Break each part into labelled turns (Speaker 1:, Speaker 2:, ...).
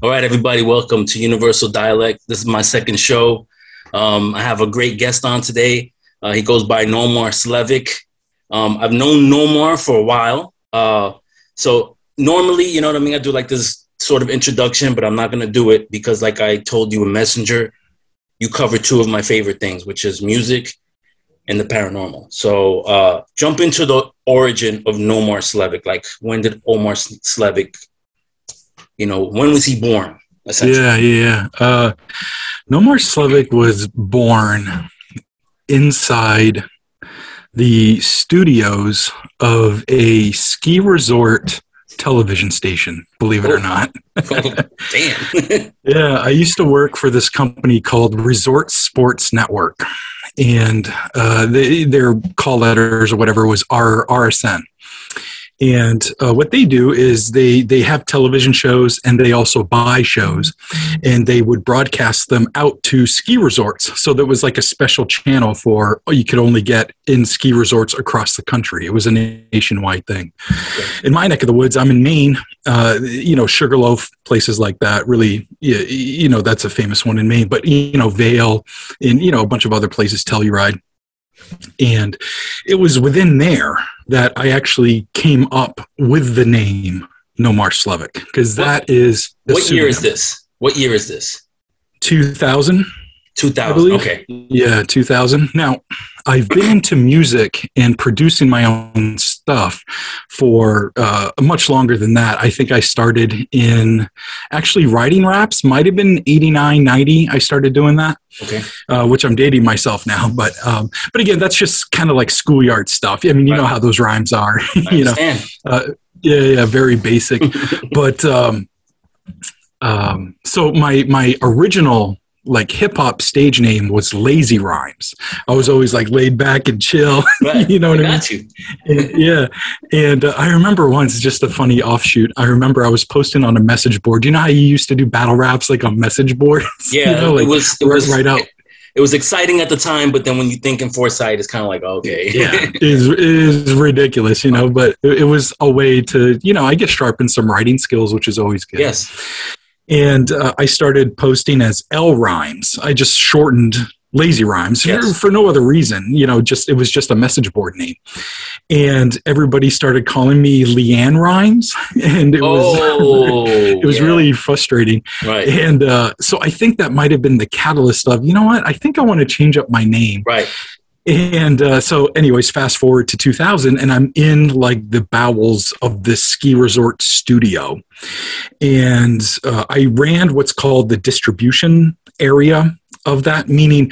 Speaker 1: All right, everybody, welcome to Universal Dialect. This is my second show. I have a great guest on today. He goes by Nomar Slevik. I've known Nomar for a while. So normally, you know what I mean? I do like this sort of introduction, but I'm not going to do it because like I told you in Messenger, you cover two of my favorite things, which is music and the paranormal. So jump into the origin of Nomar Slevik. Like, when did Omar Slevik, when was he born?
Speaker 2: Yeah. Nomar Slevik was born inside the studios of a ski resort television station, believe it or not.
Speaker 1: Damn.
Speaker 2: Yeah, I used to work for this company called Resort Sports Network, and their call letters or whatever was RSN. And what they do is they have television shows and they also buy shows, and they would broadcast them out to ski resorts. So there was like a special channel for you could only get in ski resorts across the country. It was a nationwide thing. Okay. In my neck of the woods, I'm in Maine, Sugarloaf, places like that. Really, that's a famous one in Maine. But, Vail and, a bunch of other places, Telluride. And it was within there that I actually came up with the name Nomar Slevik, because that is the
Speaker 1: What year is this?
Speaker 2: 2000.
Speaker 1: 2000, okay.
Speaker 2: Yeah, 2000. Now, I've been into music and producing my own stuff for much longer than that. I think I started in actually writing raps, might have been 89, 90. I started doing that.
Speaker 1: Okay.
Speaker 2: Which I'm dating myself now. But again, that's just kind of like schoolyard stuff. I mean, you know how those rhymes are. Yeah, very basic. But so my original like hip hop stage name was Lazy Rhymes. I was always like laid back and chill.
Speaker 1: Right.
Speaker 2: You know what I mean?
Speaker 1: You.
Speaker 2: Yeah. And I remember once, just a funny offshoot. I remember I was posting on a message board. You know how you used to do battle raps like on message boards?
Speaker 1: Yeah,
Speaker 2: it was right out.
Speaker 1: It was exciting at the time, but then when you think in foresight, it's kind of like, okay.
Speaker 2: Yeah, it is ridiculous, but it was a way to, I get sharpen some writing skills, which is always good.
Speaker 1: Yes.
Speaker 2: And I started posting as L Rhymes. I just shortened Lazy Rhymes for no other reason. It was just a message board name. And everybody started calling me Leanne Rhymes. And it was really frustrating.
Speaker 1: Right.
Speaker 2: And so I think that might have been the catalyst of, you know what, I think I want to change up my name.
Speaker 1: Right.
Speaker 2: And so anyways, fast forward to 2000, and I'm in like the bowels of this ski resort studio. And I ran what's called the distribution area of that, meaning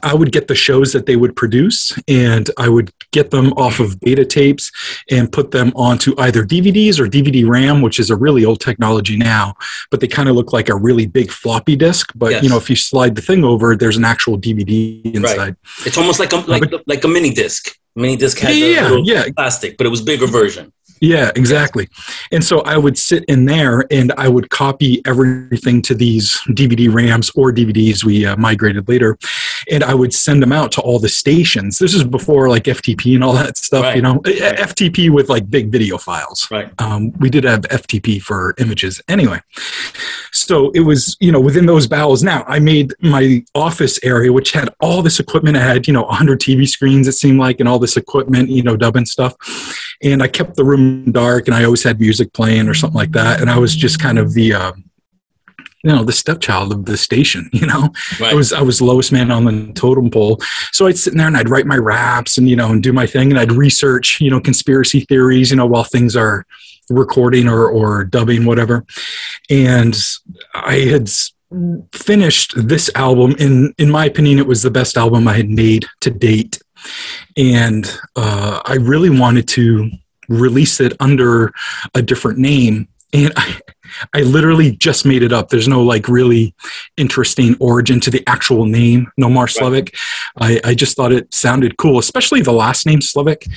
Speaker 2: I would get the shows that they would produce, and I would get them off of beta tapes and put them onto either DVDs or DVD RAM, which is a really old technology now, but they kind of look like a really big floppy disk. But if you slide the thing over, there's an actual DVD inside.
Speaker 1: Right. It's almost like a mini disc. Mini disc had a plastic, but it was bigger version.
Speaker 2: Yeah, exactly. And so I would sit in there and I would copy everything to these DVD RAMs or DVDs we migrated later. And I would send them out to all the stations. This is before like FTP and all that stuff,
Speaker 1: right.
Speaker 2: FTP with like big video files.
Speaker 1: Right.
Speaker 2: We did have FTP for images. Anyway, so it was, within those bowels. Now I made my office area, which had all this equipment. I had, 100 TV screens, it seemed like, and all this equipment, dubbing stuff. And I kept the room dark, and I always had music playing or something like that. And I was just kind of the, the stepchild of the station, Right. I was lowest man on the totem pole. So I'd sit in there and I'd write my raps and, and do my thing. And I'd research, conspiracy theories, while things are recording or dubbing, whatever. And I had finished this album. In my opinion, it was the best album I had made to date. And I really wanted to release it under a different name. And I literally just made it up. There's no like really interesting origin to the actual name, Nomar Slevik. Right. I just thought it sounded cool, especially the last name Slevik.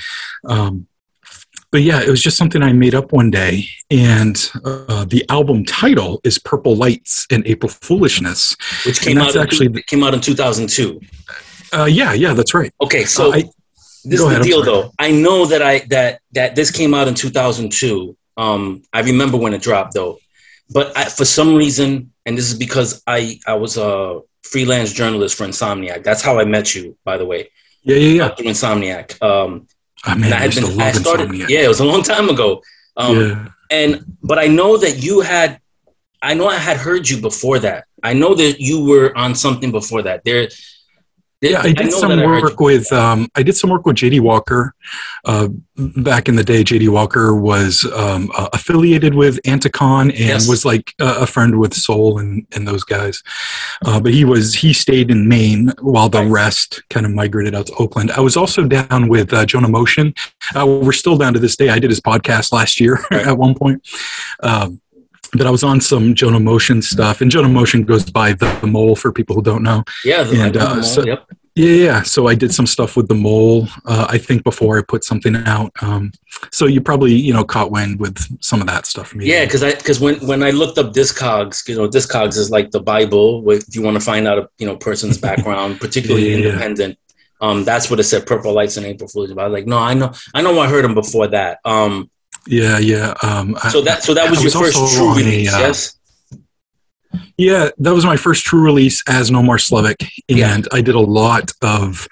Speaker 2: But yeah, it was just something I made up one day. And the album title is Purple Lights and April Foolishness.
Speaker 1: Which came out in 2002.
Speaker 2: Yeah, that's right.
Speaker 1: Okay, so this is the deal, though. I know that this came out in 2002. I remember when it dropped, though. but for some reason, and this is because I was a freelance journalist for Insomniac. That's how I met you, by the way.
Speaker 2: Yeah.
Speaker 1: Through Insomniac.
Speaker 2: And I started. Insomniac.
Speaker 1: Yeah, it was a long time ago. But I know that I had heard you before that. I know that you were on something before that.
Speaker 2: I did some work with JD Walker back in the day. JD Walker was affiliated with Anticon and was like a friend with Soul and those guys. But he stayed in Maine while the rest kind of migrated out to Oakland. I was also down with Jonah Motion. We're still down to this day. I did his podcast last year at one point. But I was on some Jonah Motion stuff, and Jonah Motion goes by the Mole for people who don't know.
Speaker 1: Yeah, the Mole, yep.
Speaker 2: Yeah. So I did some stuff with the Mole, I think, before I put something out. So you probably, caught wind with some of that stuff. Maybe. Yeah,
Speaker 1: because when I looked up Discogs, Discogs is like the Bible if you want to find out a person's background, particularly independent. That's what it said, Purple Lights and April Foolishness. I was like, no, I know I heard him before that. So that was your first true release, yes?
Speaker 2: Yeah, that was my first true release as Nomar Slevik, and I did a lot of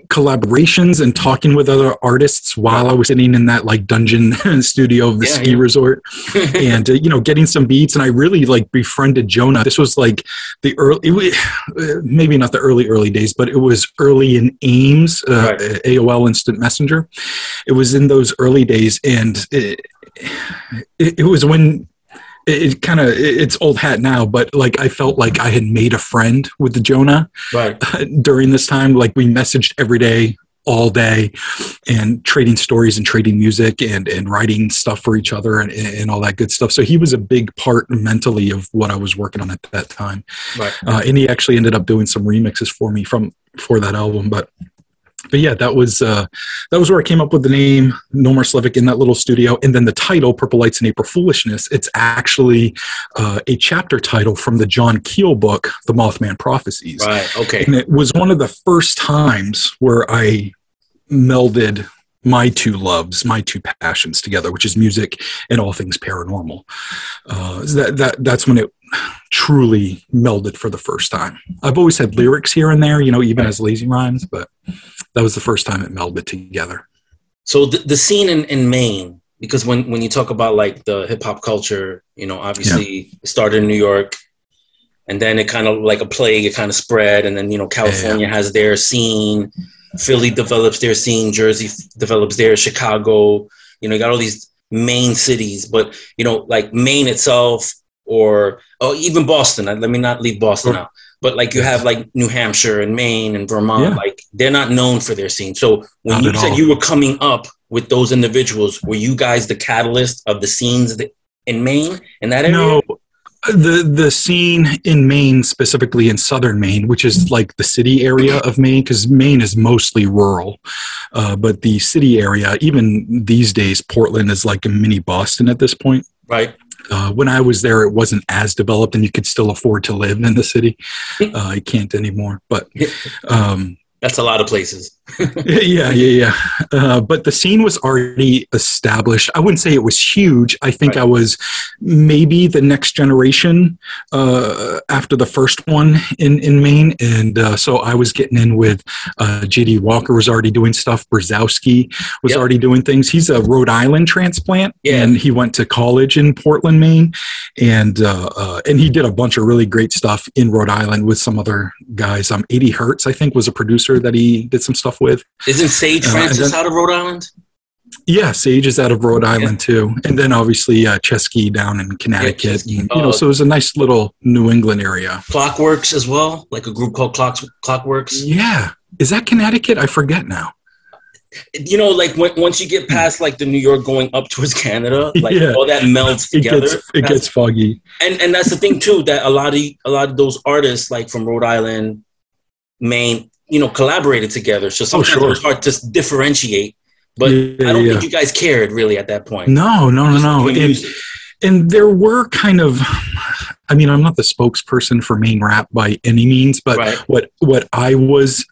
Speaker 2: collaborations and talking with other artists while I was sitting in that like dungeon studio of the ski resort, and getting some beats. And I really befriended Jonah. This was like the maybe not the early days, but it was early in Ames, AOL Instant Messenger. It was in those early days, and it was when. It's old hat now, but I felt like I had made a friend with the Jonah during this time. We messaged every day, all day, and trading stories and trading music and writing stuff for each other and all that good stuff. So he was a big part mentally of what I was working on at that time. And he actually ended up doing some remixes for me for that album. But yeah, that was where I came up with the name Nomar Slevik in that little studio. And then the title, Purple Lights and April Foolishness, it's actually a chapter title from the John Keel book, The Mothman Prophecies.
Speaker 1: Right, okay.
Speaker 2: And it was one of the first times where I melded my two loves, my two passions together, which is music and all things paranormal. That's when it truly melded for the first time. I've always had lyrics here and there, even as lazy rhymes, but that was the first time it melded together.
Speaker 1: So the scene in Maine, because when you talk about the hip hop culture, obviously it started in New York, and then it kind of like a plague, it kind of spread, and then California has their scene. Philly develops their scene, Jersey develops theirs, Chicago, you got all these main cities, but, Maine itself or even Boston, let me not leave Boston out, but you have New Hampshire and Maine and Vermont, they're not known for their scene. So when you said you were coming up with those individuals, were you guys the catalyst of the scenes in Maine, in that area?
Speaker 2: No. The scene in Maine, specifically in southern Maine, which is the city area of Maine, because Maine is mostly rural, but the city area, even these days, Portland is like a mini Boston at this point.
Speaker 1: Right.
Speaker 2: When I was there, it wasn't as developed, and you could still afford to live in the city. I can't anymore, but
Speaker 1: that's a lot of places.
Speaker 2: Yeah. But the scene was already established. I wouldn't say it was huge. I think I was maybe the next generation after the first one in Maine. And so I was getting in with JD Walker was already doing stuff. Brzezowski was already doing things. He's a Rhode Island transplant, and he went to college in Portland, Maine. And he did a bunch of really great stuff in Rhode Island with some other guys. 80 Hertz, I think, was a producer that he did some stuff with.
Speaker 1: Isn't Sage Francis out of Rhode Island?
Speaker 2: Yeah, Sage is out of Rhode Island too, and then obviously Chesky down in Connecticut. So it was a nice little New England area.
Speaker 1: Clockworks as well, like a group called Clockworks.
Speaker 2: Yeah, is that Connecticut? I forget now.
Speaker 1: Once you get past the New York going up towards Canada, all that melds together.
Speaker 2: It gets foggy.
Speaker 1: And that's the thing too, that a lot of those artists from Rhode Island, Maine, collaborated together. So sometimes it was hard to differentiate, but I don't think you guys cared really at that point.
Speaker 2: No. And there were kind of, I'm not the spokesperson for Maine rap by any means, but what I was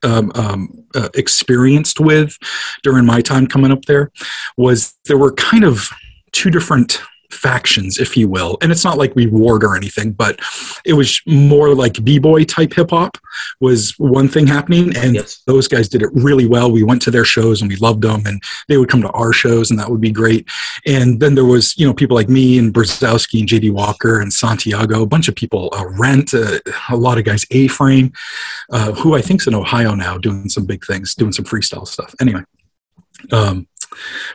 Speaker 2: experienced with during my time coming up there was there were kind of two different factions, if you will. And it's not like we warred or anything, but it was more like b-boy type hip hop was one thing happening. And
Speaker 1: Yes.
Speaker 2: those guys did it really well. We went to their shows and we loved them, and they would come to our shows, and that would be great. And then there was, people like me and Brzezowski and JD Walker and Santiago, a bunch of people, Rent, a lot of guys, A-Frame, who I think's in Ohio now doing some big things, doing some freestyle stuff. Anyway.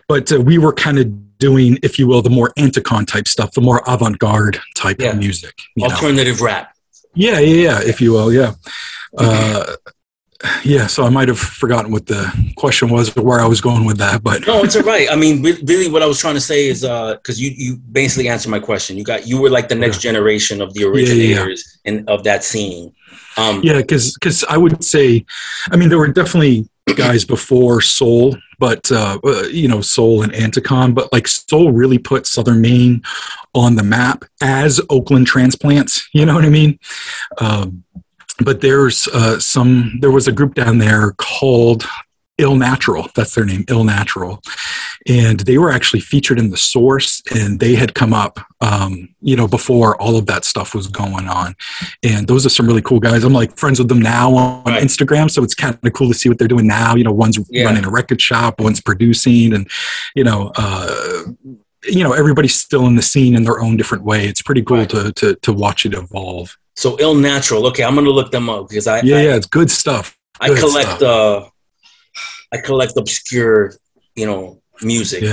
Speaker 2: But we were kind of doing, if you will, the more Anticon type stuff, the more avant-garde type of music.
Speaker 1: Alternative rap.
Speaker 2: Yeah, if you will, yeah. So I might have forgotten what the question was or where I was going with that, but
Speaker 1: no, it's all right. I mean, really, what I was trying to say is because you basically answered my question. You were like the next generation of the originators and of that scene.
Speaker 2: Because I would say, I mean, there were definitely guys before Soul, but Soul and Anticon, but like Soul really put Southern Maine on the map as Oakland transplants. You know what I mean? But there was a group down there called Ill Natural. That's their name, Ill Natural. And they were actually featured in The Source, and they had come up, before all of that stuff was going on. And those are some really cool guys. I'm like friends with them now on Instagram. So it's kind of cool to see what they're doing now. One's running a record shop, one's producing, and, everybody's still in the scene in their own different way. It's pretty cool to watch it evolve.
Speaker 1: So Ill Natural. Okay, I'm going to look them up because
Speaker 2: it's good stuff.
Speaker 1: I collect obscure, music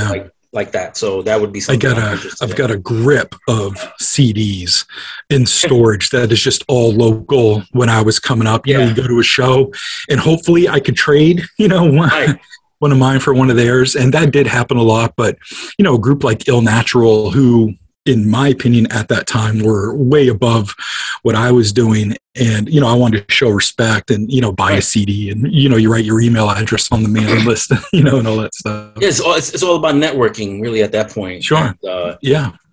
Speaker 1: like that. So that would be something
Speaker 2: I've got a grip of CDs in storage that is just all local. When I was coming up, you go to a show and hopefully I could trade, one of mine for one of theirs. And that did happen a lot. But, a group like Ill Natural, who, in my opinion, at that time were way above what I was doing. And, I wanted to show respect and, buy a CD and, you write your email address on the mailing list, and all that stuff.
Speaker 1: Yeah, it's all about networking really at that point.
Speaker 2: Sure.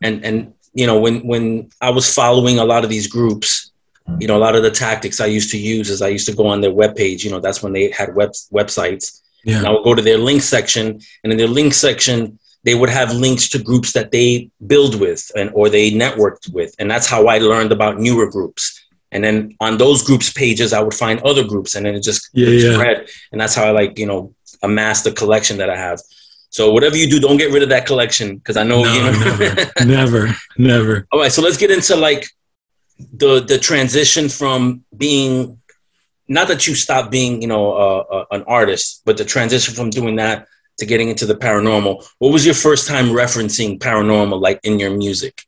Speaker 1: And when I was following a lot of these groups, a lot of the tactics I used to use is I used to go on their webpage, that's when they had websites. Yeah. And I would go to their link section, and in their link section, they would have links to groups that they build with or they networked with. And that's how I learned about newer groups. And then on those groups pages, I would find other groups, and then it just spread. And that's how I amassed the collection that I have. So whatever you do, don't get rid of that collection. Because I know,
Speaker 2: never.
Speaker 1: All right. So let's get into the transition from being, not that you stopped being, an artist, but the transition from doing that to getting into the paranormal. What was your first time referencing paranormal, in your music?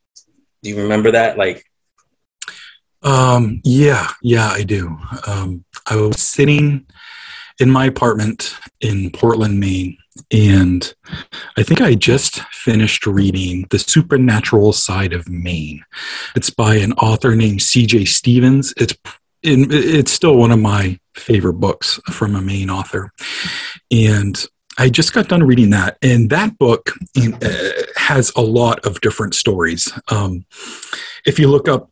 Speaker 1: Do you remember that?
Speaker 2: I do. I was sitting in my apartment in Portland, Maine, and I think I just finished reading The Supernatural Side of Maine. It's by an author named C.J. Stevens. It's still one of my favorite books from a Maine author. And I just got done reading that, and that book has a lot of different stories. If you look up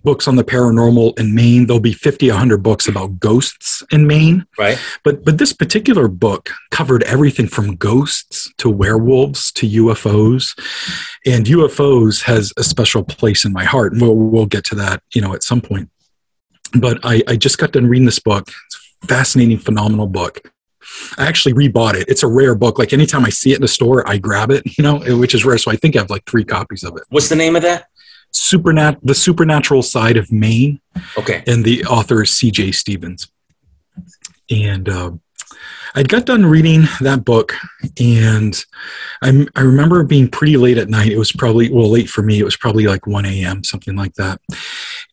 Speaker 2: books on the paranormal in Maine, there'll be 50, 100 books about ghosts in Maine.
Speaker 1: Right.
Speaker 2: But this particular book covered everything from ghosts to werewolves to UFOs. And UFOs has a special place in my heart, and we'll get to that, at some point. But I just got done reading this book. It's a fascinating, phenomenal book. I actually rebought it. It's a rare book. Anytime I see it in the store, I grab it, which is rare. So I think I have 3 copies of it.
Speaker 1: What's the name of that?
Speaker 2: The Supernatural Side of Maine.
Speaker 1: Okay.
Speaker 2: And the author is C.J. Stevens. And I got done reading that book, and I remember it being pretty late at night. It was probably, late for me. It was probably 1 a.m., something like that.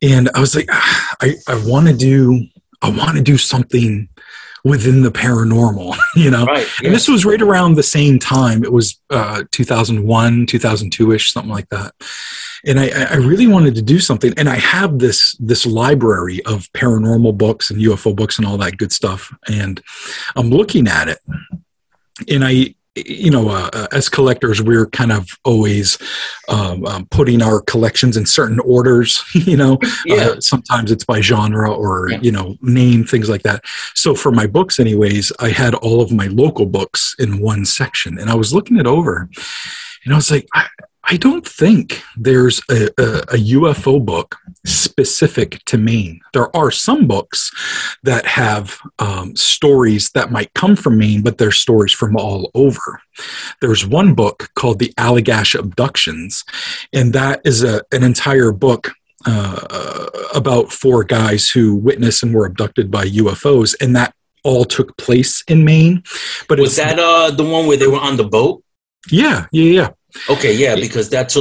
Speaker 2: And I was like, I want to do something within the paranormal,
Speaker 1: Right, yeah.
Speaker 2: And this was right around the same time. It was 2001, 2002-ish, something like that. And I really wanted to do something. And I have this library of paranormal books and UFO books and all that good stuff. And I'm looking at it, and as collectors, we're kind of always putting our collections in certain orders, sometimes it's by genre or, name, things like that. So for my books anyways, I had all of my local books in one section, and I was looking it over, and I was like, I don't think there's a UFO book specific to Maine. There are some books that have stories that might come from Maine, but they're stories from all over. There's one book called The Allagash Abductions, and that is an entire book about 4 guys who witnessed and were abducted by UFOs, and that all took place in Maine. But
Speaker 1: was that the one where they were on the boat?
Speaker 2: Yeah.
Speaker 1: Okay, yeah, because that's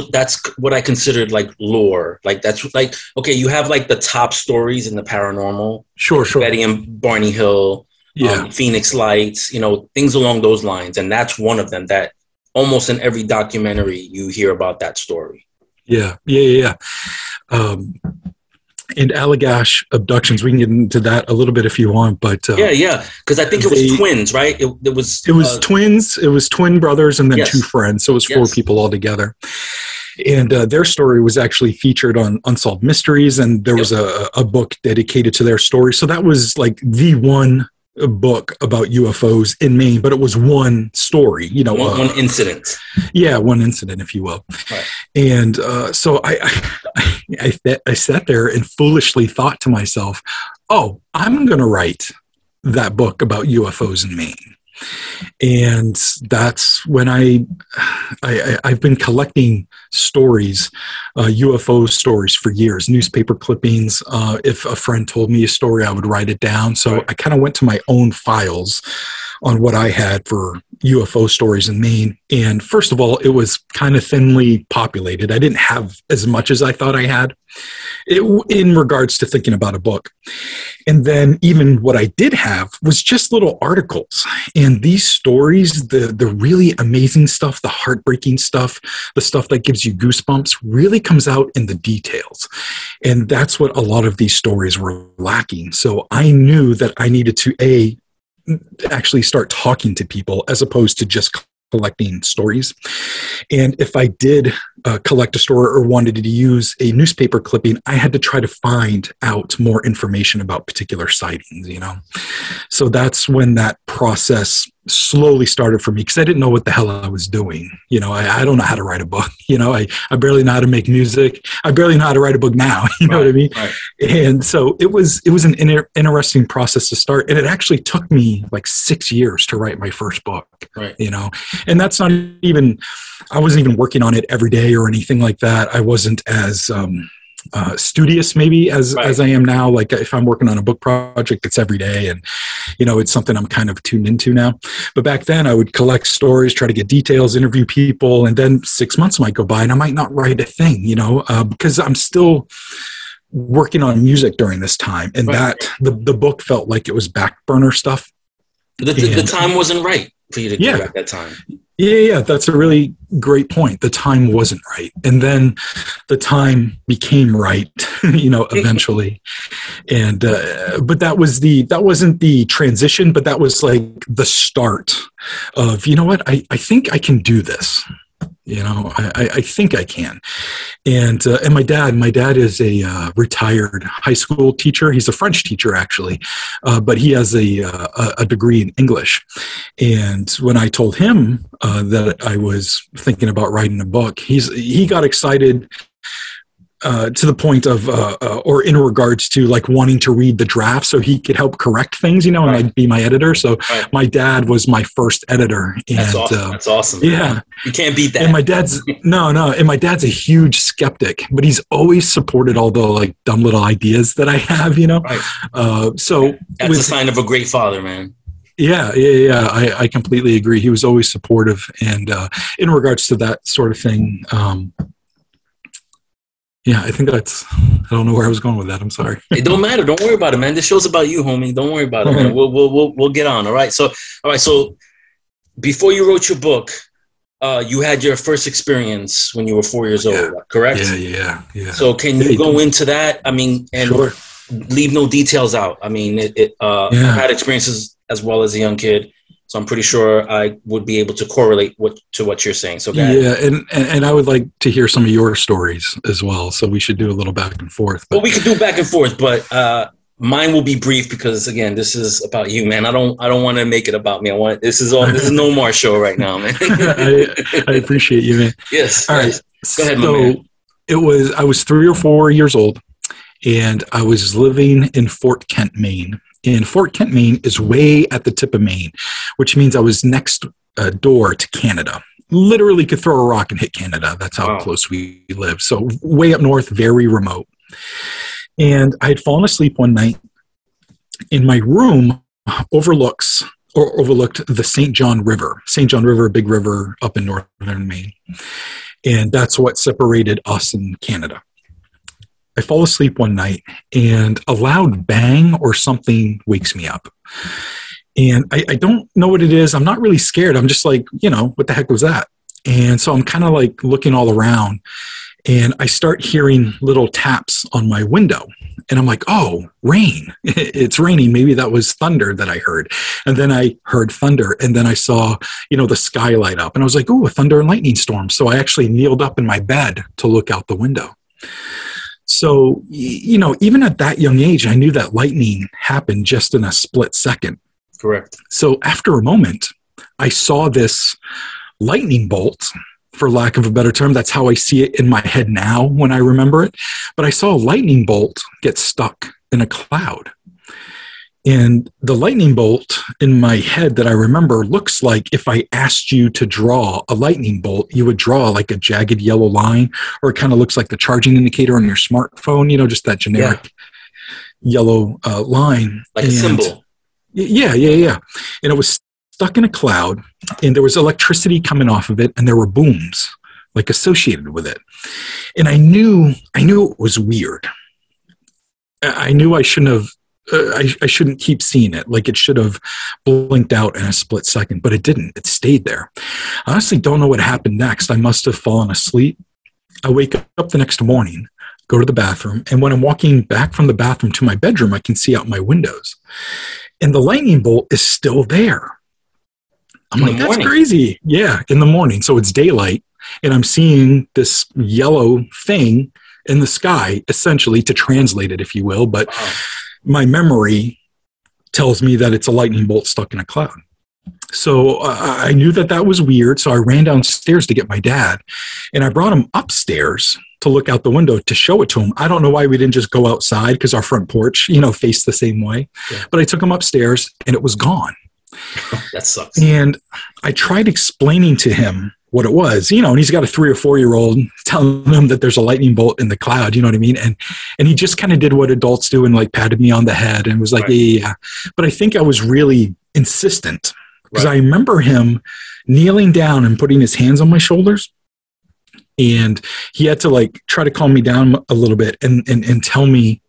Speaker 1: what I considered like lore. Like that's like, okay, you have like the top stories in the paranormal.
Speaker 2: Sure.
Speaker 1: Betty and Barney Hill, Phoenix Lights, things along those lines. And that's one of them that almost in every documentary you hear about that story.
Speaker 2: Yeah. And Allagash Abductions, we can get into that a little bit if you want, but
Speaker 1: because I think it was twins, right? It was
Speaker 2: twins. It was twin brothers and then 2 friends, so it was 4 people altogether. And their story was actually featured on Unsolved Mysteries, and there was a book dedicated to their story. So that was like the one book about UFOs in Maine, but it was one story,
Speaker 1: one incident.
Speaker 2: Yeah, one incident, if you will.
Speaker 1: Right.
Speaker 2: And so I sat there and foolishly thought to myself, oh, I'm going to write that book about UFOs in Maine. And that's when I've been collecting stories, UFO stories for years, newspaper clippings. If a friend told me a story, I would write it down. So I kind of went to my own files on what I had for UFO stories in Maine. And first of all, it was kind of thinly populated. I didn't have as much as I thought I had in regards to thinking about a book. And then even what I did have was just little articles. And these stories, the really amazing stuff, the heartbreaking stuff, the stuff that gives you goosebumps really comes out in the details. And that's what a lot of these stories were lacking. So I knew that I needed to, actually start talking to people as opposed to just collecting stories. And if I did collect a story or wanted to use a newspaper clipping, I had to try to find out more information about particular sightings, So that's when that process slowly started for me, because I didn't know what the hell I was doing. I don't know how to write a book. I barely know how to make music. I barely know how to write a book now. You know what I mean? Right. And so it was an interesting process to start. And it actually took me like 6 years to write my first book,
Speaker 1: right.
Speaker 2: And that's not even, I wasn't even working on it every day or anything like that. I wasn't as, studious maybe as I am now. Like if I'm working on a book project, it's every day, and it's something I'm kind of tuned into now. But back then I would collect stories, try to get details, interview people, and then 6 months might go by and I might not write a thing, because I'm still working on music during this time, and that the book felt like it was back burner stuff.
Speaker 1: The time wasn't right for you to do at that time.
Speaker 2: Yeah, that's a really great point. The time wasn't right. And then the time became right, eventually. And, but that wasn't the transition, but that was like the start of, I think I can do this. I think I can. And my dad is a retired high school teacher. He's a French teacher, actually, but he has a degree in English. And when I told him that I was thinking about writing a book, he got excited to the point of, or in regards to like wanting to read the draft so he could help correct things, and I'd be my editor. So my dad was my first editor. And,
Speaker 1: that's awesome. That's awesome.
Speaker 2: Yeah.
Speaker 1: You can't beat that.
Speaker 2: And my dad's, and my dad's a huge skeptic, but he's always supported all the like dumb little ideas that I have,
Speaker 1: Right.
Speaker 2: So
Speaker 1: that's a sign of a great father, man.
Speaker 2: Yeah. I completely agree. He was always supportive. And in regards to that sort of thing, yeah, I think I don't know where I was going with that. I'm sorry.
Speaker 1: It don't matter. Don't worry about it, man. This show's about you, homie. Don't worry about it, man. We'll get on. All right. So before you wrote your book, you had your first experience when you were 4 years old, correct?
Speaker 2: Yeah.
Speaker 1: So can you go into that? I mean, and leave no details out. I mean, I had experiences as well as a young kid. So I'm pretty sure I would be able to correlate to what you're saying. So
Speaker 2: and I would like to hear some of your stories as well. So we should do a little back and forth.
Speaker 1: Well, we could do back and forth, but Mine will be brief because again, this is about you, man. I don't want to make it about me. This is Nomar show right now, man.
Speaker 2: I appreciate you, man.
Speaker 1: Yes.
Speaker 2: All
Speaker 1: yes.
Speaker 2: right.
Speaker 1: Go ahead, my man.
Speaker 2: I was 3 or 4 years old, and I was living in Fort Kent, Maine. And Fort Kent, Maine is way at the tip of Maine, which means I was next door to Canada. Literally could throw a rock and hit Canada. That's how close we live. So way up north, very remote. And I had fallen asleep one night, and my room overlooked the St. John River. St. John River, a big river up in northern Maine. And that's what separated us and Canada. I fall asleep one night, and a loud bang or something wakes me up. And I don't know what it is. I'm not really scared. I'm just like, what the heck was that? And so I'm kind of like looking all around, and I start hearing little taps on my window. And I'm like, oh, rain. It's raining. Maybe that was thunder that I heard. And then I heard thunder. And then I saw, the sky light up. And I was like, oh, a thunder and lightning storm. So I actually kneeled up in my bed to look out the window. So, even at that young age, I knew that lightning happened just in a split second.
Speaker 1: Correct.
Speaker 2: So after a moment, I saw this lightning bolt, for lack of a better term. That's how I see it in my head now when I remember it. But I saw a lightning bolt get stuck in a cloud. And the lightning bolt in my head that I remember looks like if I asked you to draw a lightning bolt, you would draw like a jagged yellow line, or it kind of looks like the charging indicator on your smartphone, just that generic yellow line.
Speaker 1: Like a symbol.
Speaker 2: Yeah. And it was stuck in a cloud, and there was electricity coming off of it, and there were booms like associated with it. And I knew it was weird. I knew I shouldn't have, I shouldn't keep seeing it. Like it should have blinked out in a split second, but it didn't. It stayed there. I honestly don't know what happened next. I must have fallen asleep. I wake up the next morning, go to the bathroom, and when I'm walking back from the bathroom to my bedroom, I can see out my windows. And the lightning bolt is still there. I'm like, that's crazy. Yeah, in the morning. So it's daylight, and I'm seeing this yellow thing in the sky, essentially, to translate it, if you will. But my memory tells me that it's a lightning bolt stuck in a cloud. So I knew that was weird. So I ran downstairs to get my dad, and I brought him upstairs to look out the window to show it to him. I don't know why we didn't just go outside, because our front porch, faced the same way. Yeah. But I took him upstairs, and it was gone.
Speaker 1: That sucks.
Speaker 2: And I tried explaining to him what it was, and he's got a 3 or 4 year old, telling him that there's a lightning bolt in the cloud, you know what I mean? And he just kind of did what adults do and like patted me on the head and was like, yeah. But I think I was really insistent, because I remember him kneeling down and putting his hands on my shoulders. And he had to like try to calm me down a little bit and tell me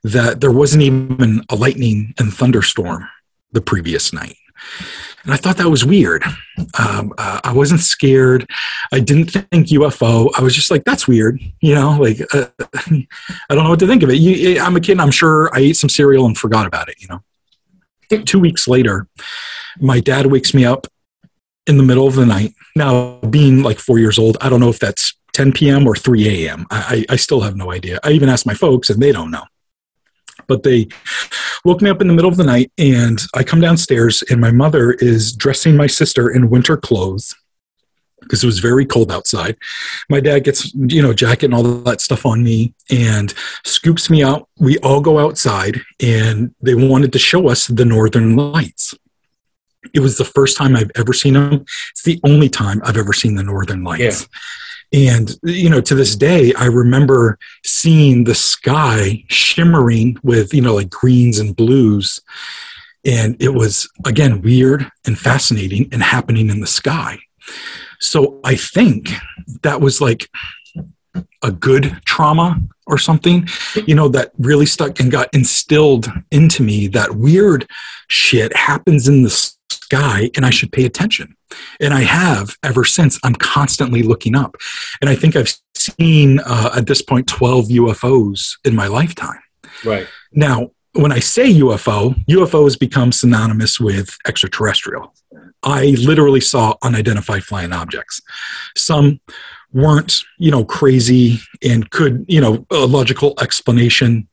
Speaker 2: that there wasn't even a lightning and thunderstorm the previous night. And I thought that was weird. I wasn't scared. I didn't think UFO. I was just like, that's weird. I don't know what to think of it. I'm a kid. I'm sure I ate some cereal and forgot about it. 2 weeks later, my dad wakes me up in the middle of the night. Now, being like 4 years old, I don't know if that's 10 p.m. or 3 a.m. I still have no idea. I even asked my folks, and they don't know. But they woke me up in the middle of the night, and I come downstairs, and my mother is dressing my sister in winter clothes because it was very cold outside. My dad gets, jacket and all that stuff on me and scoops me out. We all go outside, and they wanted to show us the Northern Lights. It was the first time I've ever seen them. It's the only time I've ever seen the Northern Lights. Yeah. And, to this day, I remember seeing the sky shimmering with, like greens and blues. And it was, again, weird and fascinating and happening in the sky. So I think that was like a good trauma or something, that really stuck and got instilled into me that weird shit happens in the sky and I should pay attention. And I have ever since. I'm constantly looking up. And I think I've seen, at this point, 12 UFOs in my lifetime.
Speaker 1: Right.
Speaker 2: Now, when I say UFO has become synonymous with extraterrestrial. I literally saw unidentified flying objects. Some weren't, crazy and could, a logical explanation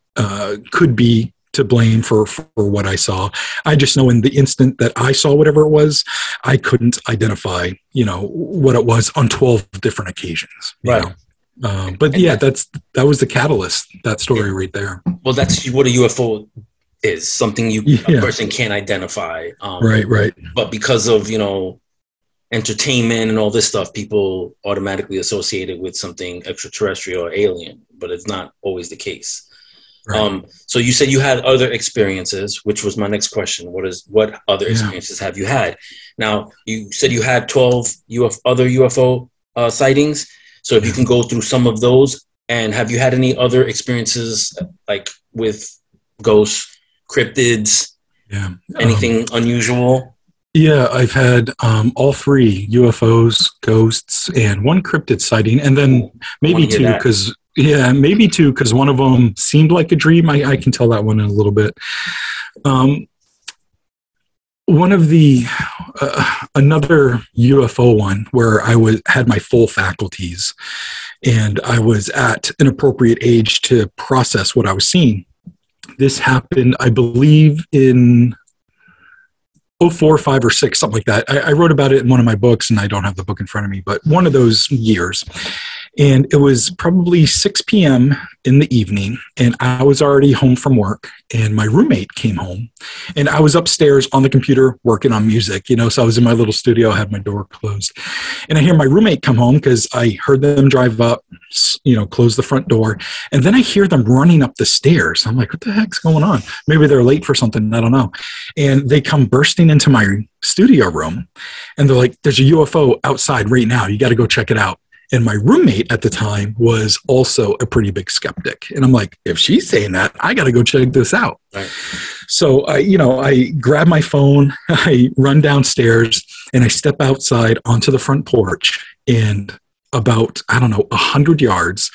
Speaker 2: could be to blame for what I saw. I just know in the instant that I saw whatever it was, I couldn't identify, what it was on 12 different occasions.
Speaker 1: Right.
Speaker 2: But yeah, that was the catalyst, that story right there.
Speaker 1: Well, that's what a UFO is, something a person can't identify.
Speaker 2: Right.
Speaker 1: But because of, entertainment and all this stuff, people automatically associate it with something extraterrestrial or alien, but it's not always the case. Right. So you said you had other experiences, which was my next question. What other experiences have you had? Now, you said you had 12 other UFO sightings. So if you can go through some of those, and have you had any other experiences like with ghosts, cryptids, anything unusual?
Speaker 2: Yeah, I've had all three: UFOs, ghosts, and one cryptid sighting, and then maybe two because one of them seemed like a dream. I can tell that one in a little bit. One of the another UFO one where I had my full faculties, and I was at an appropriate age to process what I was seeing. This happened, I believe, in 04, 05, or 06, something like that. I wrote about it in one of my books, and I don't have the book in front of me, but one of those years. And it was probably 6 p.m. in the evening, and I was already home from work, and my roommate came home, and I was upstairs on the computer working on music, so I was in my little studio, I had my door closed, and I hear my roommate come home because I heard them drive up, close the front door, and then I hear them running up the stairs. I'm like, what the heck's going on? Maybe they're late for something, I don't know. And they come bursting into my studio room, and they're like, there's a UFO outside right now, you got to go check it out. And my roommate at the time was also a pretty big skeptic. And I'm like, if she's saying that, I got to go check this out. Right. So, I grab my phone, I run downstairs, and I step outside onto the front porch. And about, 100 yards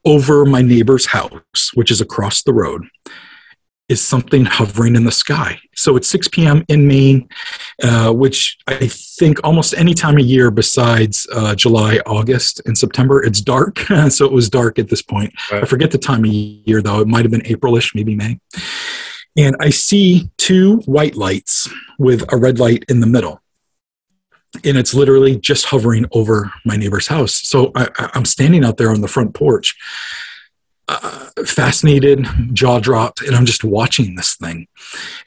Speaker 2: over my neighbor's house, which is across the road, is something hovering in the sky. So it's 6 p.m. in Maine, which I think almost any time of year besides July, August, and September, it's dark. So it was dark at this point. Right. I forget the time of year, though. It might have been April-ish, maybe May. And I see two white lights with a red light in the middle. And it's literally just hovering over my neighbor's house. So I'm standing out there on the front porch, fascinated, jaw dropped, and I'm just watching this thing.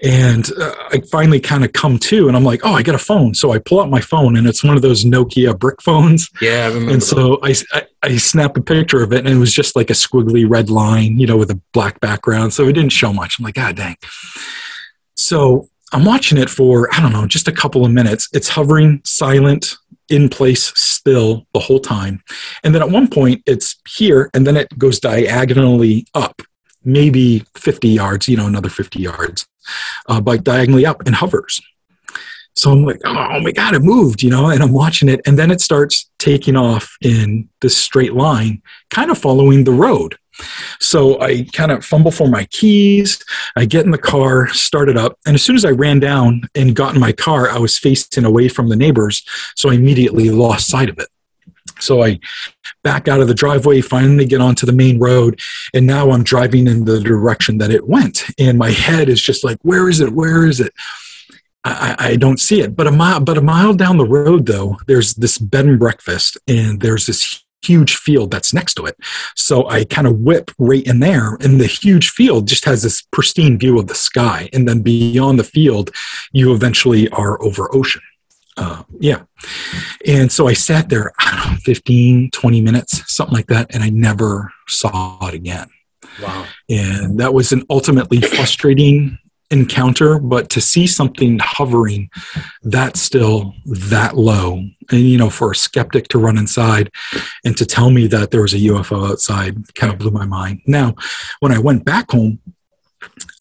Speaker 2: And I finally kind of come to, and I'm like, oh, I got a phone. So I pull out my phone, and it's one of those Nokia brick phones. Yeah, I remember. And so I snap a picture of it, and it was just like a squiggly red line, with a black background. So it didn't show much. I'm like, God dang. So I'm watching it for, just a couple of minutes. It's hovering, silent, in place still the whole time. And then at one point it's here, and then it goes diagonally up, maybe 50 yards, another 50 yards, but diagonally up and hovers. So I'm like, oh my God, it moved, and I'm watching it. And then it starts taking off in this straight line, kind of following the road. So I kind of fumble for my keys. I get in the car, start it up. And as soon as I ran down and got in my car, I was facing away from the neighbors. So I immediately lost sight of it. So I back out of the driveway, finally get onto the main road. And now I'm driving in the direction that it went. And my head is just like, where is it? Where is it? I don't see it. But a mile down the road, though, there's this bed and breakfast, and there's this huge field that's next to it. So I kind of whip right in there, and the huge field just has this pristine view of the sky. And then beyond the field, you eventually are over ocean. And so I sat there, 15, 20 minutes, something like that. And I never saw it again. Wow. And that was an ultimately frustrating encounter, but to see something hovering that still, that low, and for a skeptic to run inside and to tell me that there was a UFO outside kind of blew my mind. Now, when I went back home,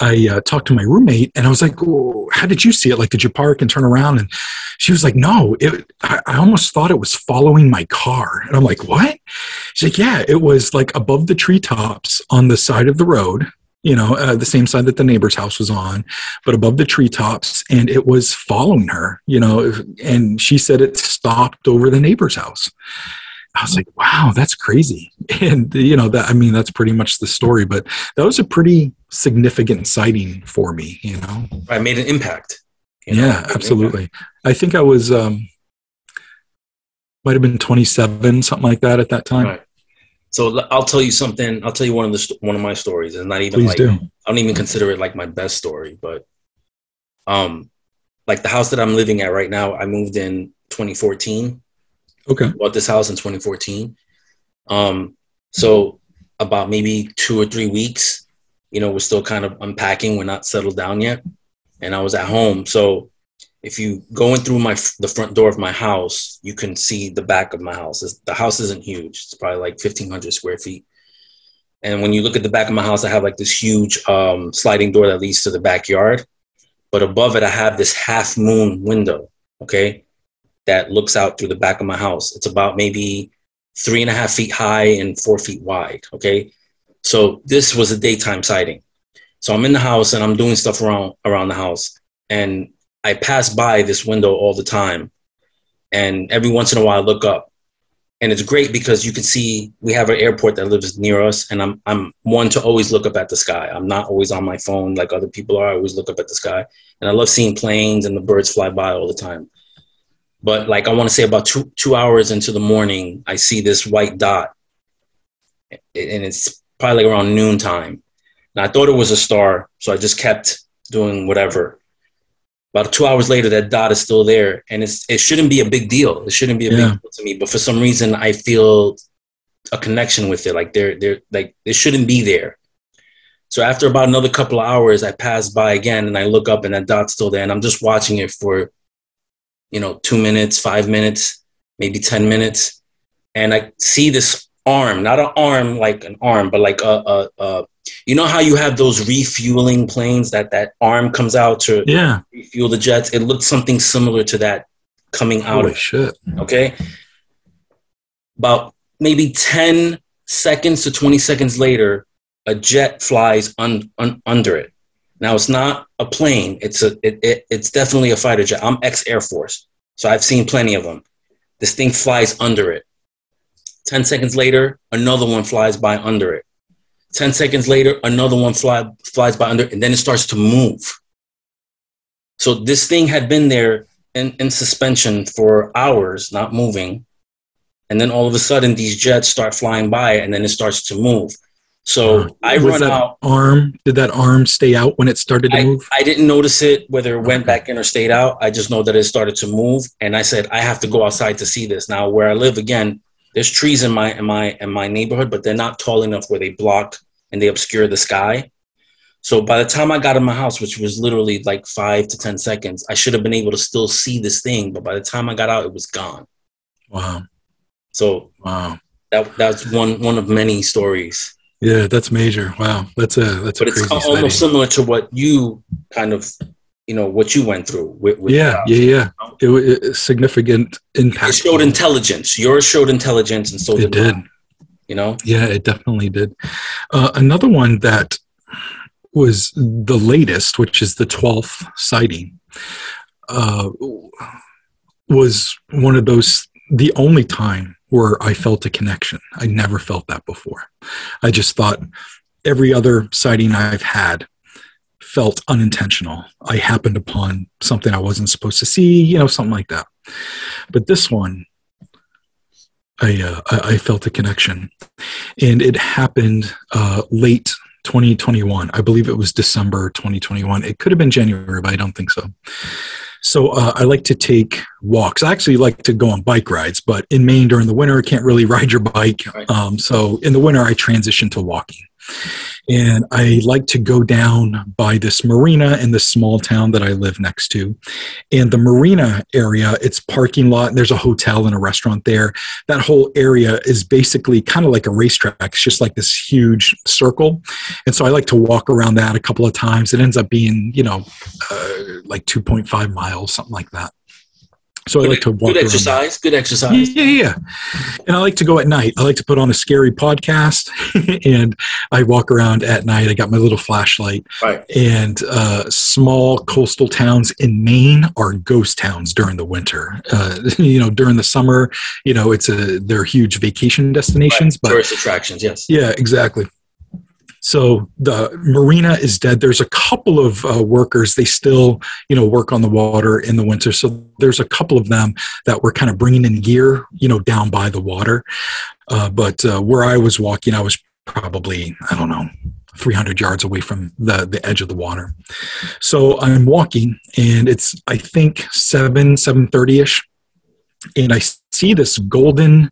Speaker 2: I talked to my roommate, and I was like, oh, how did you see it? Like, did you park and turn around? And she was like, no, I almost thought it was following my car. And I'm like, what? She's like, yeah, it was like above the treetops on the side of the road, the same side that the neighbor's house was on, but above the treetops, and it was following her, and she said it stopped over the neighbor's house. I was like, wow, that's crazy. And, that's pretty much the story. But that was a pretty significant sighting for me,
Speaker 1: I made an impact.
Speaker 2: Yeah, absolutely. I think I was, might have been 27, something like that at that time.
Speaker 1: Right. So I'll tell you something. I'll tell you one of my stories. It's not even
Speaker 2: Please do.
Speaker 1: I don't even consider it like my best story, but like the house that I'm living at right now, I moved in 2014.
Speaker 2: Okay.
Speaker 1: Bought this house in 2014. So about maybe 2 or 3 weeks, we're still kind of unpacking. We're not settled down yet. And I was at home. So if you go in through the front door of my house, you can see the back of my house. The house isn't huge. It's probably like 1,500 square feet. And when you look at the back of my house, I have like this huge sliding door that leads to the backyard. But above it, I have this half moon window, okay, that looks out through the back of my house. It's about maybe 3.5 feet high and 4 feet wide, okay? So this was a daytime sighting. So I'm in the house and I'm doing stuff around the house. And I pass by this window all the time. And every once in a while I look up. And it's great because you can see we have an airport that lives near us. And I'm one to always look up at the sky. I'm not always on my phone like other people are. I always look up at the sky. And I love seeing planes and the birds fly by all the time. But like I want to say about two hours into the morning, I see this white dot. And it's probably like around noontime. And I thought it was a star. So I just kept doing whatever. About 2 hours later, that dot is still there. And it shouldn't be a big deal. It shouldn't be a big deal to me. But for some reason, I feel a connection with it. Like they're like, it shouldn't be there. So after about another couple of hours, I pass by again and I look up and that dot's still there. And I'm just watching it for, 2 minutes, 5 minutes, maybe 10 minutes. And I see this arm, not an arm like an arm, but like you know how you have those refueling planes that arm comes out to refuel the jets? It looked something similar to that coming out.
Speaker 2: Holy shit.
Speaker 1: Okay. About maybe 10 seconds to 20 seconds later, a jet flies under it. Now it's not a plane. It's definitely a fighter jet. I'm ex-Air Force, so I've seen plenty of them. This thing flies under it. 10 seconds later, another one flies by under it. 10 seconds later, another one flies by under it, and then it starts to move. So this thing had been there in suspension for hours, not moving. And then all of a sudden, these jets start flying by, and then it starts to move. So I run out.
Speaker 2: Did that arm stay out when it started to move?
Speaker 1: I didn't notice it, whether it went back in or stayed out. I just know that it started to move. And I said, I have to go outside to see this. Now, where I live, again, there's trees in my neighborhood, but they're not tall enough where they block and they obscure the sky. So by the time I got in my house, which was literally like 5 to 10 seconds, I should have been able to still see this thing. But by the time I got out, it was gone.
Speaker 2: Wow.
Speaker 1: So that's one of many stories.
Speaker 2: Yeah, that's major. Wow, that's
Speaker 1: but
Speaker 2: crazy
Speaker 1: it's almost
Speaker 2: sighting.
Speaker 1: similar to what you kind of, what you went through. With
Speaker 2: yeah. It was significant impact.
Speaker 1: It showed intelligence. Yours showed intelligence, and so did mine.
Speaker 2: Yeah, it definitely did. Another one that was the latest, which is the 12th sighting, was one of those, the only time where I felt a connection. I never felt that before. I just thought every other sighting I've had felt unintentional. I happened upon something I wasn't supposed to see, something like that. But this one, I felt a connection. And it happened late 2021. I believe it was December 2021. It could have been January, but I don't think so. So I like to take walks. I actually like to go on bike rides, but in Maine during the winter, I can't really ride your bike.
Speaker 1: Right.
Speaker 2: So in the winter, I transition to walking. And I like to go down by this marina in the small town that I live next to. And the marina area, it's parking lot, and there's a hotel and a restaurant there. That whole area is basically kind of like a racetrack. It's just like this huge circle. And so I like to walk around that a couple of times. It ends up being, like 2.5 miles, something like that. So I like to walk
Speaker 1: good exercise. Good exercise.
Speaker 2: Yeah. And I like to go at night. I like to put on a scary podcast and I walk around at night. I got my little flashlight.
Speaker 1: Right.
Speaker 2: And small coastal towns in Maine are ghost towns during the winter. During the summer, they're huge vacation destinations.
Speaker 1: Right. But tourist attractions, yes.
Speaker 2: Yeah, exactly. So the marina is dead. There's a couple of workers. They still, work on the water in the winter. So there's a couple of them that were kind of bringing in gear, down by the water. But where I was walking, I was probably, 300 yards away from the edge of the water. So I'm walking and it's, I think 7:30ish. And I see this golden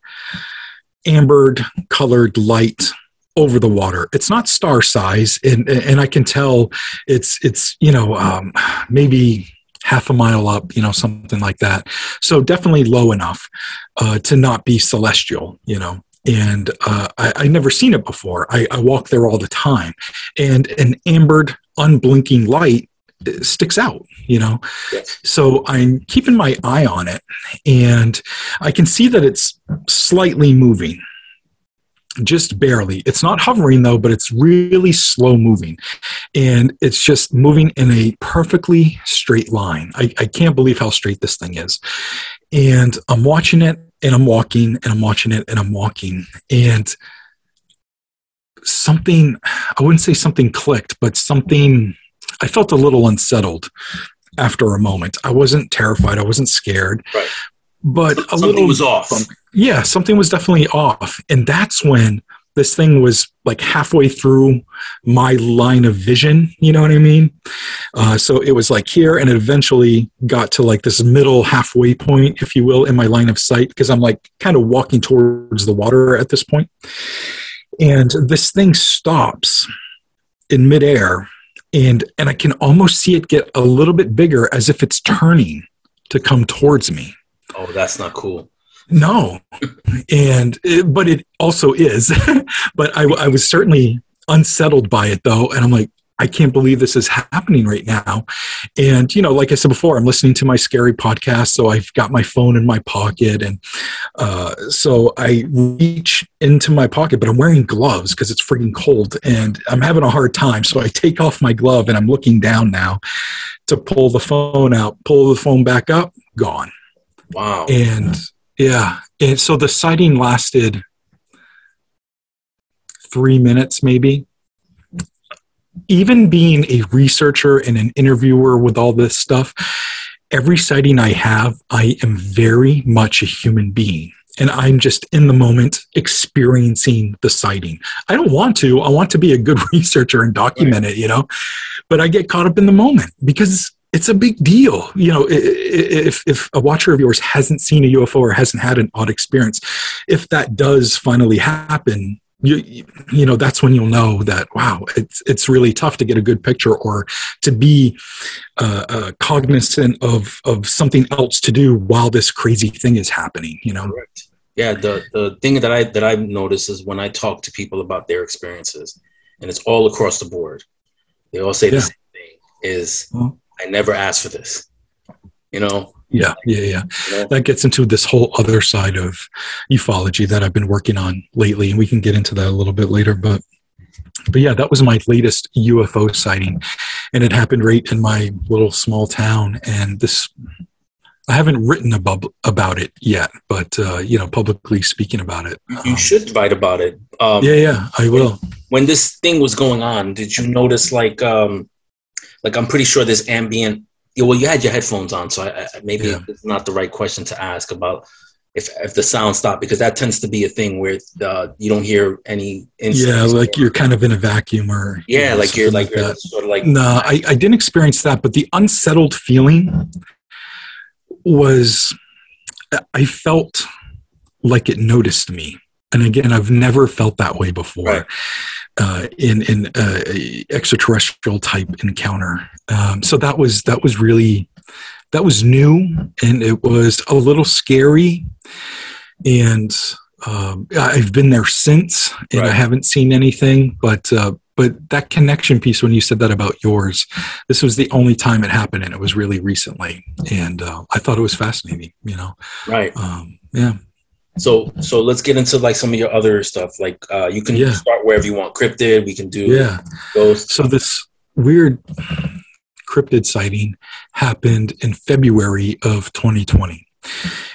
Speaker 2: ambered colored light over the water. It's not star size, and I can tell it's maybe half a mile up, something like that. So definitely low enough to not be celestial, And I never seen it before. I walk there all the time, and an ambered, unblinking light sticks out,
Speaker 1: Yes.
Speaker 2: So I'm keeping my eye on it, and I can see that it's slightly moving. Just barely. It's not hovering though, but it's really slow moving. And it's just moving in a perfectly straight line. I can't believe how straight this thing is. And I'm watching it and I'm walking and I'm watching it and I'm walking. And something, I wouldn't say something clicked, but I felt a little unsettled after a moment. I wasn't terrified. I wasn't scared.
Speaker 1: Right.
Speaker 2: But
Speaker 1: something was off.
Speaker 2: Yeah, something was definitely off. And that's when this thing was like halfway through my line of vision. You know what I mean? So it was like here, and it eventually got to like this middle halfway point, if you will, in my line of sight, because I'm like kind of walking towards the water at this point. And this thing stops in midair, and I can almost see it get a little bit bigger, as if it's turning to come towards me.
Speaker 1: Oh, that's not cool.
Speaker 2: No. But it also is. But I was certainly unsettled by it though. And I'm like, I can't believe this is happening right now. And, like I said before, I'm listening to my scary podcast. So I've got my phone in my pocket. And so I reach into my pocket, but I'm wearing gloves because it's freaking cold and I'm having a hard time. So I take off my glove and I'm looking down now to pull the phone out, pull the phone back up, gone.
Speaker 1: Wow.
Speaker 2: And yeah. And so the sighting lasted 3 minutes, maybe. Even being a researcher and an interviewer with all this stuff, every sighting I have, I am very much a human being. And I'm just in the moment experiencing the sighting. I don't want to. I want to be a good researcher and document it, But I get caught up in the moment because it's a big deal. If a watcher of yours hasn't seen a UFO or hasn't had an odd experience, if that does finally happen, that's when you'll know that, wow, it's really tough to get a good picture or to be cognizant of something else to do while this crazy thing is happening,
Speaker 1: Correct. Yeah. The thing that I've noticed is when I talk to people about their experiences, and it's all across the board, they all say the same thing is, I never asked for this,
Speaker 2: Yeah. That gets into this whole other side of ufology that I've been working on lately, and we can get into that a little bit later. But yeah, that was my latest UFO sighting, and it happened right in my little small town. And I haven't written about it yet, but publicly speaking about it.
Speaker 1: You should write about it.
Speaker 2: Yeah, I will.
Speaker 1: When this thing was going on, did you notice I'm pretty sure there's ambient. Well, you had your headphones on, so maybe it's not the right question to ask about if the sound stopped, because that tends to be a thing where you don't hear any insects. Yeah,
Speaker 2: like you're kind of in a vacuum or
Speaker 1: you're sort of like.
Speaker 2: No, I didn't experience that, but the unsettled feeling was, I felt like it noticed me. And again, I've never felt that way before. Right. In extraterrestrial type encounter. So that was new, and it was a little scary. And I've been there since, and I haven't seen anything, but But that connection piece, when you said that about yours, this was the only time it happened, and it was really recently. And I thought it was fascinating,
Speaker 1: Right.
Speaker 2: Yeah.
Speaker 1: So let's get into like some of your other stuff. Like you can start wherever you want. Cryptid, we can do ghosts.
Speaker 2: So this weird cryptid sighting happened in February of 2020.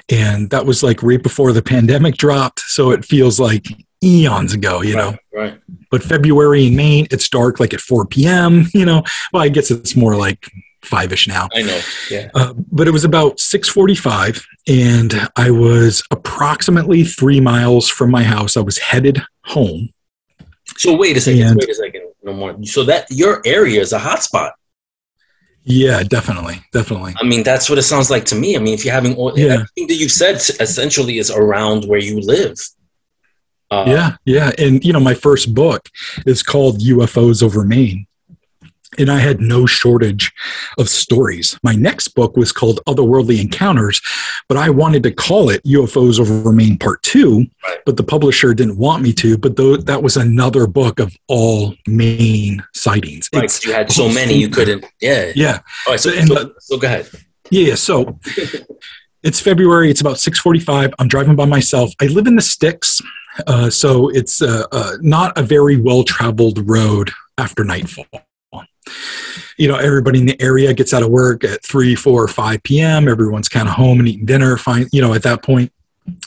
Speaker 2: And that was like right before the pandemic dropped. So it feels like eons ago, you know.
Speaker 1: Right.
Speaker 2: But February in Maine, it's dark like at 4 p.m., Well, I guess it's more like 5-ish now.
Speaker 1: I know, yeah.
Speaker 2: But it was about 6:45, and I was approximately 3 miles from my house. I was headed home.
Speaker 1: So wait a second. No more. So that your area is a hotspot.
Speaker 2: Yeah, definitely.
Speaker 1: I mean, that's what it sounds like to me. I mean, if you're having everything that you've said essentially is around where you live.
Speaker 2: Yeah. And, my first book is called UFOs Over Maine. And I had no shortage of stories. My next book was called Otherworldly Encounters, but I wanted to call it UFOs Over Maine Part 2, but the publisher didn't want me to. But that was another book of all Maine sightings.
Speaker 1: Right, you had so many, you couldn't. Yeah. All right, so go ahead.
Speaker 2: Yeah, so it's February. It's about 6:45. I'm driving by myself. I live in the sticks, so it's not a very well-traveled road after nightfall. Everybody in the area gets out of work at 3, 4, or 5 p.m. Everyone's kind of home and eating dinner, fine, at that point.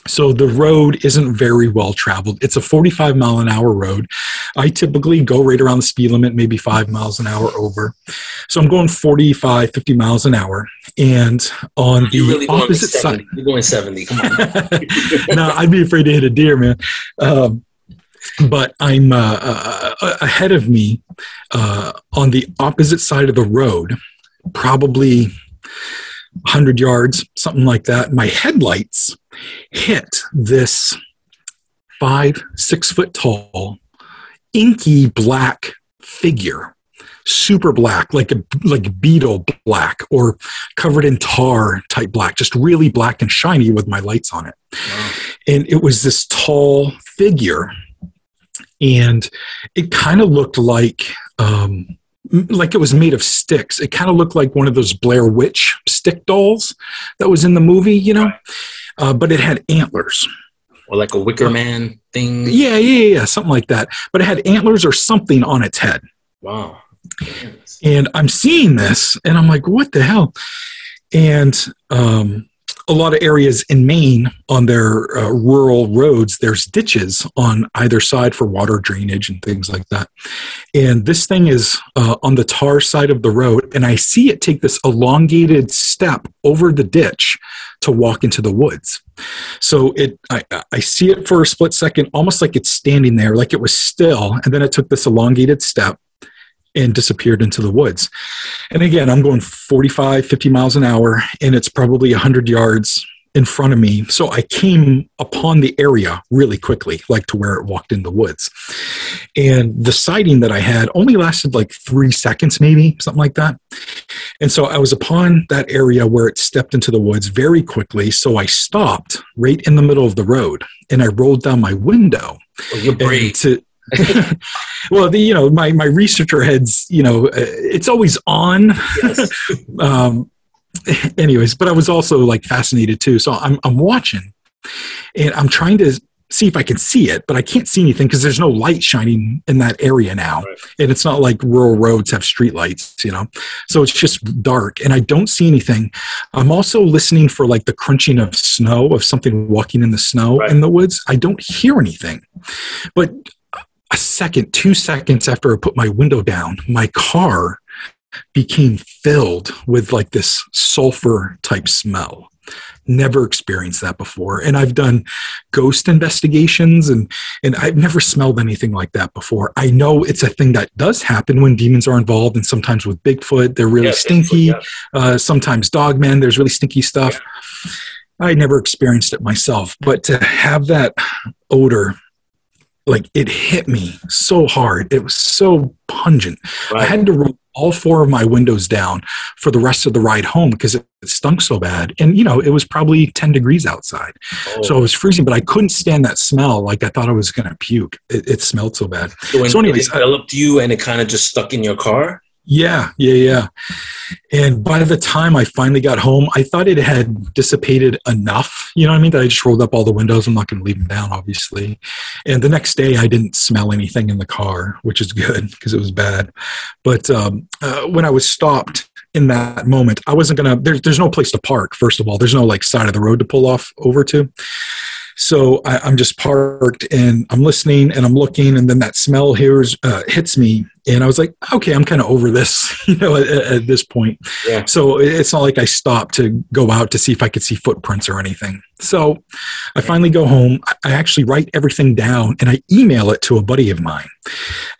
Speaker 2: So the road isn't very well traveled. It's a 45-mile-an-hour road. I typically go right around the speed limit, maybe 5 miles an hour over. So I'm going 45, 50 miles an hour. And on the opposite side...
Speaker 1: You're going 70, come on.
Speaker 2: No, I'd be afraid to hit a deer, man. But I'm ahead of me on the opposite side of the road, probably 100 yards, something like that. My headlights hit this 5-6 foot tall, inky black figure, super black, like beetle black or covered in tar type black, just really black and shiny with my lights on it. Wow. And it was this tall figure. And it kind of looked like it was made of sticks. It kind of looked like one of those Blair Witch stick dolls that was in the movie, but it had antlers.
Speaker 1: Or like a Wicker Man thing?
Speaker 2: Yeah, something like that. But it had antlers or something on its head.
Speaker 1: Wow.
Speaker 2: And I'm seeing this, and I'm like, what the hell? And a lot of areas in Maine on their rural roads, there's ditches on either side for water drainage and things like that. And this thing is on the tar side of the road, and I see it take this elongated step over the ditch to walk into the woods. So I see it for a split second, almost like it's standing there, like it was still, and then it took this elongated step and disappeared into the woods. And again, I'm going 45, 50 miles an hour, and it's probably 100 yards in front of me. So I came upon the area really quickly, like to where it walked in the woods. And the sighting that I had only lasted like 3 seconds, maybe, something like that. And so I was upon that area where it stepped into the woods very quickly. So I stopped right in the middle of the road, and I rolled down my window.
Speaker 1: Oh, you're brave.
Speaker 2: Well, my researcher head's, it's always on. Yes. Anyways, but I was also like fascinated too. So I'm watching, and I'm trying to see if I can see it, but I can't see anything because there's no light shining in that area now. Right. And it's not like rural roads have street lights, so it's just dark and I don't see anything. I'm also listening for like the crunching of snow, of something walking in the snow in the woods. I don't hear anything, but 2 seconds after I put my window down, my car became filled with like this sulfur type smell. Never experienced that before. And I've done ghost investigations and I've never smelled anything like that before. I know it's a thing that does happen when demons are involved, and sometimes with Bigfoot, they're really stinky. Sometimes dogmen, there's really stinky stuff. Yeah. I never experienced it myself, but to have that odor, like it hit me so hard. It was so pungent. Right. I had to roll all four of my windows down for the rest of the ride home because it stunk so bad. And, it was probably 10 degrees outside.
Speaker 1: Oh.
Speaker 2: So it was freezing, but I couldn't stand that smell. Like I thought I was going to puke. It smelled so bad.
Speaker 1: So anyways, it developed you and it kind of just stuck in your car?
Speaker 2: Yeah. And by the time I finally got home, I thought it had dissipated enough, you know what I mean? That I just rolled up all the windows. I'm not going to leave them down, obviously. And the next day I didn't smell anything in the car, which is good because it was bad. But when I was stopped in that moment, I wasn't going to, there's no place to park. First of all, there's no like side of the road to pull off over to. So I'm just parked and I'm listening and I'm looking, and then that smell hits me. And I was like, okay, I'm kind of over this, at this point. Yeah. So it's not like I stopped to go out to see if I could see footprints or anything. So I finally go home. I actually write everything down and I email it to a buddy of mine.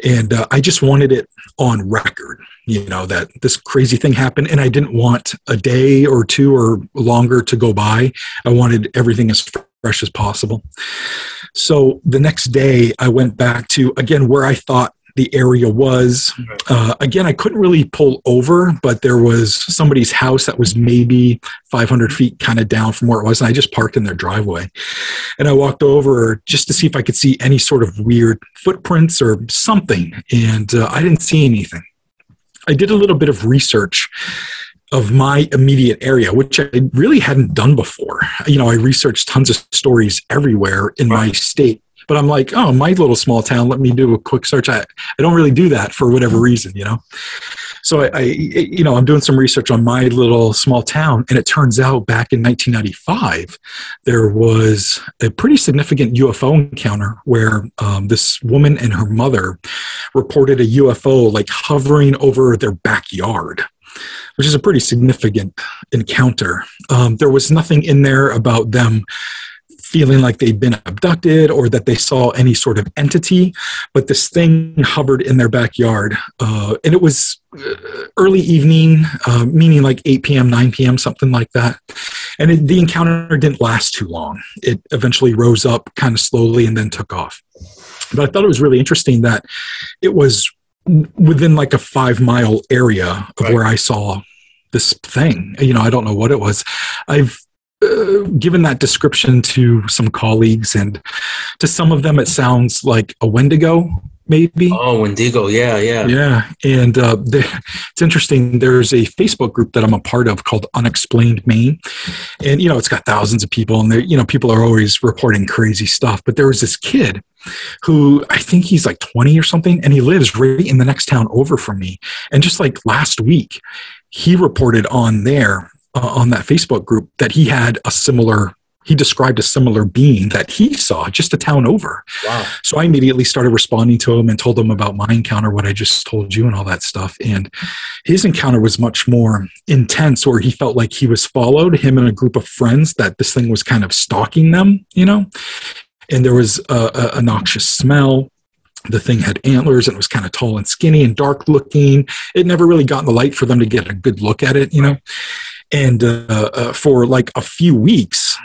Speaker 2: And I just wanted it on record, that this crazy thing happened. And I didn't want a day or two or longer to go by. I wanted everything as fresh as possible. So the next day I went back to, again, where I thought the area was. Again, I couldn't really pull over, but there was somebody's house that was maybe 500 feet kind of down from where it was. And I just parked in their driveway. And I walked over just to see if I could see any sort of weird footprints or something. And I didn't see anything. I did a little bit of research of my immediate area, which I really hadn't done before. I researched tons of stories everywhere in my state. But I'm like, oh, my little small town, let me do a quick search. I don't really do that for whatever reason, So I'm doing some research on my little small town, and it turns out back in 1995, there was a pretty significant UFO encounter where this woman and her mother reported a UFO like hovering over their backyard, which is a pretty significant encounter. There was nothing in there about them feeling like they'd been abducted or that they saw any sort of entity, but this thing hovered in their backyard. And it was early evening, meaning like 8 p.m., 9 p.m., something like that. And the encounter didn't last too long. It eventually rose up kind of slowly and then took off. But I thought it was really interesting that it was within like a 5-mile area of where I saw this thing. I don't know what it was. I've given that description to some colleagues, and to some of them it sounds like a Wendigo, maybe.
Speaker 1: Oh, Wendigo, yeah.
Speaker 2: And it's interesting. There's a Facebook group that I'm a part of called Unexplained Maine, and it's got thousands of people, and people are always reporting crazy stuff. But there was this kid who I think he's like 20 or something, and he lives right in the next town over from me. And just like last week, he reported on there. On that Facebook group that he described a similar being that he saw just a town over. Wow. So I immediately started responding to him and told him about my encounter, what I just told you and all that stuff. And his encounter was much more intense, where he felt like he was followed, him and a group of friends, that this thing was kind of stalking them, and there was a noxious smell. The thing had antlers and it was kind of tall and skinny and dark looking. It never really got in the light for them to get a good look at it, And for like a few weeks,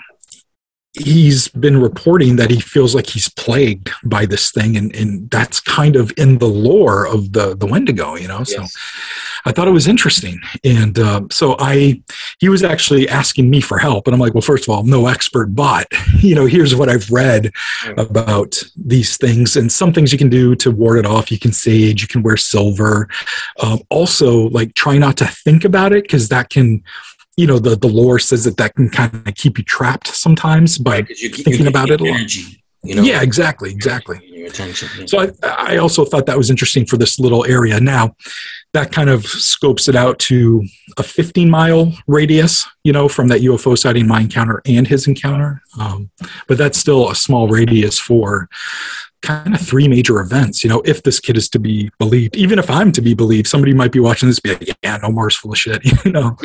Speaker 2: he's been reporting that he feels like he's plagued by this thing. And that's kind of in the lore of the Wendigo, Yes. So I thought it was interesting. And so he was actually asking me for help. And I'm like, well, first of all, I'm no expert, but, here's what I've read about these things. And some things you can do to ward it off. You can sage, you can wear silver. Also, like, try not to think about it, because that can... the lore says that can kind of keep you trapped sometimes by thinking about it a lot. Energy, Yeah, exactly. Your attention. Yeah. So I also thought that was interesting for this little area. Now, that kind of scopes it out to a 15-mile radius, from that UFO sighting, my encounter, and his encounter. But that's still a small radius for kind of 3 major events. If this kid is to be believed, even if I'm to be believed, somebody might be watching this be like, yeah, Nomar's full of shit. No.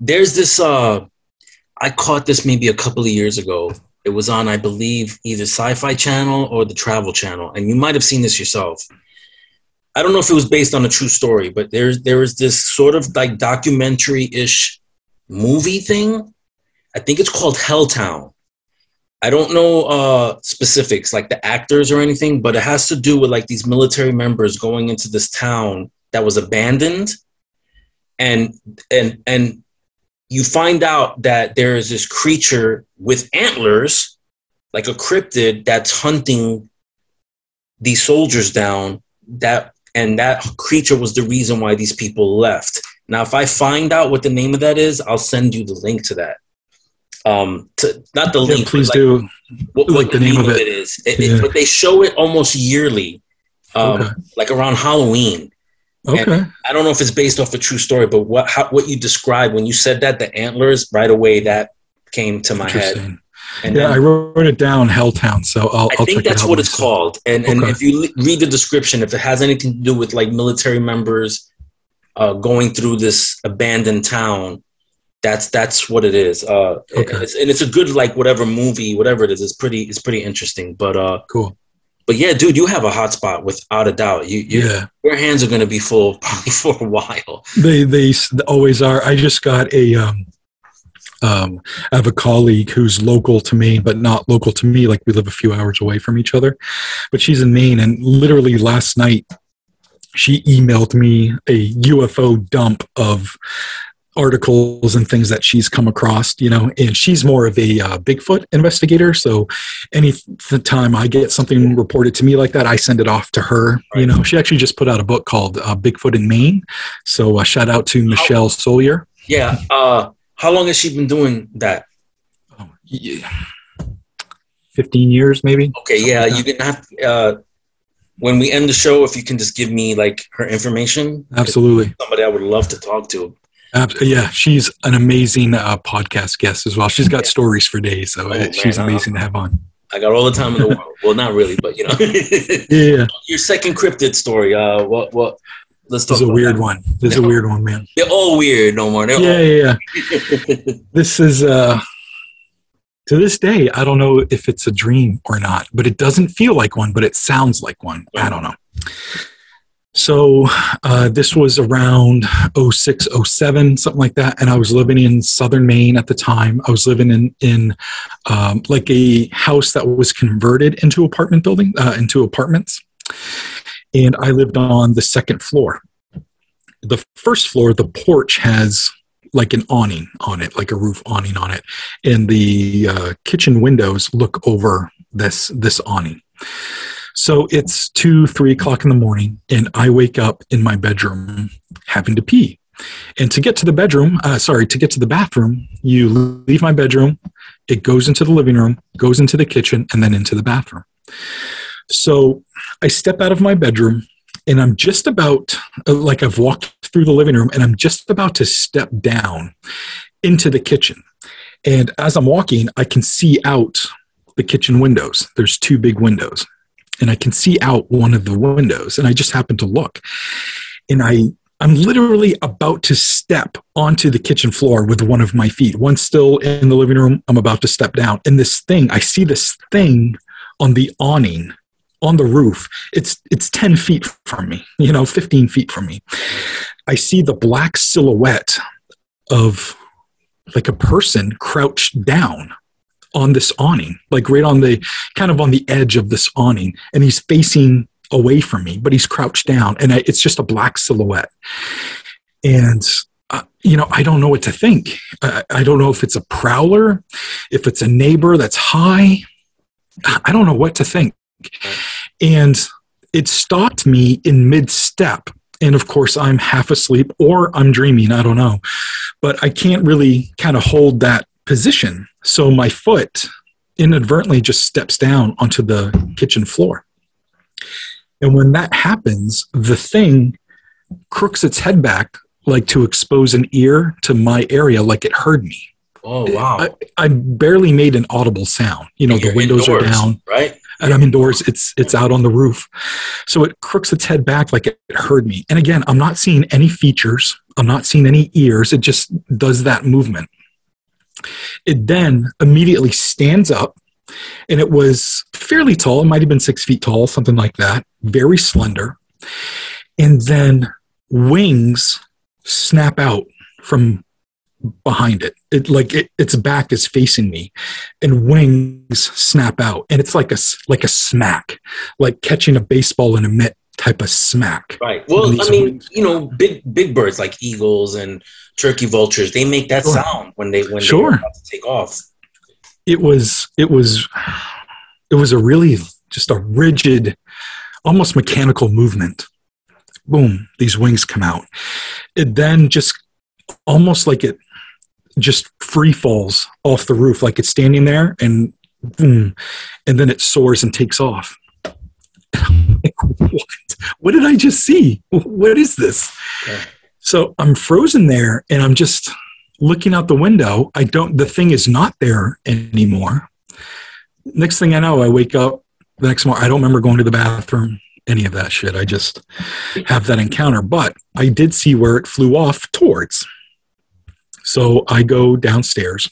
Speaker 1: There's this, I caught this maybe a couple of years ago. It was on, I believe, either Sci-Fi Channel or the Travel Channel. And you might have seen this yourself. I don't know if it was based on a true story, but there is this sort of like documentary-ish movie thing. I think it's called Helltown. I don't know specifics like the actors or anything, but it has to do with like these military members going into this town that was abandoned, and you find out that there is this creature with antlers, like a cryptid, that's hunting these soldiers down. That creature was the reason why these people left. Now, if I find out what the name of that is, I'll send you the link to that. Not the link,
Speaker 2: please do.
Speaker 1: What the name of it is. But they show it almost yearly, like around Halloween.
Speaker 2: Okay.
Speaker 1: And I don't know if it's based off a true story, but what you described when you said that, the antlers, right away that came to my head. And
Speaker 2: I wrote it down, Helltown. So I'll
Speaker 1: think that's what it's called. And if you read the description, if it has anything to do with like military members going through this abandoned town, that's what it is. And it's a good, like, whatever movie, whatever it is, it's pretty interesting. But
Speaker 2: cool.
Speaker 1: But yeah, dude, you have a hot spot without a doubt. Your hands are going to be full probably for a while.
Speaker 2: They always are. I just got I have a colleague who's local to Maine, but not local to me. Like, we live a few hours away from each other, but she's in Maine. And literally last night, she emailed me a UFO dump of articles and things that she's come across, and she's more of a Bigfoot investigator. So any time I get something reported to me like that, I send it off to her. Right. She actually just put out a book called Bigfoot in Maine. So shout out to Michelle Sawyer.
Speaker 1: Yeah. How long has she been doing that?
Speaker 2: 15 years, maybe.
Speaker 1: Okay. Yeah. You can have, when we end the show, if you can just give me like her information.
Speaker 2: Absolutely.
Speaker 1: Somebody I would love to talk to.
Speaker 2: Yeah, she's an amazing podcast guest as well. She's got stories for days, so she's amazing to have on.
Speaker 1: I got all the time in the world. Well, not really, but
Speaker 2: Yeah.
Speaker 1: Your second cryptid story. What? Let's talk.
Speaker 2: This is a weird one. This is a weird one, man.
Speaker 1: They're all weird, Nomar.
Speaker 2: Yeah. This is to this day, I don't know if it's a dream or not, but it doesn't feel like one, but it sounds like one. I don't know. So this was around 06, 07, something like that. And I was living in southern Maine at the time. I was living in like a house that was converted into apartment building, into apartments. And I lived on the second floor. The first floor, the porch has like an awning on it, like a roof awning on it. And the kitchen windows look over this awning. So it's 2, 3 o'clock in the morning, and I wake up in my bedroom having to pee. And to get to the bathroom, you leave my bedroom, it goes into the living room, goes into the kitchen, and then into the bathroom. So I step out of my bedroom, and I'm just about, like, I've walked through the living room, and I'm just about to step down into the kitchen. And as I'm walking, I can see out the kitchen windows. There's 2 big windows. And I can see out one of the windows, and I just happen to look. And I'm literally about to step onto the kitchen floor with one of my feet. One's still in the living room. I'm about to step down. And I see this thing on the awning, on the roof. It's 10 feet from me, 15 feet from me. I see the black silhouette of like a person crouched down on this awning, like right on the kind of on the edge of this awning, and he's facing away from me, but he's crouched down, and it's just a black silhouette. And I don't know what to think. I don't know if it's a prowler, if it's a neighbor that's high. I don't know what to think. And it stopped me in mid-step. And of course, I'm half asleep or I'm dreaming. I don't know. But I can't really kind of hold that position. So my foot inadvertently just steps down onto the kitchen floor. And when that happens, the thing crooks its head back, like to expose an ear to my area, like it heard me.
Speaker 1: Oh, wow.
Speaker 2: I barely made an audible sound. The windows
Speaker 1: indoors,
Speaker 2: are down.
Speaker 1: Right?
Speaker 2: And I'm indoors. It's out on the roof. So it crooks its head back like it heard me. And again, I'm not seeing any features. I'm not seeing any ears. It just does that movement. It then immediately stands up, and it was fairly tall. It might have been 6 feet tall, something like that. Very slender. And then wings snap out from behind it. Its back is facing me, and wings snap out. And it's like a smack, like catching a baseball in a mitt type of smack.
Speaker 1: Right. Well, I mean, you know, big birds like eagles and turkey vultures, they make that sound when they're about to take off.
Speaker 2: It was a really just a rigid, almost mechanical movement. Boom, these wings come out. It then just almost like it just free falls off the roof, like it's standing there, and boom, and then it soars and takes off. What did I just see? What is this? Yeah. So I'm frozen there, and I'm just looking out the window. The thing is not there anymore. Next thing I know, I wake up the next morning. I don't remember going to the bathroom, any of that shit. I just have that encounter. But I did see where it flew off towards. So I go downstairs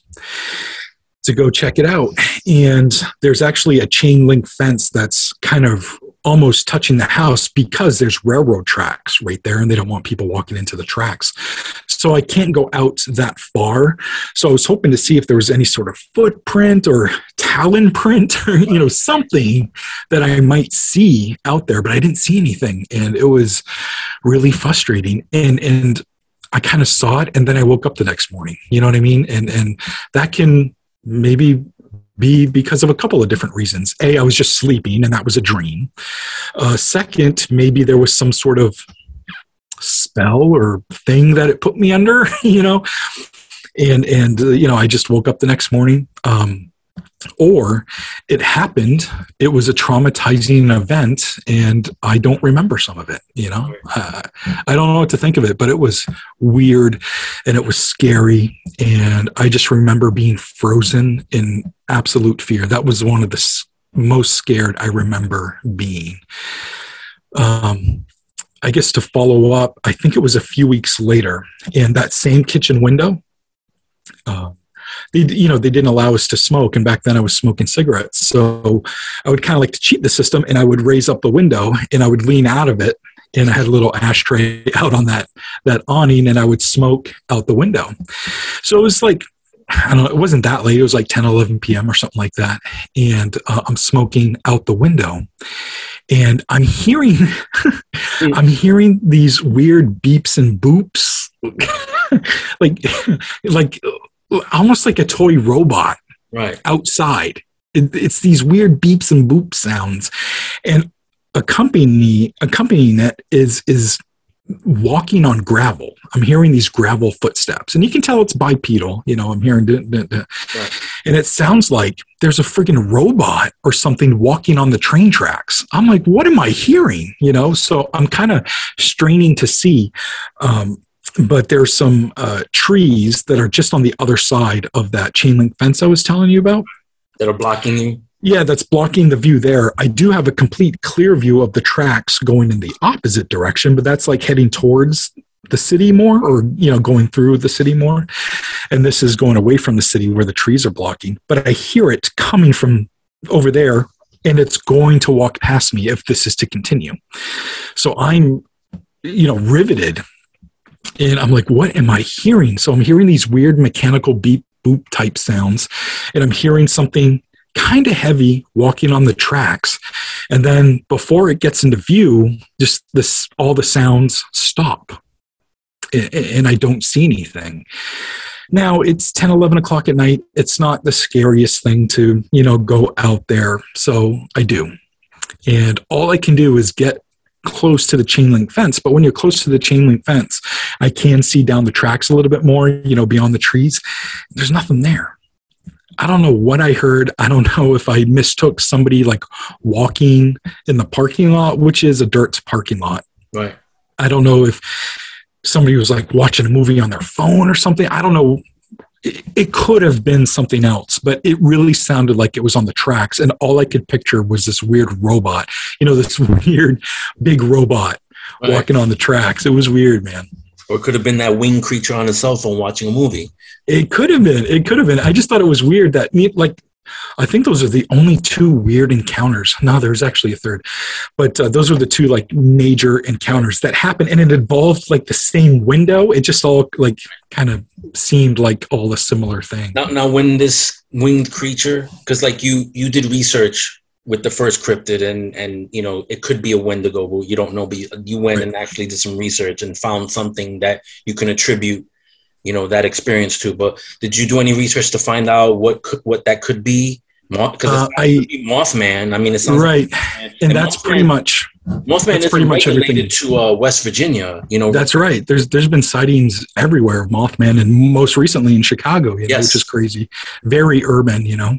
Speaker 2: to go check it out. And there's actually a chain link fence that's kind of almost touching the house because there's railroad tracks right there, and they don't want people walking into the tracks. So I can't go out that far. So I was hoping to see if there was any sort of footprint or talon print or, you know, something that I might see out there, but I didn't see anything. And it was really frustrating. And I kind of saw it, and then I woke up the next morning. You know what I mean? And that can maybe be because of a couple of different reasons. A, I was just sleeping, and that was a dream. Second, maybe there was some sort of spell or thing that it put me under, you know, and you know, I just woke up the next morning. Or it happened, it was a traumatizing event, and I don't remember some of it, you know. I don't know what to think of it, but it was weird, and it was scary, and I just remember being frozen in absolute fear. That was one of the most scared I remember being. I guess to follow up, I think it was a few weeks later, and that same kitchen window, they didn't allow us to smoke, and back then I was smoking cigarettes. So I would kind of like to cheat the system, and I would raise up the window, and I would lean out of it, and I had a little ashtray out on that awning, and I would smoke out the window. So it was like, I don't know, it wasn't that late. It was like 10, 11 p.m. or something like that. And I'm smoking out the window, and I'm hearing these weird beeps and boops, like almost like a toy robot, right, outside. It's these weird beeps and boop sounds, and accompanying it is walking on gravel. I'm hearing these gravel footsteps, and you can tell it's bipedal. You know, I'm hearing, right, and it sounds like there's a freaking robot or something walking on the train tracks. I'm like, what am I hearing? You know, so I'm kind of straining to see. But there's some trees that are just on the other side of that chain link fence I was telling you about.
Speaker 1: That are blocking you?
Speaker 2: Yeah, that's blocking the view there. I do have a complete clear view of the tracks going in the opposite direction, but that's like heading towards the city more, or, you know, going through the city more. And this is going away from the city where the trees are blocking. But I hear it coming from over there, and it's going to walk past me if this is to continue. So I'm, you know, riveted. And I'm like, what am I hearing? So I'm hearing these weird mechanical beep boop type sounds, and I'm hearing something kind of heavy walking on the tracks. And then before it gets into view, just all the sounds stop, and I don't see anything. Now it's 10, 11 o'clock at night. It's not the scariest thing to, you know, go out there. So I do. And all I can do is get close to the chain link fence. But when you're close to the chain link fence, I can see down the tracks a little bit more, you know, beyond the trees. There's nothing there. I don't know what I heard. I don't know if I mistook somebody like walking in the parking lot, which is a dirt parking lot.
Speaker 1: Right.
Speaker 2: I don't know if somebody was like watching a movie on their phone or something. I don't know. It could have been something else, but it really sounded like it was on the tracks. And all I could picture was this weird robot, you know, this weird big robot, right, walking on the tracks. It was weird, man.
Speaker 1: Or it could have been that winged creature on his cell phone watching a movie.
Speaker 2: It could have been. It could have been. I just thought it was weird that, like, I think those are the only two weird encounters. No, there's actually a third. But those are the two, like, major encounters that happened. And it involved, like, the same window. It just all, like, kind of seemed like all a similar thing.
Speaker 1: Now when this winged creature, because, like, you did research with the first cryptid, and you know, it could be a Wendigo, but you don't know. But you went and actually did some research and found something that you can attribute, you know, that experience to. But did you do any research to find out what that could be? Because it could be Mothman. I mean, it sounds
Speaker 2: right,
Speaker 1: like
Speaker 2: and that's Mothman, pretty much
Speaker 1: Mothman is pretty much related to West Virginia. You know,
Speaker 2: that's right. There's been sightings everywhere of Mothman, and most recently in Chicago, you know, which is crazy. Very urban, you know.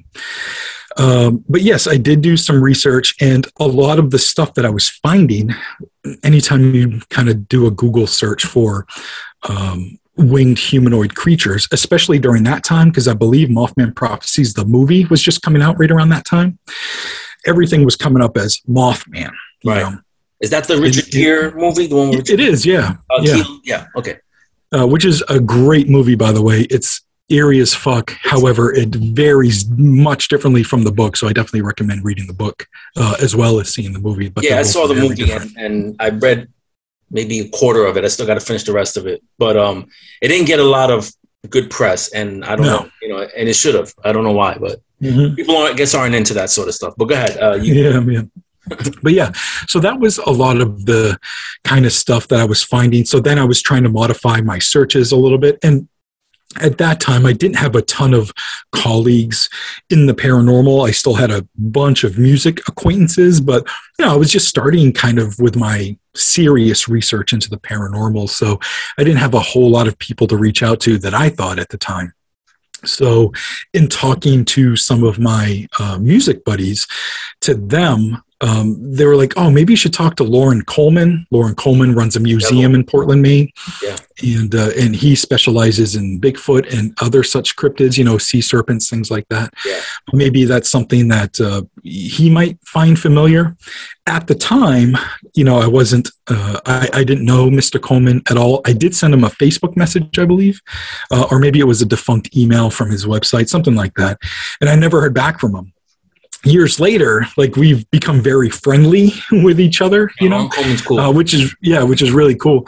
Speaker 2: But yes, I did do some research, and a lot of the stuff that I was finding, anytime you kind of do a Google search for winged humanoid creatures, especially during that time, because I believe Mothman Prophecies, the movie, was just coming out right around that time. Everything was coming up as Mothman.
Speaker 1: Right. Is that the Richard Gere movie? The one
Speaker 2: it is, yeah.
Speaker 1: Yeah, okay.
Speaker 2: Which is a great movie, by the way. It's eerie as fuck. However, it varies much differently from the book, so I definitely recommend reading the book as well as seeing the movie. But
Speaker 1: yeah, I saw the movie and I read maybe a quarter of it. I still got to finish the rest of it. But it didn't get a lot of good press, and I don't know, you know, and it should have. I don't know why, but people aren't into that sort of stuff. But go ahead.
Speaker 2: Yeah. But yeah, so that was a lot of the kind of stuff that I was finding. So then I was trying to modify my searches a little bit, and at that time, I didn't have a ton of colleagues in the paranormal. I still had a bunch of music acquaintances, but you know, I was just starting kind of with my serious research into the paranormal. So I didn't have a whole lot of people to reach out to that I thought at the time. So in talking to some of my music buddies, to them, they were like, oh, maybe you should talk to Lauren Coleman. Lauren Coleman runs a museum in Portland, Maine. Yeah. And he specializes in Bigfoot and other such cryptids, you know, sea serpents, things like that. Yeah. Maybe that's something that he might find familiar. At the time, you know, I wasn't, I didn't know Mr. Coleman at all. I did send him a Facebook message, I believe, or maybe it was a defunct email from his website, something like that. And I never heard back from him. Years later, like, we've become very friendly with each other, you know, cool. which is really cool.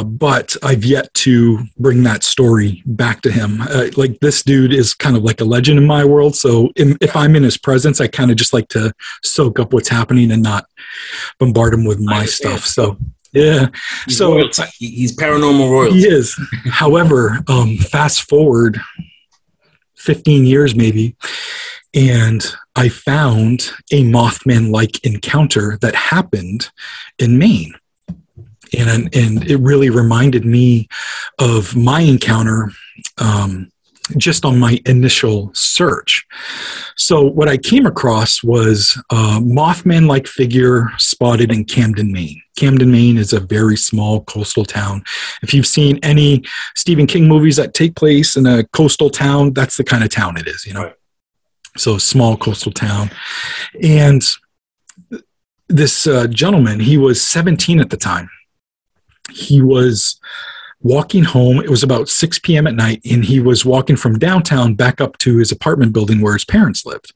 Speaker 2: But I've yet to bring that story back to him. Like, this dude is kind of like a legend in my world. So if I'm in his presence, I kind of just like to soak up what's happening and not bombard him with my stuff. So yeah,
Speaker 1: he's paranormal royalty.
Speaker 2: He is. However, fast forward 15 years maybe, and I found a Mothman-like encounter that happened in Maine. And it really reminded me of my encounter just on my initial search. So what I came across was a Mothman-like figure spotted in Camden, Maine. Camden, Maine is a very small coastal town. If you've seen any Stephen King movies that take place in a coastal town, that's the kind of town it is, you know. Right. So small coastal town. And this gentleman, he was 17 at the time. He was walking home. It was about 6 p.m. at night, and he was walking from downtown back up to his apartment building where his parents lived.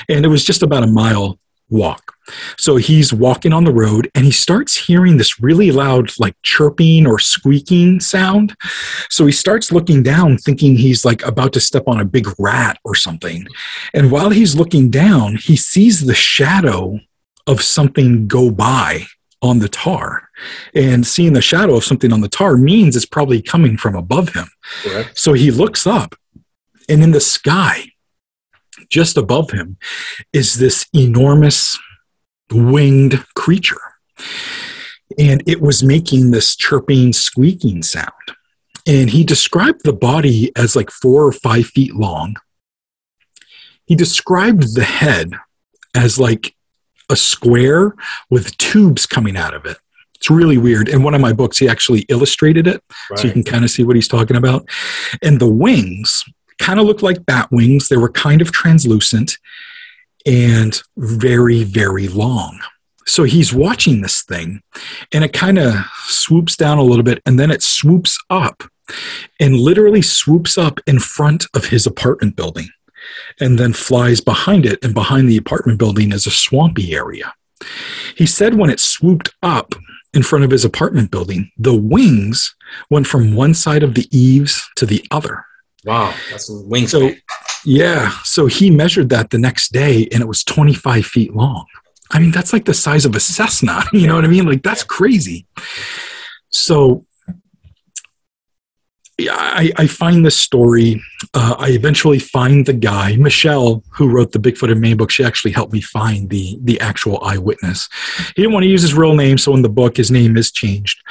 Speaker 2: And it was just about a mile walk. So he's walking on the road, and he starts hearing this really loud, like, chirping or squeaking sound. So he starts looking down, thinking he's like about to step on a big rat or something. And while he's looking down, he sees the shadow of something go by on the tar. And seeing the shadow of something on the tar means it's probably coming from above him. Correct. So he looks up, and in the sky, just above him, is this enormous winged creature. And it was making this chirping, squeaking sound. And he described the body as like 4 or 5 feet long. He described the head as like a square with tubes coming out of it. It's really weird. In one of my books, he actually illustrated it. Right. So you can kind of see what he's talking about. And the wings kind of looked like bat wings. They were kind of translucent and very, very long. So he's watching this thing, and it kind of swoops down a little bit, and then it swoops up and literally swoops up in front of his apartment building and then flies behind it. And behind the apartment building is a swampy area. He said when it swooped up in front of his apartment building, the wings went from one side of the eaves to the other.
Speaker 1: Wow, that's wingspan.
Speaker 2: So, Yeah. So he measured that the next day and it was 25 feet long. I mean, that's like the size of a Cessna. You know what I mean? Like, that's crazy. So yeah, I find this story. I eventually find the guy, Michelle, who wrote the Bigfoot in Maine book. She actually helped me find the actual eyewitness. He didn't want to use his real name, so in the book, his name is changed.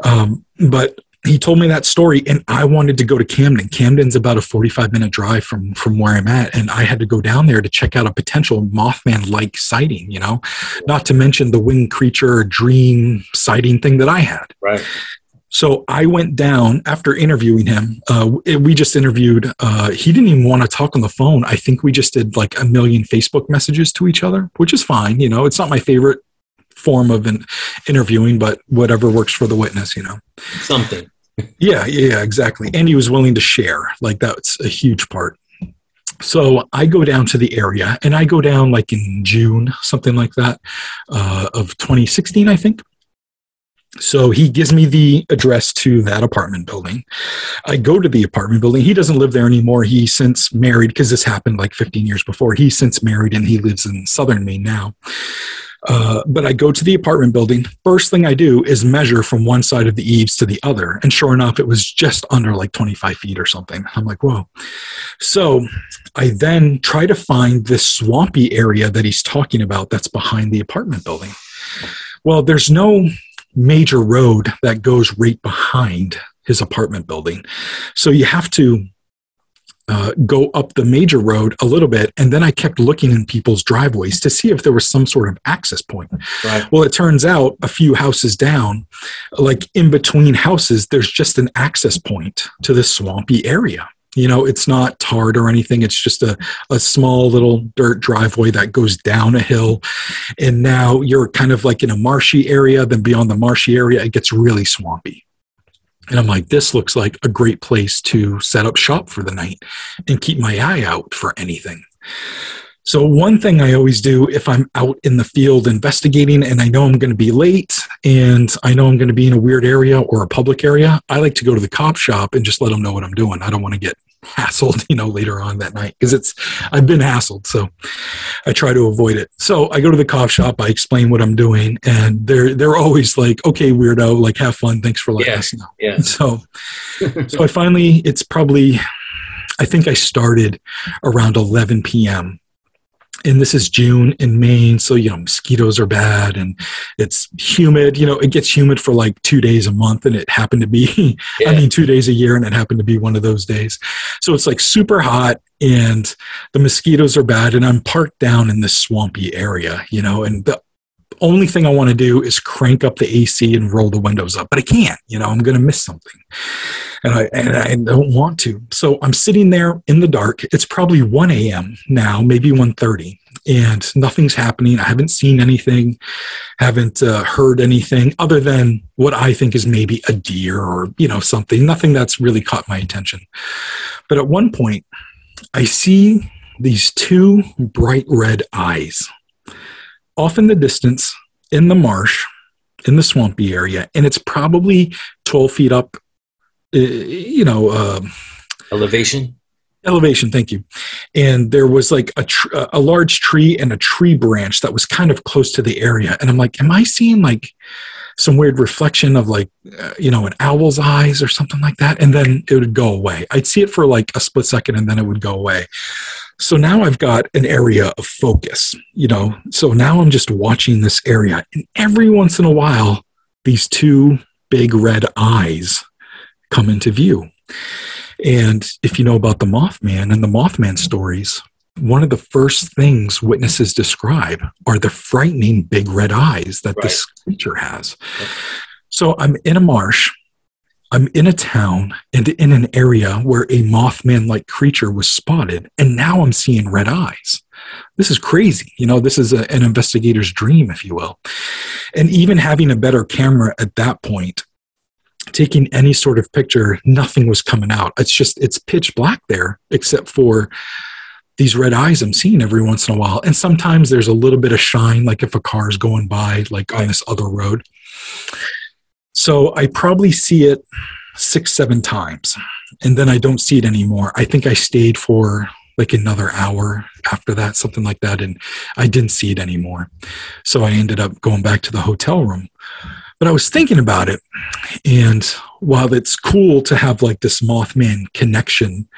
Speaker 2: Okay. But he told me that story, and I wanted to go to Camden. Camden's about a 45-minute drive from where I'm at, and I had to go down there to check out a potential Mothman-like sighting, you know, not to mention the winged creature dream sighting thing that I had.
Speaker 1: Right.
Speaker 2: So I went down after interviewing him. We just interviewed. He didn't even want to talk on the phone. I think we just did like 1 million Facebook messages to each other, which is fine. You know, it's not my favorite form of an interviewing, but whatever works for the witness, you know.
Speaker 1: Something.
Speaker 2: Yeah, exactly. And he was willing to share. Like, that's a huge part. So I go down to the area, and I go down like in June, something like that, of 2016, I think. So he gives me the address to that apartment building. I go to the apartment building. He doesn't live there anymore. He's since married, because this happened like 15 years before. He's since married, and he lives in southern Maine now. But I go to the apartment building. First thing I do is measure from one side of the eaves to the other. And sure enough, it was just under like 25 feet or something. I'm like, whoa. So I then try to find this swampy area that he's talking about that's behind the apartment building. Well, there's no major road that goes right behind his apartment building. So you have to go up the major road a little bit, and then I kept looking in people's driveways to see if there was some sort of access point. Right. Well, it turns out a few houses down, like in between houses, there's just an access point to this swampy area. You know, it's not tarred or anything. It's just a small little dirt driveway that goes down a hill. And now you're kind of like in a marshy area. Then beyond the marshy area, it gets really swampy. And I'm like, this looks like a great place to set up shop for the night and keep my eye out for anything. So one thing I always do if I'm out in the field investigating and I know I'm going to be late and I know I'm going to be in a weird area or a public area, I like to go to the cop shop and just let them know what I'm doing. I don't want to get hassled, you know, later on that night, because I've been hassled. So I try to avoid it. So I go to the cop shop, I explain what I'm doing, and they're always like, okay, weirdo, like, have fun. Thanks for letting us know. Yeah. So I finally, it's probably, I think I started around 11 p.m. And this is June in Maine, so, you know, mosquitoes are bad and it's humid. You know, it gets humid for like 2 days a month, and it happened to be, 2 days a year, and it happened to be one of those days. So it's like super hot and the mosquitoes are bad, and I'm parked down in this swampy area, you know, and the only thing I want to do is crank up the AC and roll the windows up, but I can't, you know, I'm going to miss something. And I don't want to. So I'm sitting there in the dark. It's probably 1 a.m. now, maybe 1:30, and nothing's happening. I haven't seen anything, haven't heard anything other than what I think is maybe a deer or, you know, something. Nothing that's really caught my attention. But at one point, I see these two bright red eyes off in the distance in the marsh, in the swampy area, and it's probably 12 feet up, elevation, thank you. And there was like a large tree and a tree branch that was kind of close to the area, and I'm like, am I seeing like some weird reflection of like an owl's eyes or something like that? And then it would go away. I'd see it for like a split second, and then it would go away. So now I've got an area of focus, you know. So now I'm just watching this area, and every once in a while, these two big red eyes come into view. And if you know about the Mothman and the Mothman stories, one of the first things witnesses describe are the frightening big red eyes that this creature has. Right. So I'm in a marsh, I'm in a town, and in an area where a Mothman-like creature was spotted, and now I'm seeing red eyes. This is crazy. You know, this is an investigator's dream, if you will. And even having a better camera at that point, taking any sort of picture, nothing was coming out. It's pitch black there, except for these red eyes I'm seeing every once in a while. And sometimes there's a little bit of shine, like if a car is going by, like on this other road. So I probably see it 6-7 times, and then I don't see it anymore. I think I stayed for like another hour after that, something like that. And I didn't see it anymore. So I ended up going back to the hotel room. But I was thinking about it. And while it's cool to have like this Mothman connection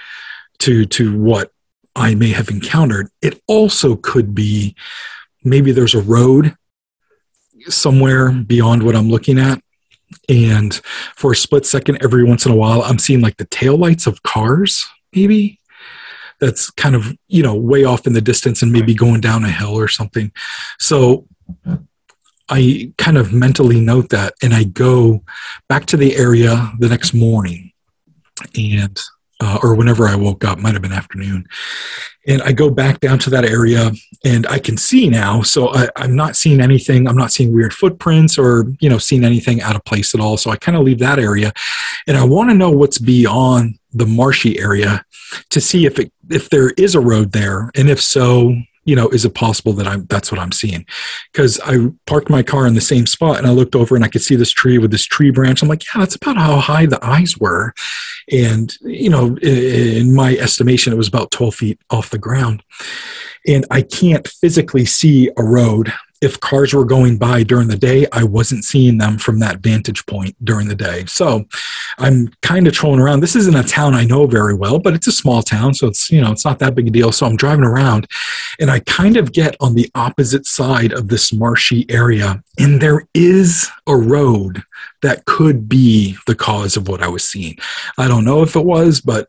Speaker 2: to what I may have encountered, it also could be maybe there's a road somewhere beyond what I'm looking at. And for a split second, every once in a while, I'm seeing like the taillights of cars, maybe. That's kind of, way off in the distance and maybe going down a hill or something. So I kind of mentally note that, and I go back to the area the next morning, and or whenever I woke up, might have been afternoon. And I go back down to that area, and I can see now. So I'm not seeing anything. I'm not seeing weird footprints or, seeing anything out of place at all. So I kind of leave that area, and I want to know what's beyond the marshy area to see if there is a road there. And if so, is it possible that that's what I'm seeing? Because I parked my car in the same spot, and I looked over and I could see this tree with this tree branch. I'm like, yeah, that's about how high the eyes were. And, in my estimation, it was about 12 feet off the ground. And I can't physically see a road. If cars were going by during the day, I wasn't seeing them from that vantage point during the day. So I'm kind of trolling around. This isn't a town I know very well, but it's a small town. So it's, it's not that big a deal. So I'm driving around, and I kind of get on the opposite side of this marshy area. And there is a road that could be the cause of what I was seeing. I don't know if it was, but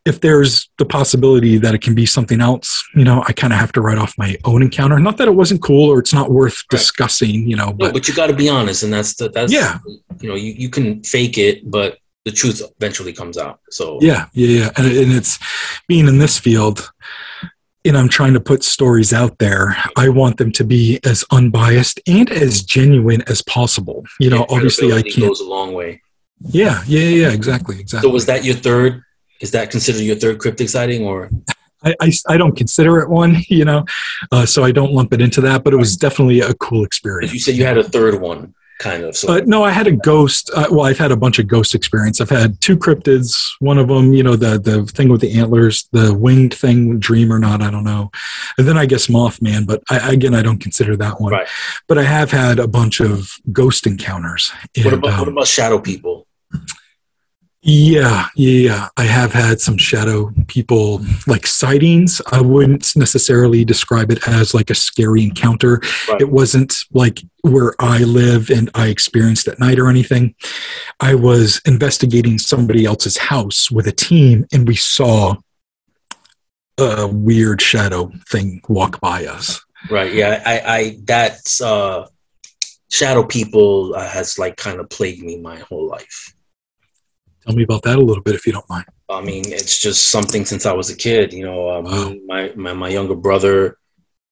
Speaker 2: if there's the possibility that it can be something else, I kind of have to write off my own encounter. Not that it wasn't cool or it's not worth discussing, but,
Speaker 1: no, but you got to be honest. And that's,
Speaker 2: yeah,
Speaker 1: you can fake it, but the truth eventually comes out. So
Speaker 2: yeah. And it's being in this field, and I'm trying to put stories out there. I want them to be as unbiased and as genuine as possible. Obviously I can't.
Speaker 1: Goes a long way.
Speaker 2: Yeah, exactly.
Speaker 1: So was that your third? Is that considered your third cryptic sighting, or?
Speaker 2: I don't consider it one, so I don't lump it into that, but it was definitely a cool experience.
Speaker 1: You said you had a third one, kind of. So.
Speaker 2: No, I had a ghost. I've had a bunch of ghost experience. I've had 2 cryptids. One of them, the thing with the antlers, the winged thing, dream or not, I don't know. And then I guess Mothman, but I don't consider that one.
Speaker 1: Right.
Speaker 2: But I have had a bunch of ghost encounters. And,
Speaker 1: what about shadow people?
Speaker 2: Yeah. I have had some shadow people, like sightings. I wouldn't necessarily describe it as like a scary encounter. Right. It wasn't like where I live and I experienced at night or anything. I was investigating somebody else's house with a team, and we saw a weird shadow thing walk by us.
Speaker 1: Right. Yeah. I that's shadow people has like kind of plagued me my whole life.
Speaker 2: Tell me about that a little bit, if you don't mind.
Speaker 1: I mean, it's just something since I was a kid.
Speaker 2: Wow.
Speaker 1: My younger brother,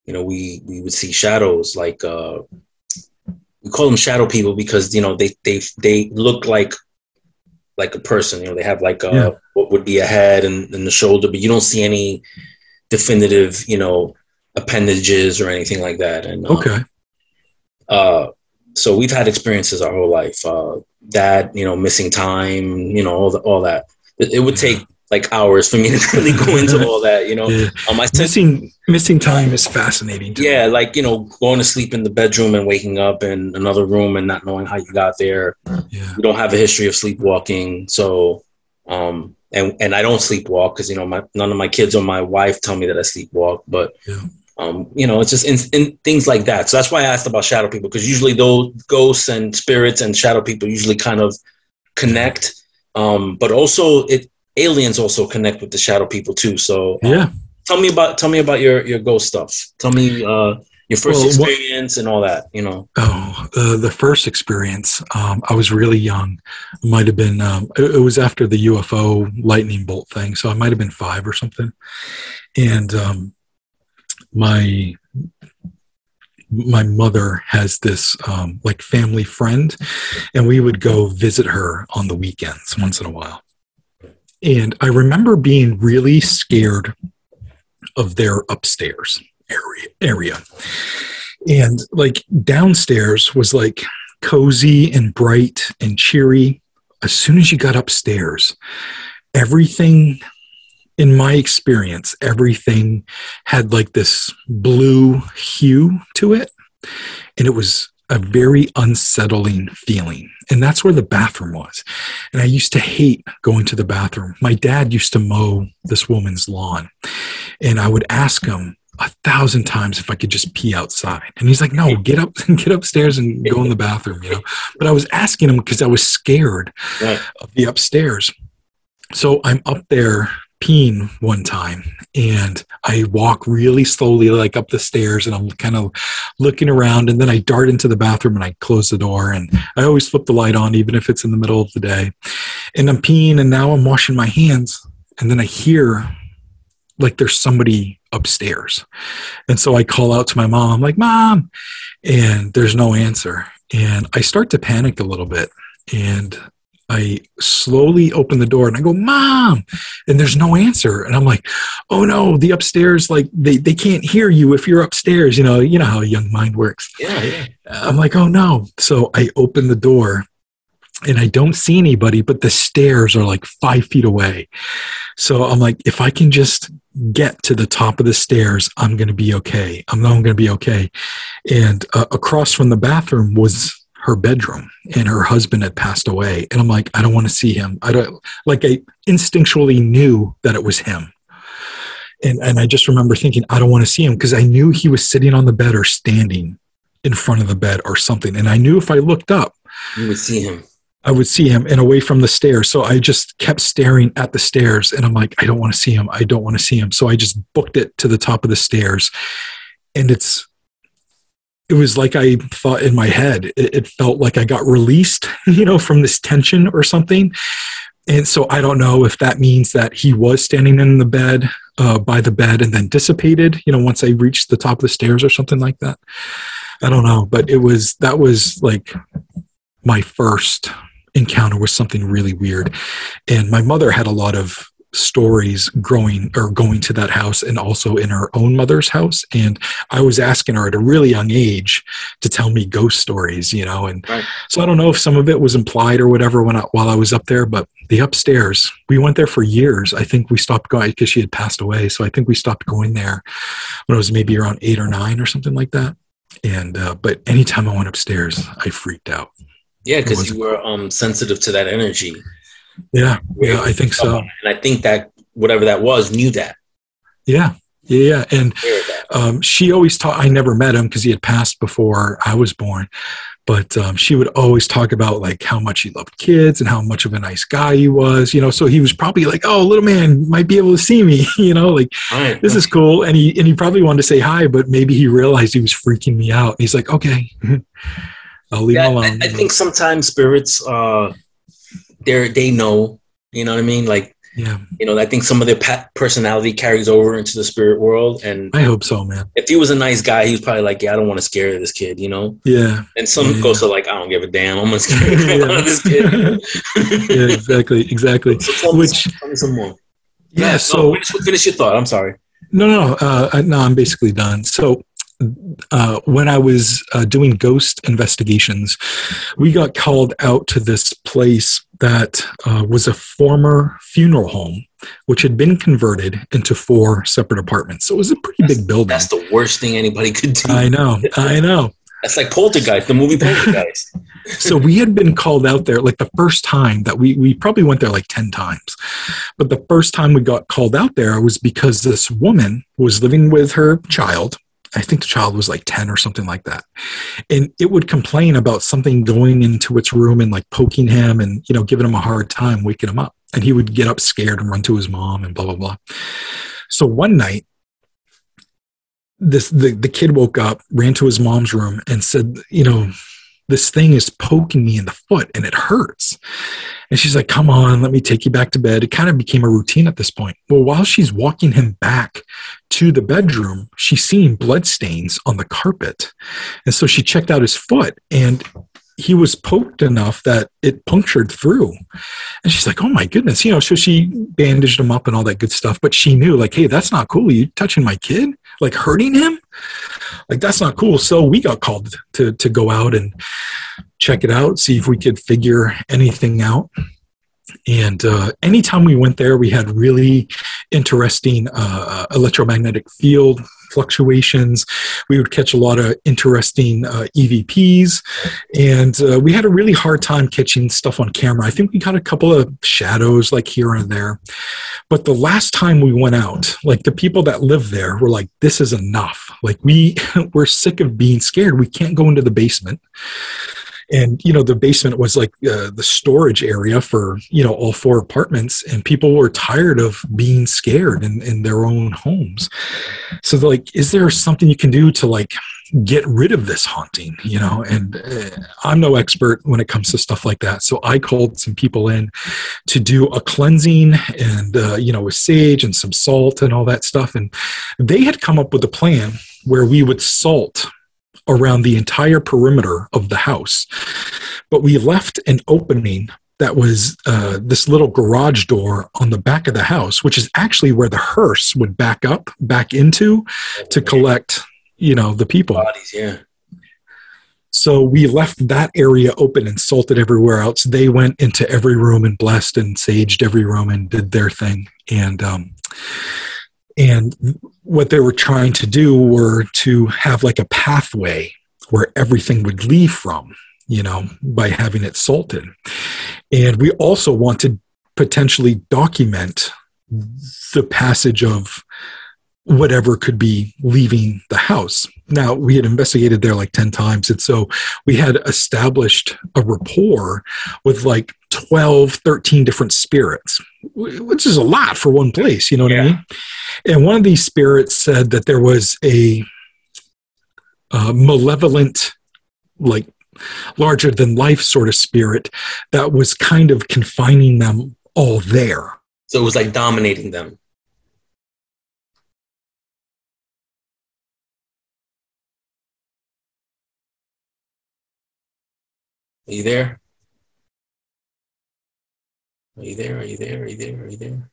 Speaker 1: we would see shadows. Like we call them shadow people because they look like a person. They have like what would be a head and the shoulder, but you don't see any definitive appendages or anything like that. And
Speaker 2: okay.
Speaker 1: So we've had experiences our whole life. Dad, missing time, all that. It would take like hours for me to really go into all that,
Speaker 2: Yeah. Missing time is fascinating to me.
Speaker 1: Like, going to sleep in the bedroom and waking up in another room and not knowing how you got there.
Speaker 2: Yeah.
Speaker 1: We don't have a history of sleepwalking. So, and I don't sleepwalk because, none of my kids or my wife tell me that I sleepwalk, but it's just in things like that. So that's why I asked about shadow people, because usually those ghosts and spirits and shadow people usually kind of connect. But also aliens also connect with the shadow people too. So tell me about your ghost stuff. Tell me your first experience and all that.
Speaker 2: The first experience. I was really young. It might have been. It was after the UFO lightning bolt thing, so I might have been 5 or something. And my mother has this like family friend, and we would go visit her on the weekends once in a while. And I remember being really scared of their upstairs area. And like downstairs was like cozy and bright and cheery. As soon as you got upstairs, everything in my experience, everything had like this blue hue to it. And it was a very unsettling feeling. And that's where the bathroom was. And I used to hate going to the bathroom. My dad used to mow this woman's lawn. And I would ask him 1,000 times if I could just pee outside. And he's like, no, get upstairs and go in the bathroom, you know. But I was asking him because I was scared of the upstairs. So I'm up there peeing one time, and I walk really slowly like up the stairs, and I'm kind of looking around, and then I dart into the bathroom and I close the door, and I always flip the light on even if it's in the middle of the day. And I'm peeing, and now I'm washing my hands, and then I hear like there's somebody upstairs. And so I call out to my mom, I'm like, Mom, and there's no answer. And I start to panic a little bit, and I slowly open the door and I go, Mom, and there's no answer. And I'm like, oh no, the upstairs, like they can't hear you if you're upstairs. You know how a young mind works.
Speaker 1: Yeah.
Speaker 2: I'm like, oh no. So I open the door and I don't see anybody, but the stairs are like 5 feet away. So I'm like, if I can just get to the top of the stairs, I'm going to be okay. I know I'm going to be okay. And across from the bathroom was her bedroom, and her husband had passed away. And I'm like, I don't want to see him. I instinctually knew that it was him. And I just remember thinking, I don't want to see him, because I knew he was sitting on the bed or standing in front of the bed or something. And I knew if I looked up,
Speaker 1: you would see him.
Speaker 2: I would see him, and away from the stairs. So I just kept staring at the stairs, and I'm like, I don't want to see him. I don't want to see him. So I just booked it to the top of the stairs. And it was like I thought in my head, it felt like I got released, from this tension or something. And so I don't know if that means that he was standing in the bed, by the bed, and then dissipated, once I reached the top of the stairs or something like that. I don't know, but that was like my first encounter with something really weird. And my mother had a lot of stories going to that house, and also in her own mother's house. And I was asking her at a really young age to tell me ghost stories, and right. So I don't know if some of it was implied or whatever while I was up there, but the upstairs, we went there for years. I think we stopped going because she had passed away. So I think we stopped going there when I was maybe around 8 or 9 or something like that. And, but anytime I went upstairs, I freaked out.
Speaker 1: Yeah. Cause you were, sensitive to that energy.
Speaker 2: Yeah, I think so.
Speaker 1: And I think that whatever that was knew that.
Speaker 2: Yeah. And she always taught, I never met him because he had passed before I was born, but she would always talk about like how much he loved kids and how much of a nice guy he was, so he was probably like, oh, little man might be able to see me, right. This is cool. And he probably wanted to say hi, but maybe he realized he was freaking me out. And he's like, okay, I'll leave him alone.
Speaker 1: I think sometimes spirits, they know, you know what I mean? Like, yeah, I think some of their personality carries over into the spirit world. And
Speaker 2: I hope so, man.
Speaker 1: If he was a nice guy, he was probably like, yeah, I don't want to scare this kid, Yeah. And some ghosts are like, I don't give a damn. I'm going to scare this kid.
Speaker 2: Yeah, exactly.
Speaker 1: So tell me some more.
Speaker 2: Yeah. So
Speaker 1: finish your thought. I'm sorry.
Speaker 2: No, I'm basically done. So, when I was doing ghost investigations, we got called out to this place that was a former funeral home, which had been converted into 4 separate apartments. So it was a pretty big building.
Speaker 1: That's the worst thing anybody could do.
Speaker 2: I know.
Speaker 1: That's like Poltergeist, the movie Poltergeist.
Speaker 2: So we had been called out there like the first time that we probably went there like 10 times. But the first time we got called out there was because this woman was living with her child. I think the child was like 10 or something like that. And it would complain about something going into its room and like poking him and, giving him a hard time, waking him up. And he would get up scared and run to his mom and blah, blah, blah. So one night, the kid woke up, ran to his mom's room and said, this thing is poking me in the foot and it hurts. And she's like, come on, let me take you back to bed. It kind of became a routine at this point. Well, while she's walking him back to the bedroom, she's seeing blood stains on the carpet. And so she checked out his foot and he was poked enough that it punctured through. And she's like, oh my goodness. So she bandaged him up and all that good stuff. But she knew like, hey, that's not cool. You touching my kid, like hurting him. Like, that's not cool. So we got called to go out and check it out, see if we could figure anything out. And anytime we went there, we had really interesting electromagnetic field fluctuations. We would catch a lot of interesting EVPs, and we had a really hard time catching stuff on camera. I think we got a couple of shadows like here and there. But the last time we went out, like the people that live there were like, this is enough. Like we're sick of being scared. We can't go into the basement. And, the basement was like the storage area for, all 4 apartments. And people were tired of being scared in their own homes. So they're like, is there something you can do to like get rid of this haunting, And I'm no expert when it comes to stuff like that. So I called some people in to do a cleansing and, with sage and some salt and all that stuff. And they had come up with a plan where we would salt around the entire perimeter of the house. But we left an opening that was this little garage door on the back of the house, which is actually where the hearse would back into to collect, the people.
Speaker 1: Bodies, yeah.
Speaker 2: So we left that area open and salted everywhere else. They went into every room and blessed and saged every room and did their thing. And what they were trying to do were to have like a pathway where everything would leave from, by having it salted. And we also want to potentially document the passage of whatever could be leaving the house. Now, we had investigated there like 10 times. And so we had established a rapport with like 12, 13 different spirits, which is a lot for one place. You know what I mean? And one of these spirits said that there was a malevolent, like larger than life sort of spirit that was kind of confining them all there.
Speaker 1: So it was like dominating them. Are you there? Are you there? Are you there? Are you there? Are you there?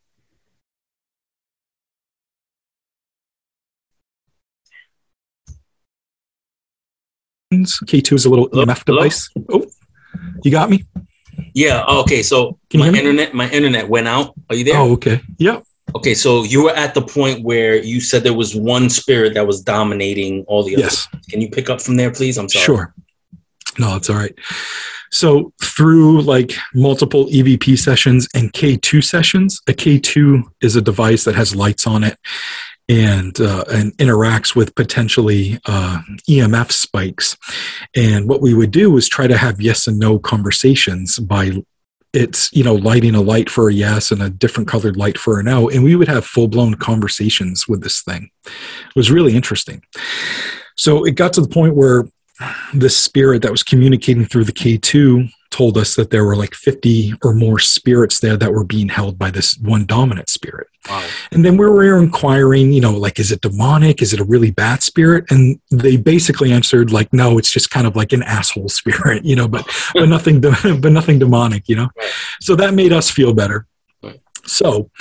Speaker 2: K2 is a little EMF device. Oh, you got me?
Speaker 1: Yeah. Okay. So my internet went out. Are you there?
Speaker 2: Oh, okay. Yeah.
Speaker 1: Okay. So you were at the point where you said there was one spirit that was dominating all the others.
Speaker 2: Yes.
Speaker 1: Can you pick up from there, please? I'm sorry.
Speaker 2: Sure. No, it's all right. So through like multiple EVP sessions and K2 sessions, a K2 is a device that has lights on it and interacts with potentially EMF spikes. And what we would do is try to have yes and no conversations by it's, lighting a light for a yes and a different colored light for a no. And we would have full-blown conversations with this thing. It was really interesting. So it got to the point where this spirit that was communicating through the K2 told us that there were like 50 or more spirits there that were being held by this one dominant spirit.
Speaker 1: Wow.
Speaker 2: And then we were inquiring, like, is it demonic? Is it a really bad spirit? And they basically answered like, no, it's just kind of like an asshole spirit, but nothing demonic, Right. So that made us feel better. Right. So,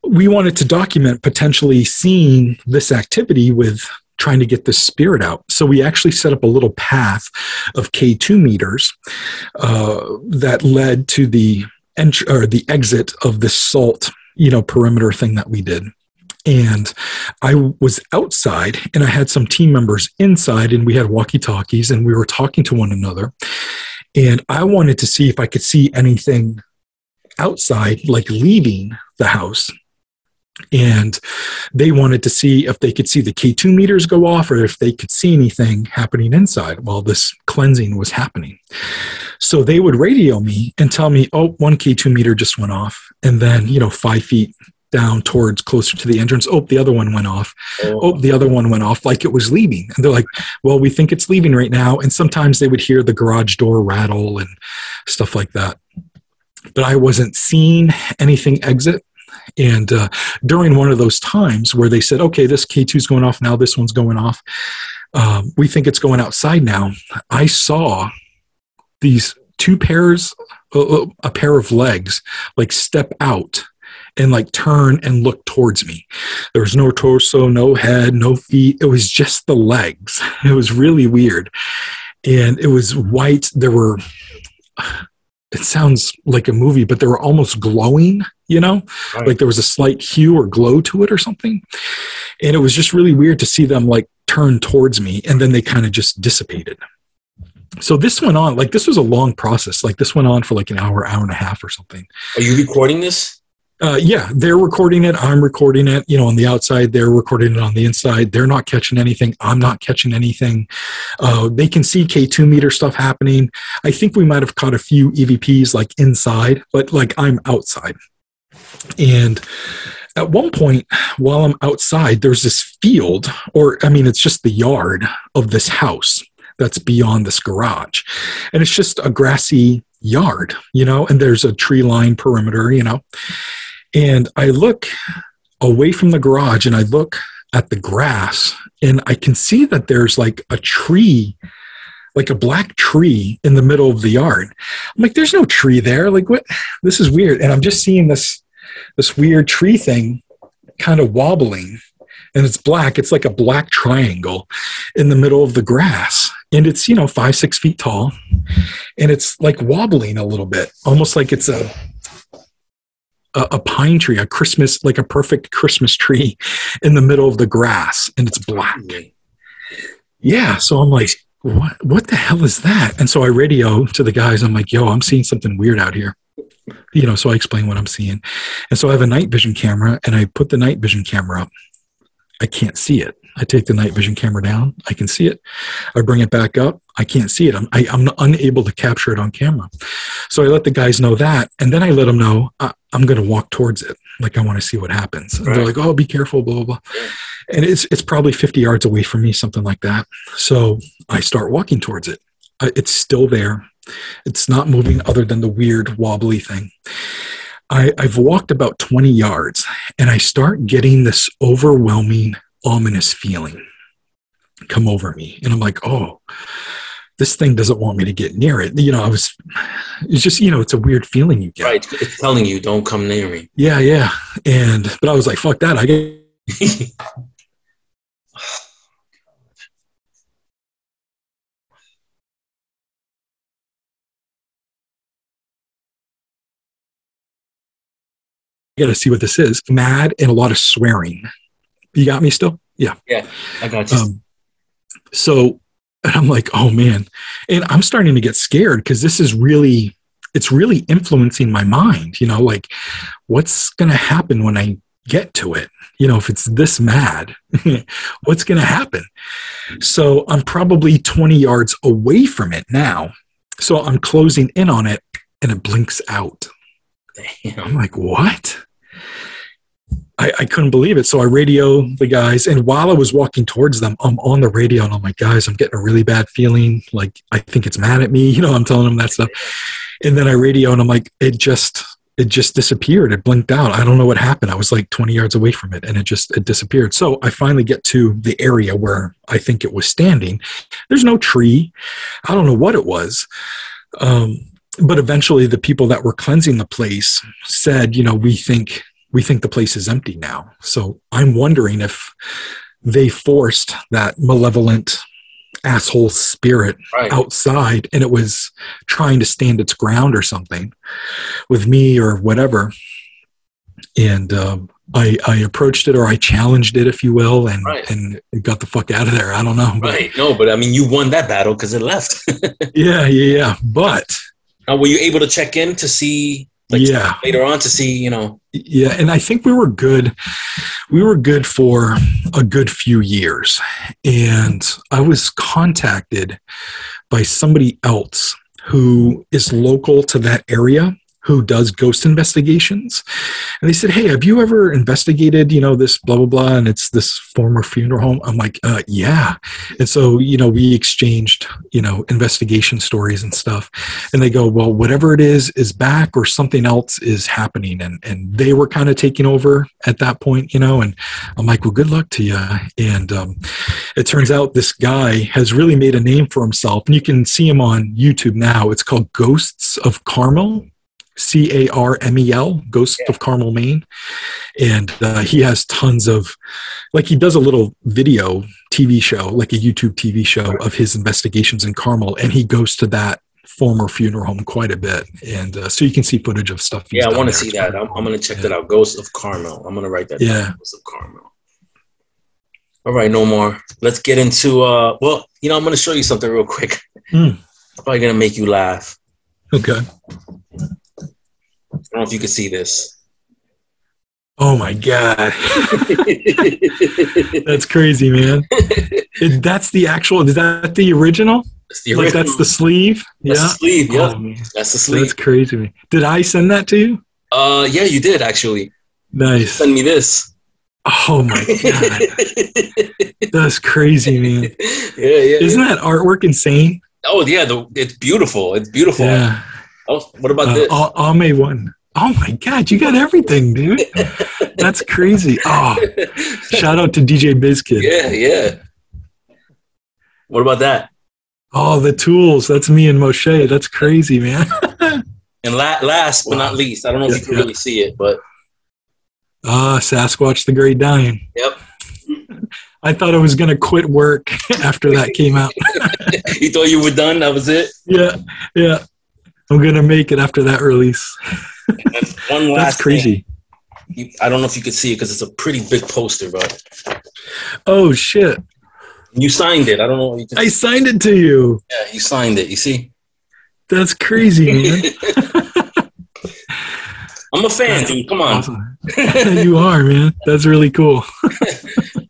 Speaker 2: we wanted to document potentially seeing this activity with trying to get the spirit out. So we actually set up a little path of K2 meters that led to the exit of this salt, perimeter thing that we did. And I was outside and I had some team members inside and we had walkie-talkies and we were talking to one another. And I wanted to see if I could see anything outside, like leaving the house. And they wanted to see if they could see the K2 meters go off or if they could see anything happening inside while this cleansing was happening. So they would radio me and tell me, oh, one K2 meter just went off. And then, 5 feet down towards closer to the entrance, oh, the other one went off. Oh, the other one went off like it was leaving. And they're like, well, we think it's leaving right now. And sometimes they would hear the garage door rattle and stuff like that. But I wasn't seeing anything exit. And during one of those times where they said, okay, this K2 is going off now, this one's going off, we think it's going outside now, I saw these two pairs, a pair of legs, like step out and like turn and look towards me. There was no torso, no head, no feet. It was just the legs. It was really weird. And it was white. There were it sounds like a movie, but they were almost glowing, you know,
Speaker 1: right.
Speaker 2: Like there was a slight hue or glow to it or something. And it was just really weird to see them like turn towards me, and then they kind of just dissipated. So this went on, like this was a long process. Like this went on for like an hour, hour and a half or something.
Speaker 1: Are you recording this?
Speaker 2: Yeah, they're recording it. I'm recording it, you know, on the outside. They're recording it on the inside. They're not catching anything. I'm not catching anything. They can see K2 meter stuff happening. I think we might have caught a few EVPs like inside, but like I'm outside. And at one point while I'm outside, there's this field, or I mean, it's just the yard of this house that's beyond this garage. And it's just a grassy yard, you know, and there's a tree line perimeter, you know. And I look away from the garage and I look at the grass, and I can see that there's like a tree, like a black tree in the middle of the yard. I'm like, there's no tree there. Like, what? This is weird. And I'm just seeing this weird tree thing kind of wobbling, and it's black. It's like a black triangle in the middle of the grass. And it's, you know, 5-6 feet tall, and it's like wobbling a little bit, almost like it's a pine tree, a Christmas, like a perfect Christmas tree in the middle of the grass, and it's black. Yeah. So I'm like, what the hell is that? And so I radio to the guys. I'm like, yo, I'm seeing something weird out here. You know, so I explain what I'm seeing. And so I have a night vision camera, and I put the night vision camera up. I can't see it. I take the night vision camera down. I can see it. I bring it back up. I can't see it. I'm unable to capture it on camera. So I let the guys know that. And then I let them know I'm going to walk towards it. Like, I want to see what happens. And they're like, oh, be careful, blah, blah, blah. And it's probably 50 yards away from me, something like that. So I start walking towards it. It's still there. It's not moving other than the weird wobbly thing. I've walked about 20 yards, and I start getting this overwhelming, ominous feeling come over me. And I'm like, oh, this thing doesn't want me to get near it. You know, it's just, you know, it's a weird feeling you get.
Speaker 1: Right. It's telling you, don't come near me.
Speaker 2: Yeah, yeah. But I was like, fuck that. I got to see what this is. Mad and a lot of swearing. You got me still? Yeah.
Speaker 1: Yeah, I got you.
Speaker 2: So I'm like, oh man. And I'm starting to get scared because it's really influencing my mind. You know, like, what's going to happen when I get to it? You know, if it's this mad, what's going to happen? So I'm probably 20 yards away from it now. So I'm closing in on it, and it blinks out. Damn. I'm like, what? I couldn't believe it. So I radio the guys, and while I was walking towards them, I'm on the radio, and I'm like, guys, I'm getting a really bad feeling. Like, I think it's mad at me. You know, I'm telling them that stuff. And then I radio, and I'm like, it just disappeared. It blinked out. I don't know what happened. I was like 20 yards away from it, and it disappeared. So I finally get to the area where I think it was standing. There's no tree. I don't know what it was. But eventually the people that were cleansing the place said, you know, we think the place is empty now. So I'm wondering if they forced that malevolent asshole spirit outside, and it was trying to stand its ground or something with me or whatever. And I approached it, or I challenged it, if you will, and it got the fuck out of there. I don't know.
Speaker 1: Right. No, but I mean, you won that battle because it left.
Speaker 2: Yeah. But
Speaker 1: were you able to check in to see, like, later on to see, you know?
Speaker 2: Yeah, and I think we were good. We were good for a good few years. And I was contacted by somebody else who is local to that area, who does ghost investigations. And they said, hey, have you ever investigated, you know, this blah, blah, blah, and it's this former funeral home? I'm like, yeah. And so, you know, we exchanged, you know, investigation stories and stuff. And they go, well, whatever it is back, or something else is happening. And they were kind of taking over at that point, you know, and I'm like, well, good luck to you. And it turns out this guy has really made a name for himself. And you can see him on YouTube now. It's called Ghosts of Carmel. Carmel, Ghosts of Carmel, Maine. And he has tons of, like, he does a little video TV show, like a YouTube TV show of his investigations in Carmel. And he goes to that former funeral home quite a bit. And so you can see footage of stuff.
Speaker 1: Yeah, I want to see that. I'm going to check that out. Ghosts of Carmel. I'm going to write that down. Ghosts of Carmel. All right, Nomar. Let's get into, I'm going to show you something real quick. It's probably going to make you laugh.
Speaker 2: Okay.
Speaker 1: I don't know if you can see this.
Speaker 2: Oh my God. That's crazy, man. That's the actual, is that the original?
Speaker 1: That's the original.
Speaker 2: Like that's the sleeve?
Speaker 1: That's the sleeve, yeah. That's the sleeve.
Speaker 2: That's crazy, man. Did I send that to you?
Speaker 1: Yeah, you did actually.
Speaker 2: Nice.
Speaker 1: Send me this.
Speaker 2: Oh my God. That's crazy, man.
Speaker 1: Yeah.
Speaker 2: Isn't that artwork insane?
Speaker 1: Oh yeah, it's beautiful. It's beautiful.
Speaker 2: Yeah.
Speaker 1: Oh, what about this?
Speaker 2: I'll make one. Oh my God, you got everything, dude. That's crazy. Oh, shout out to DJ BizKid.
Speaker 1: Yeah. What about that?
Speaker 2: Oh, the tools. That's me and Moshe. That's crazy, man.
Speaker 1: And last but not least, I don't know if you can really see it, but
Speaker 2: Sasquatch the Great Dying.
Speaker 1: Yep.
Speaker 2: I thought I was going to quit work after that came out.
Speaker 1: You thought you were done? That was it?
Speaker 2: Yeah. I'm going to make it after that release.
Speaker 1: One last
Speaker 2: That's crazy.
Speaker 1: Thing. I don't know if you could see it because it's a pretty big poster, but.
Speaker 2: Oh, shit.
Speaker 1: You signed it. I don't know.
Speaker 2: I signed it to you.
Speaker 1: Yeah, you signed it. You see? That's
Speaker 2: crazy, man.
Speaker 1: I'm a fan, dude. Come on.
Speaker 2: Awesome. You are, man. That's really cool.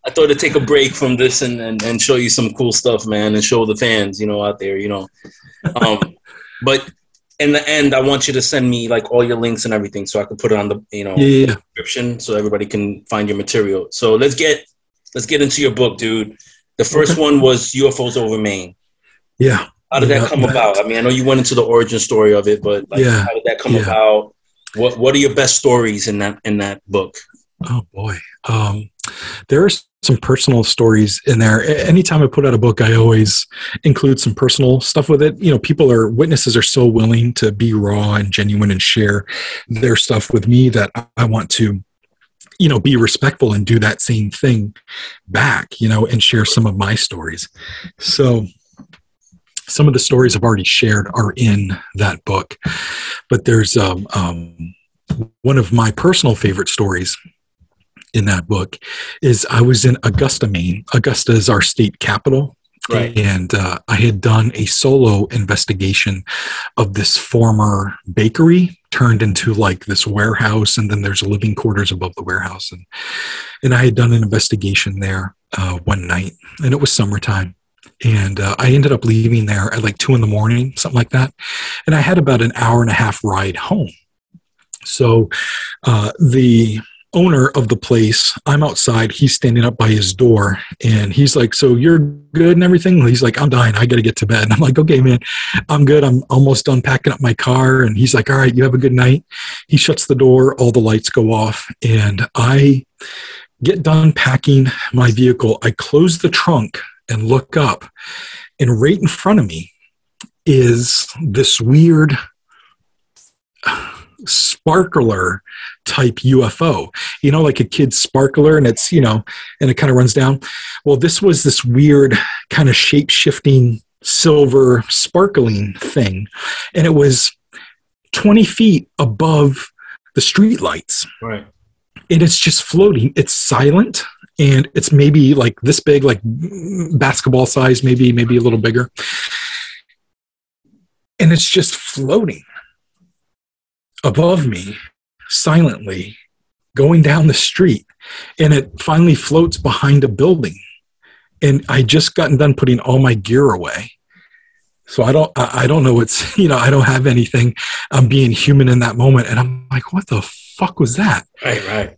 Speaker 1: I thought to take a break from this and show you some cool stuff, man, and show the fans, out there, But in the end, I want you to send me like all your links and everything so I can put it on the, description so everybody can find your material. So let's get into your book, dude. The first one was UFOs Over Maine.
Speaker 2: Yeah.
Speaker 1: How did that come about? I mean, I know you went into the origin story of it, but how did that come about? What are your best stories in that book? Oh
Speaker 2: boy. There are some personal stories in there. Anytime I put out a book, I always include some personal stuff with it. Witnesses are so willing to be raw and genuine and share their stuff with me that I want to, be respectful and do that same thing back, and share some of my stories. So some of the stories I've already shared are in that book, but there's one of my personal favorite stories in that book is I was in Augusta, Maine. Augusta is our state capital. Right. And I had done a solo investigation of this former bakery turned into like this warehouse. And then there's living quarters above the warehouse. And I had done an investigation there one night, and it was summertime. And I ended up leaving there at like 2 a.m, something like that. And I had about an hour and a half ride home. So the owner of the place, I'm outside, he's standing up by his door, and he's like, "So you're good and everything?" He's like, "I'm dying. I got to get to bed." And I'm like, "Okay, man, I'm good. I'm almost done packing up my car." And he's like, "All right, you have a good night." He shuts the door, all the lights go off, and I get done packing my vehicle. I close the trunk and look up, and right in front of me is this weird sparkler type UFO, like a kid's sparkler, and it's, and it kind of runs down. Well, this was this weird kind of shape-shifting silver sparkling thing, and it was 20 feet above the street lights. Right. And it's just floating. It's silent, and it's maybe like this big, like basketball size, maybe a little bigger. And it's just floating above me, silently, going down the street. And it finally floats behind a building. And I just gotten done putting all my gear away. So I don't know what's, I don't have anything. I'm being human in that moment. And I'm like, what the fuck was that? Right.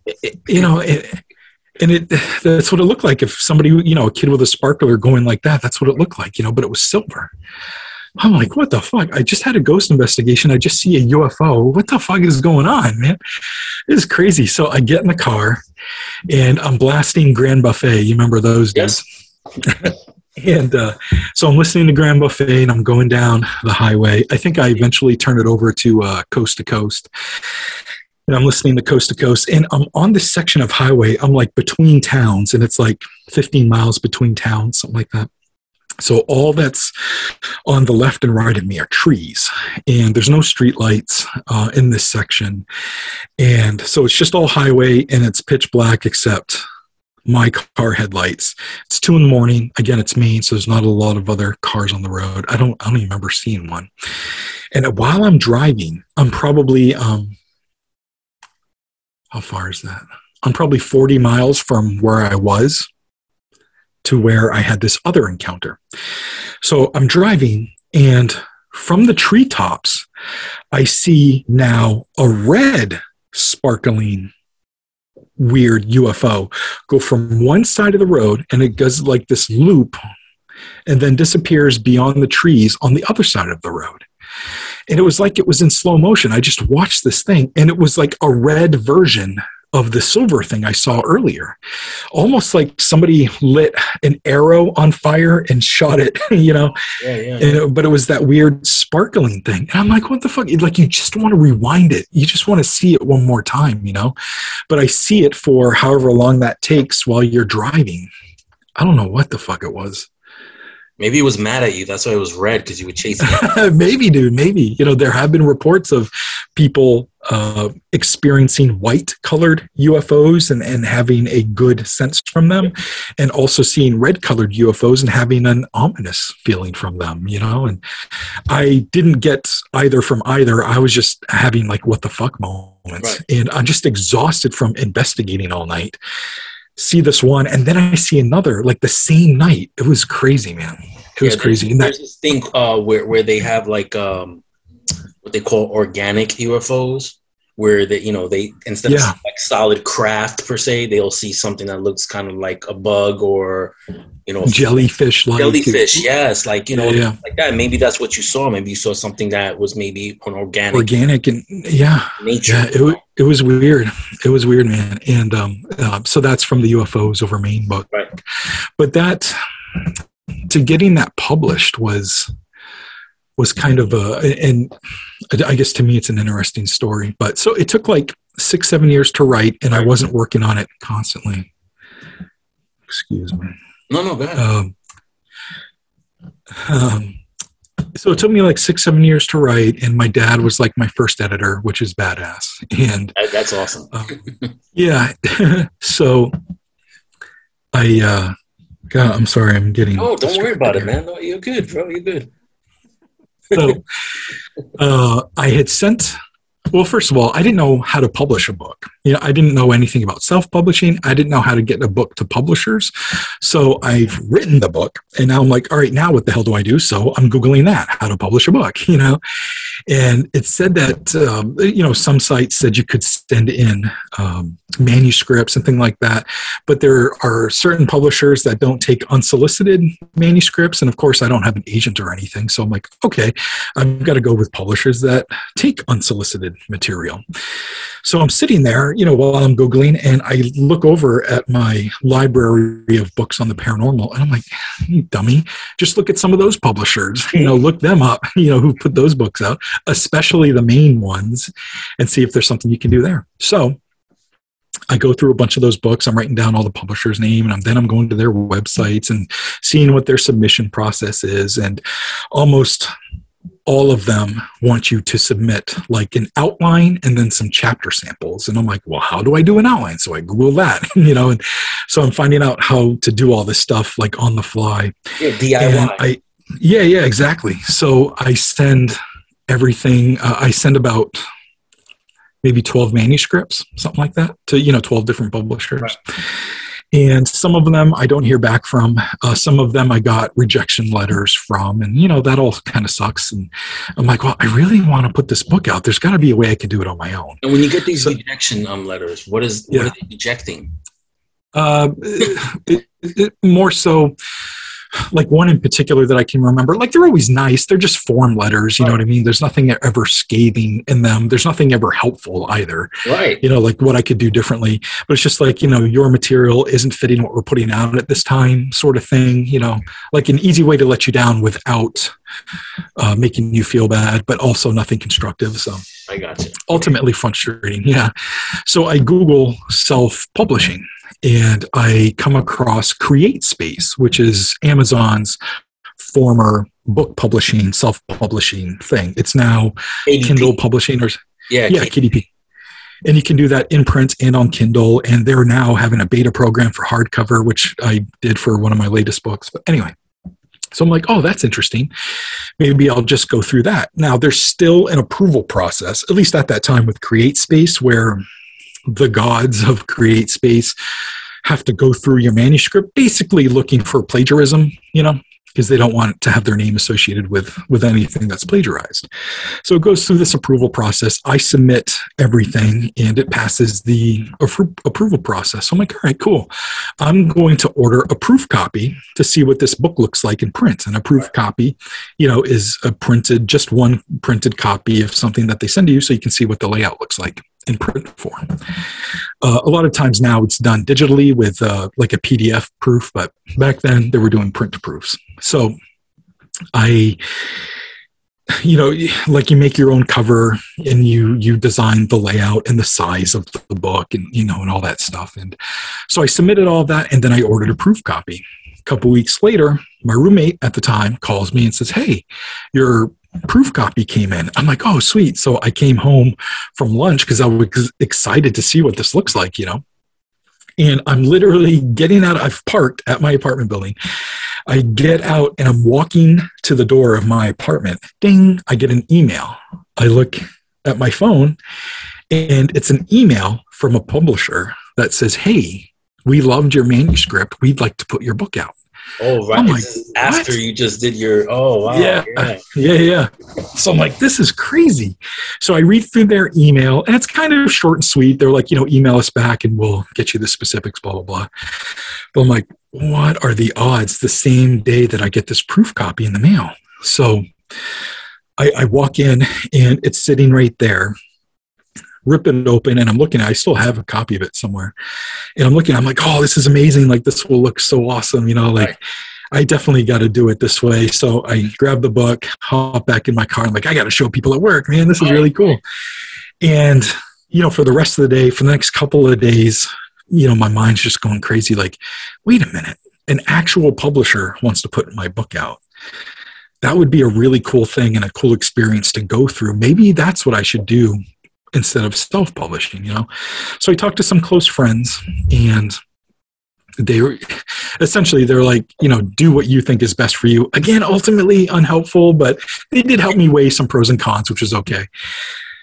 Speaker 2: That's what it looked like. If somebody, a kid with a sparkler going like that, that's what it looked like, but it was silver. I'm like, what the fuck? I just had a ghost investigation. I just see a UFO. What the fuck is going on, man? This is crazy. So I get in the car and I'm blasting Grand Buffet. You remember those days? Yes. And so I'm listening to Grand Buffet and I'm going down the highway. I think I eventually turned it over to Coast to Coast. And I'm listening to Coast to Coast. And I'm on this section of highway. I'm like between towns. And it's like 15 miles between towns, something like that. So all that's on the left and right of me are trees, and there's no street lights in this section. And so it's just all highway, and it's pitch black except my car headlights. It's 2 a.m. Again, it's Maine, so there's not a lot of other cars on the road. I don't even remember seeing one. And while I'm driving, I'm probably, how far is that? I'm probably 40 miles from where I was to where I had this other encounter. So I'm driving, and from the treetops, I see now a red sparkling weird UFO go from one side of the road, and it goes like this loop and then disappears beyond the trees on the other side of the road. And it was like it was in slow motion. I just watched this thing, and it was like a red version of the silver thing I saw earlier. Almost like somebody lit an arrow on fire and shot it, you know? Yeah. But it was that weird sparkling thing. And I'm like, what the fuck? Like, you just want to rewind it. You just want to see it one more time, you know? But I see it for however long that takes while you're driving. I don't know what the fuck it was.
Speaker 1: Maybe it was mad at you. That's why it was red, because you were chasing it.
Speaker 2: Maybe, dude. Maybe. You know, there have been reports of people experiencing white-colored UFOs and having a good sense from them, and also seeing red-colored UFOs and having an ominous feeling from them, you know? And I didn't get either from either. I was just having, like, what the fuck moments. Right. And I'm just exhausted from investigating all night. See this one, and then I see another, like the same night. It was crazy, man. It was crazy.
Speaker 1: There's this thing where they have like what they call organic UFOs, where they, you know, they instead of like solid craft per se, they'll see something that looks kind of like a bug or, you know,
Speaker 2: jellyfish.
Speaker 1: Yes, like, you know, like that. Maybe that's what you saw. Maybe you saw something that was maybe an organic
Speaker 2: and
Speaker 1: nature.
Speaker 2: Yeah, it was weird. It was weird, man. And so that's from the UFOs Over Maine book.
Speaker 1: Right.
Speaker 2: But that, to getting that published was kind of and I guess to me it's an interesting story. But so it took like 6-7 years to write, and I wasn't working on it constantly. Excuse me.
Speaker 1: No, go ahead.
Speaker 2: So it took me like 6-7 years to write, and my dad was like my first editor, which is badass. And
Speaker 1: that's awesome.
Speaker 2: Yeah. So God, I'm sorry, I'm getting.
Speaker 1: Oh, don't worry about it, man. No, you're good, bro. You're good.
Speaker 2: So I had sent. Well, first of all, I didn't know how to publish a book. You know, I didn't know anything about self-publishing. I didn't know how to get a book to publishers. So I've written the book, and now I'm like, all right, now what the hell do I do? So I'm Googling that, how to publish a book, you know? And it said that, you know, some sites said you could send in manuscripts and things like that. But there are certain publishers that don't take unsolicited manuscripts. And of course, I don't have an agent or anything. So I'm like, okay, I've got to go with publishers that take unsolicited material. So I'm sitting there, you know, while I'm Googling, and I look over at my library of books on the paranormal, and I'm like, you dummy, just look at some of those publishers, you know, look them up, you know, who put those books out, especially the main ones, and see if there's something you can do there. So I go through a bunch of those books. I'm writing down all the publisher's name, and then I'm going to their websites and seeing what their submission process is. And almost all of them want you to submit like an outline and then some chapter samples. And I'm like, well, how do I do an outline? So I Google that, you know, and so I'm finding out how to do all this stuff like on the fly.
Speaker 1: Yeah, DIY.
Speaker 2: Yeah, exactly. So I send everything. I send about maybe 12 manuscripts, something like that, to, you know, 12 different publishers. Right. And some of them I don't hear back from. Some of them I got rejection letters from. And, you know, that all kind of sucks. And I'm like, well, I really want to put this book out. There's got to be a way I can do it on my own.
Speaker 1: And when you get these rejection letters, what are they rejecting?
Speaker 2: More so, like one in particular that I can remember, like they're always nice. They're just form letters. You know what I mean? There's nothing ever scathing in them. There's nothing ever helpful either.
Speaker 1: Right.
Speaker 2: You know, like what I could do differently, but it's just like, you know, your material isn't fitting what we're putting out at this time sort of thing, you know, like an easy way to let you down without making you feel bad, but also nothing constructive. So
Speaker 1: I got you.
Speaker 2: Ultimately frustrating. Yeah. So I Google self-publishing, and I come across CreateSpace, which is Amazon's former book publishing, self-publishing thing. It's now
Speaker 1: KDP.
Speaker 2: Kindle publishing or KDP. And you can do that in print and on Kindle. And they're now having a beta program for hardcover, which I did for one of my latest books. But anyway, so I'm like, oh, that's interesting. Maybe I'll just go through that. Now, there's still an approval process, at least at that time with CreateSpace, where the gods of CreateSpace have to go through your manuscript, basically looking for plagiarism, because they don't want to have their name associated with anything that's plagiarized. So it goes through this approval process. I submit everything, and it passes the approval process. So I'm like, all right, cool. I'm going to order a proof copy to see what this book looks like in print. And a proof copy, is just one printed copy of something that they send to you so you can see what the layout looks like in print form. A lot of times now it's done digitally with like a PDF proof, but back then they were doing print proofs. So like you make your own cover and you design the layout and the size of the book and, and all that stuff. And so I submitted all that, and then I ordered a proof copy. A couple weeks later, my roommate at the time calls me and says, hey, your proof copy came in. I'm like, oh, sweet. So I came home from lunch because I was excited to see what this looks like, and I'm literally getting out. I've parked at my apartment building. I get out and I'm walking to the door of my apartment. Ding, I get an email. I look at my phone, and it's an email from a publisher that says, hey, we loved your manuscript. We'd like to put your book out.
Speaker 1: Oh, right. Like, after you just did your, oh, wow.
Speaker 2: Yeah. So I'm like, this is crazy. So I read through their email, and it's kind of short and sweet. They're like, email us back and we'll get you the specifics, blah, blah, blah. But I'm like, what are the odds the same day that I get this proof copy in the mail? So I walk in, and it's sitting right there. Rip it open, and I'm looking. I still have a copy of it somewhere, and I'm looking. I'm like, oh, this is amazing! Like, this will look so awesome, Like, I definitely got to do it this way. So I grab the book, hop back in my car. I'm like, I got to show people at work, man. This is really cool. And for the rest of the day, for the next couple of days, my mind's just going crazy. Like, wait a minute, an actual publisher wants to put my book out. That would be a really cool thing and a cool experience to go through. Maybe that's what I should do instead of self-publishing, So I talked to some close friends, and they're like, do what you think is best for you. Again, ultimately unhelpful, but they did help me weigh some pros and cons, which is okay.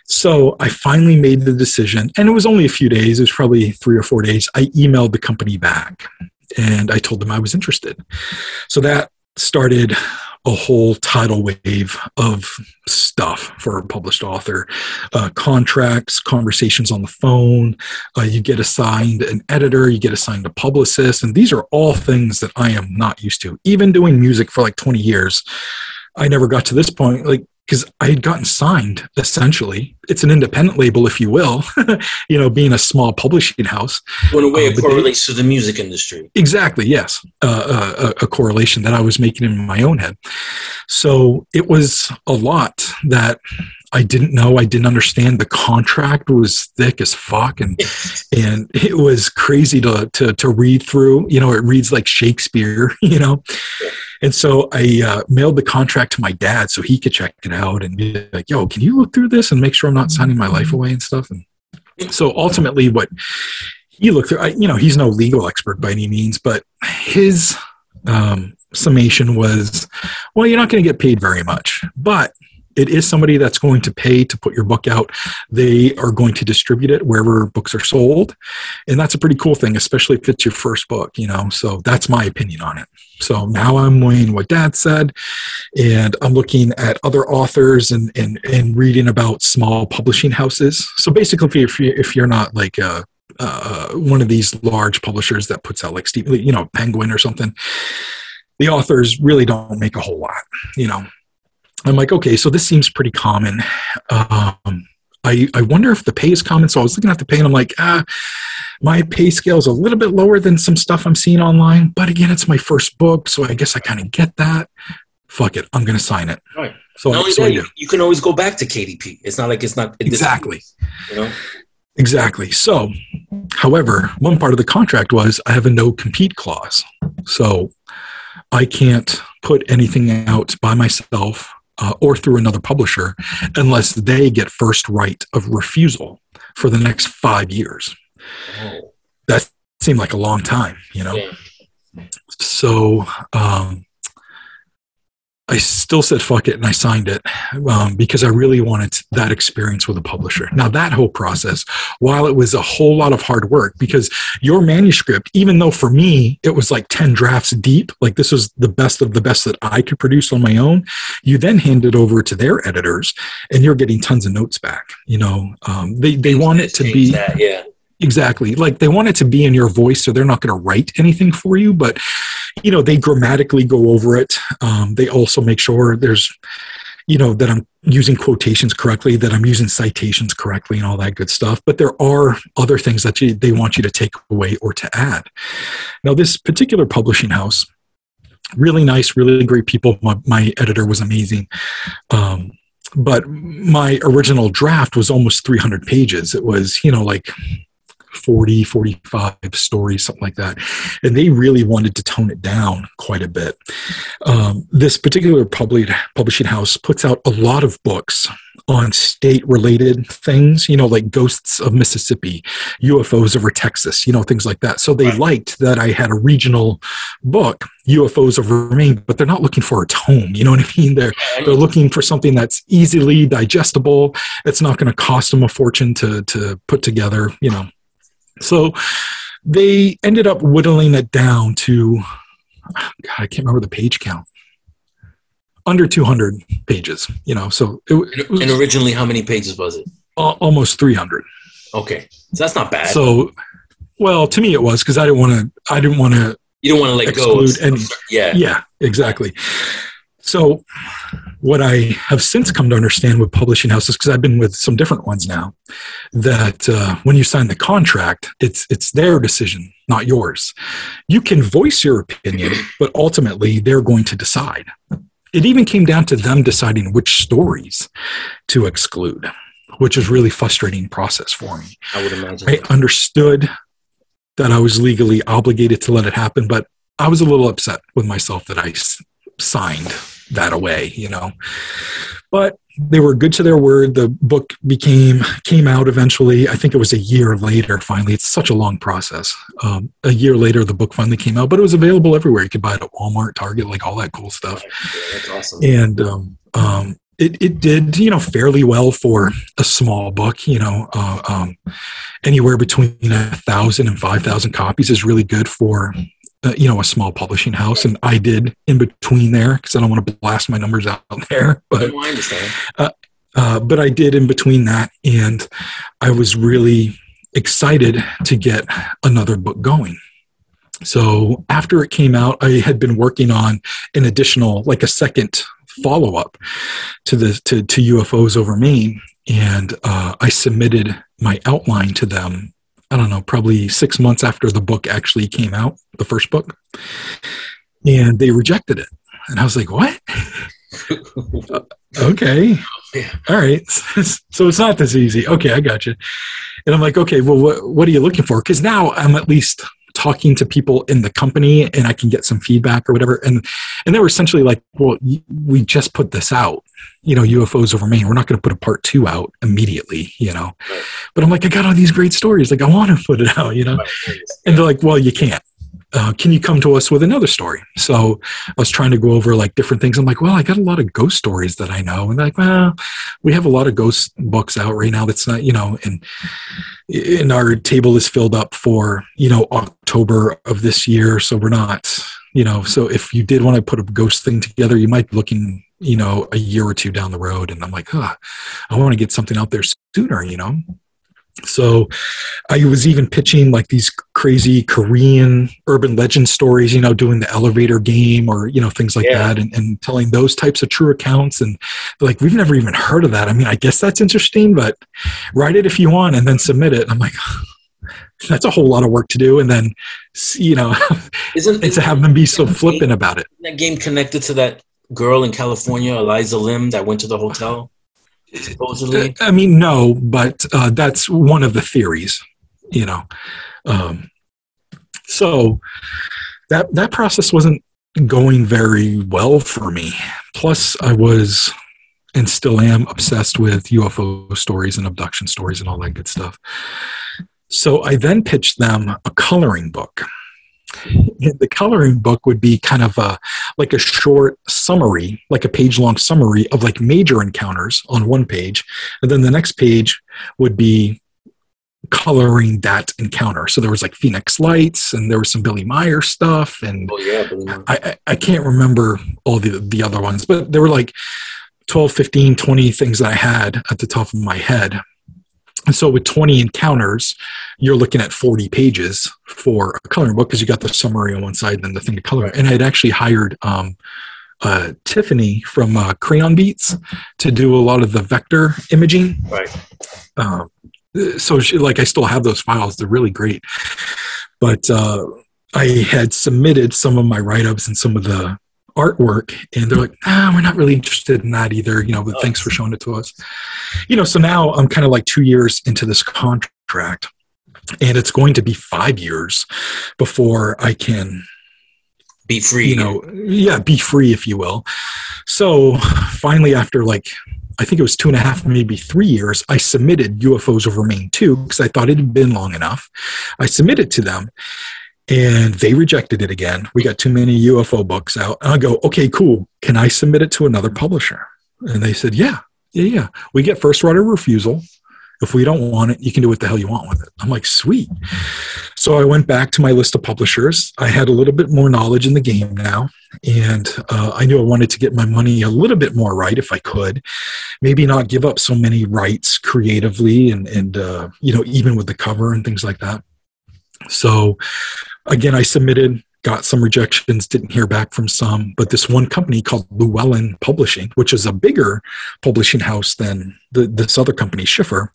Speaker 2: So I finally made the decision, and it was only a few days. It was probably 3 or 4 days. I emailed the company back, and I told them I was interested. So that started a whole tidal wave of stuff for a published author, contracts, conversations on the phone. You get assigned an editor, you get assigned a publicist. And these are all things that I am not used to. Even doing music for like 20 years, I never got to this point. Because I had gotten signed, essentially. It's an independent label, if you will, being a small publishing house.
Speaker 1: In a way, it correlates to the music industry.
Speaker 2: Exactly, yes. A correlation that I was making in my own head. So it was a lot that I didn't know. I didn't understand. The contract was thick as fuck, and it was crazy to read through. It reads like Shakespeare, And so I mailed the contract to my dad so he could check it out and be like, yo, can you look through this and make sure I'm not signing my life away and stuff? And so ultimately what he looked through, he's no legal expert by any means, but his summation was, well, you're not going to get paid very much, but it is somebody that's going to pay to put your book out. They are going to distribute it wherever books are sold. And that's a pretty cool thing, especially if it's your first book, So that's my opinion on it. So now I'm weighing what Dad said, and I'm looking at other authors and reading about small publishing houses. So basically, if you're not like one of these large publishers that puts out like Penguin or something, the authors really don't make a whole lot, I'm like, okay, so this seems pretty common. I wonder if the pay is common. So I was looking at the pay, and I'm like, my pay scale is a little bit lower than some stuff I'm seeing online. But again, it's my first book, so I guess I kind of get that. Fuck it, I'm going to sign it.
Speaker 1: Right. So you can always go back to KDP. It's not like it's not
Speaker 2: exactly. Exactly. So, however, one part of the contract was I have a no compete clause, so I can't put anything out by myself or through another publisher unless they get first right of refusal for the next 5 years.
Speaker 1: Oh.
Speaker 2: That seemed like a long time,
Speaker 1: Yeah.
Speaker 2: So I still said fuck it, and I signed it because I really wanted that experience with a publisher. Now, that whole process, while it was a whole lot of hard work, because your manuscript, even though for me it was like 10 drafts deep, like this was the best of the best that I could produce on my own, you then hand it over to their editors and you're getting tons of notes back. They want it to be
Speaker 1: that, yeah.
Speaker 2: Exactly. Like they want it to be in your voice, so they're not going to write anything for you, but they grammatically go over it. They also make sure there's, that I'm using quotations correctly, that I'm using citations correctly and all that good stuff. But there are other things that they want you to take away or to add. Now, this particular publishing house, really nice, really great people. My editor was amazing. But my original draft was almost 300 pages. It was, like 40, 45 stories, something like that. And they really wanted to tone it down quite a bit. This particular publishing house puts out a lot of books on state-related things, like ghosts of Mississippi, UFOs over Texas, things like that. So they liked that I had a regional book, UFOs Over Maine, but they're not looking for a tome. You know what I mean? They're looking for something that's easily digestible. It's not going to cost them a fortune to put together, So they ended up whittling it down to, God, I can't remember the page count. Under 200 pages, so it was,
Speaker 1: and originally, how many pages was it?
Speaker 2: Almost 300.
Speaker 1: Okay. So that's not bad.
Speaker 2: So, well, to me it was, because I didn't want to,
Speaker 1: you don't want to let go.
Speaker 2: Yeah, exactly. So what I have since come to understand with publishing houses, because I've been with some different ones now, that when you sign the contract, it's their decision, not yours. You can voice your opinion, but ultimately they're going to decide. It even came down to them deciding which stories to exclude, which is really frustrating process for me.
Speaker 1: I would imagine.
Speaker 2: I understood that I was legally obligated to let it happen, but I was a little upset with myself that I signed that away, But they were good to their word. The book came out eventually. I think it was a year later, finally. It's such a long process. A year later, the book finally came out, but it was available everywhere. You could buy it at Walmart, Target, like all that cool stuff.
Speaker 1: Yeah, that's awesome.
Speaker 2: And it did, fairly well for a small book, anywhere between 1,000 and 5,000 copies is really good for a small publishing house, and I did in between there because I don't want to blast my numbers out there. But
Speaker 1: I understand.
Speaker 2: But I did in between that, and I was really excited to get another book going. So after it came out, I had been working on an additional, like a second follow-up to UFOs Over Maine, and I submitted my outline to them. I don't know, probably 6 months after the book actually came out, the first book, and they rejected it. And I was like, what? Okay.
Speaker 1: Yeah.
Speaker 2: All right. So it's not this easy. Okay, I got you. And I'm like, okay, well, what are you looking for? Because now I'm at least talking to people in the company and I can get some feedback or whatever. And they were essentially like, well, we just put this out, UFOs Over Maine. We're not going to put a part 2 out immediately, Right. But I'm like, I got all these great stories. Like, I want to put it out, Right. And they're like, well, you can't. Can you come to us with another story? So I was trying to go over like different things. I'm like, well, I got a lot of ghost stories that I know. And they're like, well, we have a lot of ghost books out right now. That's not, and our table is filled up for, October of this year. So we're not, so if you did want to put a ghost thing together, you might be looking, a year or two down the road. And I'm like, I want to get something out there sooner, So I was even pitching like these crazy Korean urban legend stories, doing the elevator game or, things like that and telling those types of true accounts. And they're like, we've never even heard of that. I mean, I guess that's interesting, but write it if you want and then submit it. And I'm like, that's a whole lot of work to do. And then, and to have them be so flippant about it.
Speaker 1: Isn't that game connected to that girl in California, Eliza Lim, that went to the hotel? Supposedly?
Speaker 2: I mean, no, but that's one of the theories, So that process wasn't going very well for me. Plus, I was and still am obsessed with UFO stories and abduction stories and all that good stuff. So I then pitched them a coloring book. And the coloring book would be kind of like a short summary, like a page-long summary of like major encounters on one page. And then the next page would be coloring that encounter. So there was like Phoenix Lights, and there was some Billy Meyer stuff, and I can't remember all the other ones, but there were like 12, 15, 20 things that I had at the top of my head. And so with 20 encounters, you're looking at 40 pages for a coloring book, because you got the summary on one side and then the thing to color. And I had actually hired Tiffany from Crayon Beats to do a lot of the vector imaging.
Speaker 1: Right.
Speaker 2: So I still have those files. They're really great. But I had submitted some of my write-ups and some of the artwork, and they're like, we're not really interested in that either, but thanks for showing it to us. So now I'm kind of like 2 years into this contract, and it's going to be 5 years before I can
Speaker 1: be free.
Speaker 2: Be free, if you will. So finally, after I think it was 2.5, maybe 3 years, I submitted UFOs Over Maine 2, because I thought it had been long enough. I submitted to them, and they rejected it again. We got too many UFO books out. And I go, okay, cool. Can I submit it to another publisher? And they said, yeah. We get first right of refusal. If we don't want it, you can do what the hell you want with it. I'm like, sweet. So I went back to my list of publishers. I had a little bit more knowledge in the game now, and I knew I wanted to get my money a little bit more right if I could. Maybe not give up so many rights creatively and even with the cover and things like that. So again, I submitted, got some rejections, didn't hear back from some, but this one company called Llewellyn Publishing, which is a bigger publishing house than this other company, Schiffer,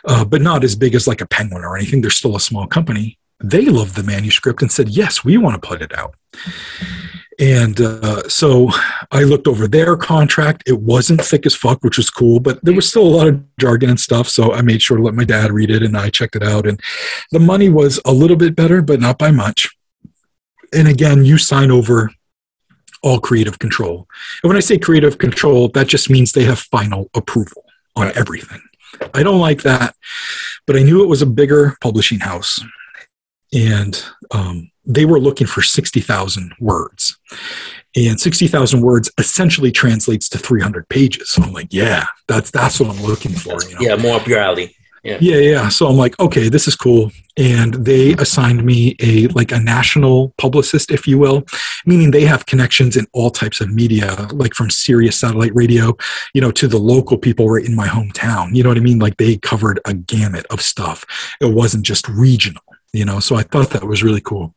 Speaker 2: but not as big as like a Penguin or anything. They're still a small company. They loved the manuscript and said, yes, we want to put it out. And so I looked over their contract. It wasn't thick as fuck, which was cool, but there was still a lot of jargon and stuff. So I made sure to let my dad read it, and I checked it out. And the money was a little bit better, but not by much. And again, you sign over all creative control. And when I say creative control, that just means they have final approval on everything. I don't like that, but I knew it was a bigger publishing house. And they were looking for 60,000 words. And 60,000 words essentially translates to 300 pages. So I'm like, yeah, that's what I'm looking for.
Speaker 1: Yeah, more up your alley.
Speaker 2: Yeah. So I'm like, okay, this is cool. And they assigned me a national publicist, if you will, meaning they have connections in all types of media, like from Sirius satellite radio, to the local people right in my hometown. You know what I mean? Like they covered a gamut of stuff. It wasn't just regional, so I thought that was really cool.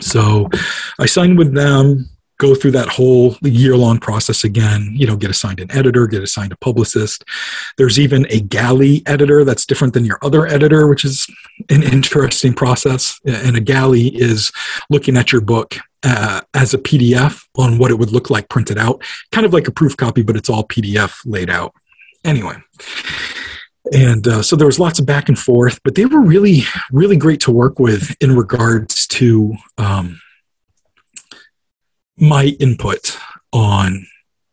Speaker 2: So I signed with them, go through that whole year-long process again, get assigned an editor, get assigned a publicist. There's even a galley editor that's different than your other editor, which is an interesting process. And a galley is looking at your book as a PDF on what it would look like printed out, kind of like a proof copy, but it's all PDF laid out. Anyway. And so there was lots of back and forth, but they were really, really great to work with in regards to my input on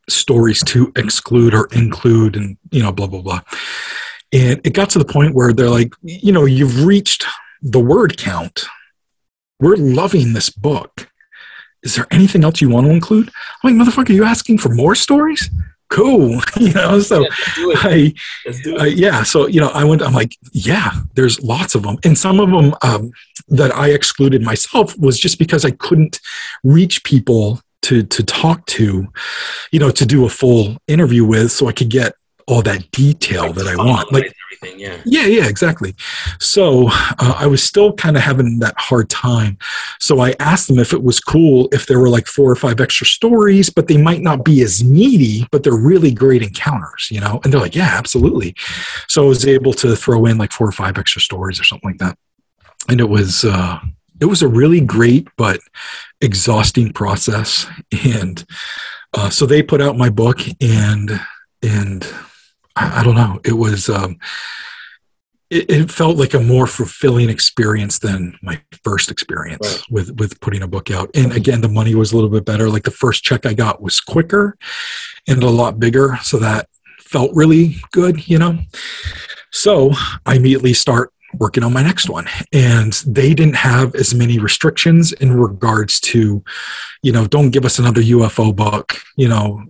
Speaker 2: stories to exclude or include and, blah, blah, blah. And it got to the point where they're like, you've reached the word count. We're loving this book. Is there anything else you want to include? I'm like, motherfucker, are you asking for more stories? Cool. So I'm like, yeah, there's lots of them. And some of them that I excluded myself was just because I couldn't reach people to talk to, to do a full interview with, so I could get all that detail that I want. Like everything, yeah, exactly. So I was still kind of having that hard time. So I asked them if it was cool if there were like 4 or 5 extra stories, but they might not be as meaty, but they're really great encounters, And they're like, yeah, absolutely. So I was able to throw in like 4 or 5 extra stories or something like that. And it was a really great but exhausting process. And so they put out my book, and I don't know. It was it felt like a more fulfilling experience than my first experience with putting a book out. And again, the money was a little bit better. Like the first check I got was quicker and a lot bigger. So that felt really good, you know? So I immediately start working on my next one. And they didn't have as many restrictions in regards to, you know, don't give us another UFO book, you know,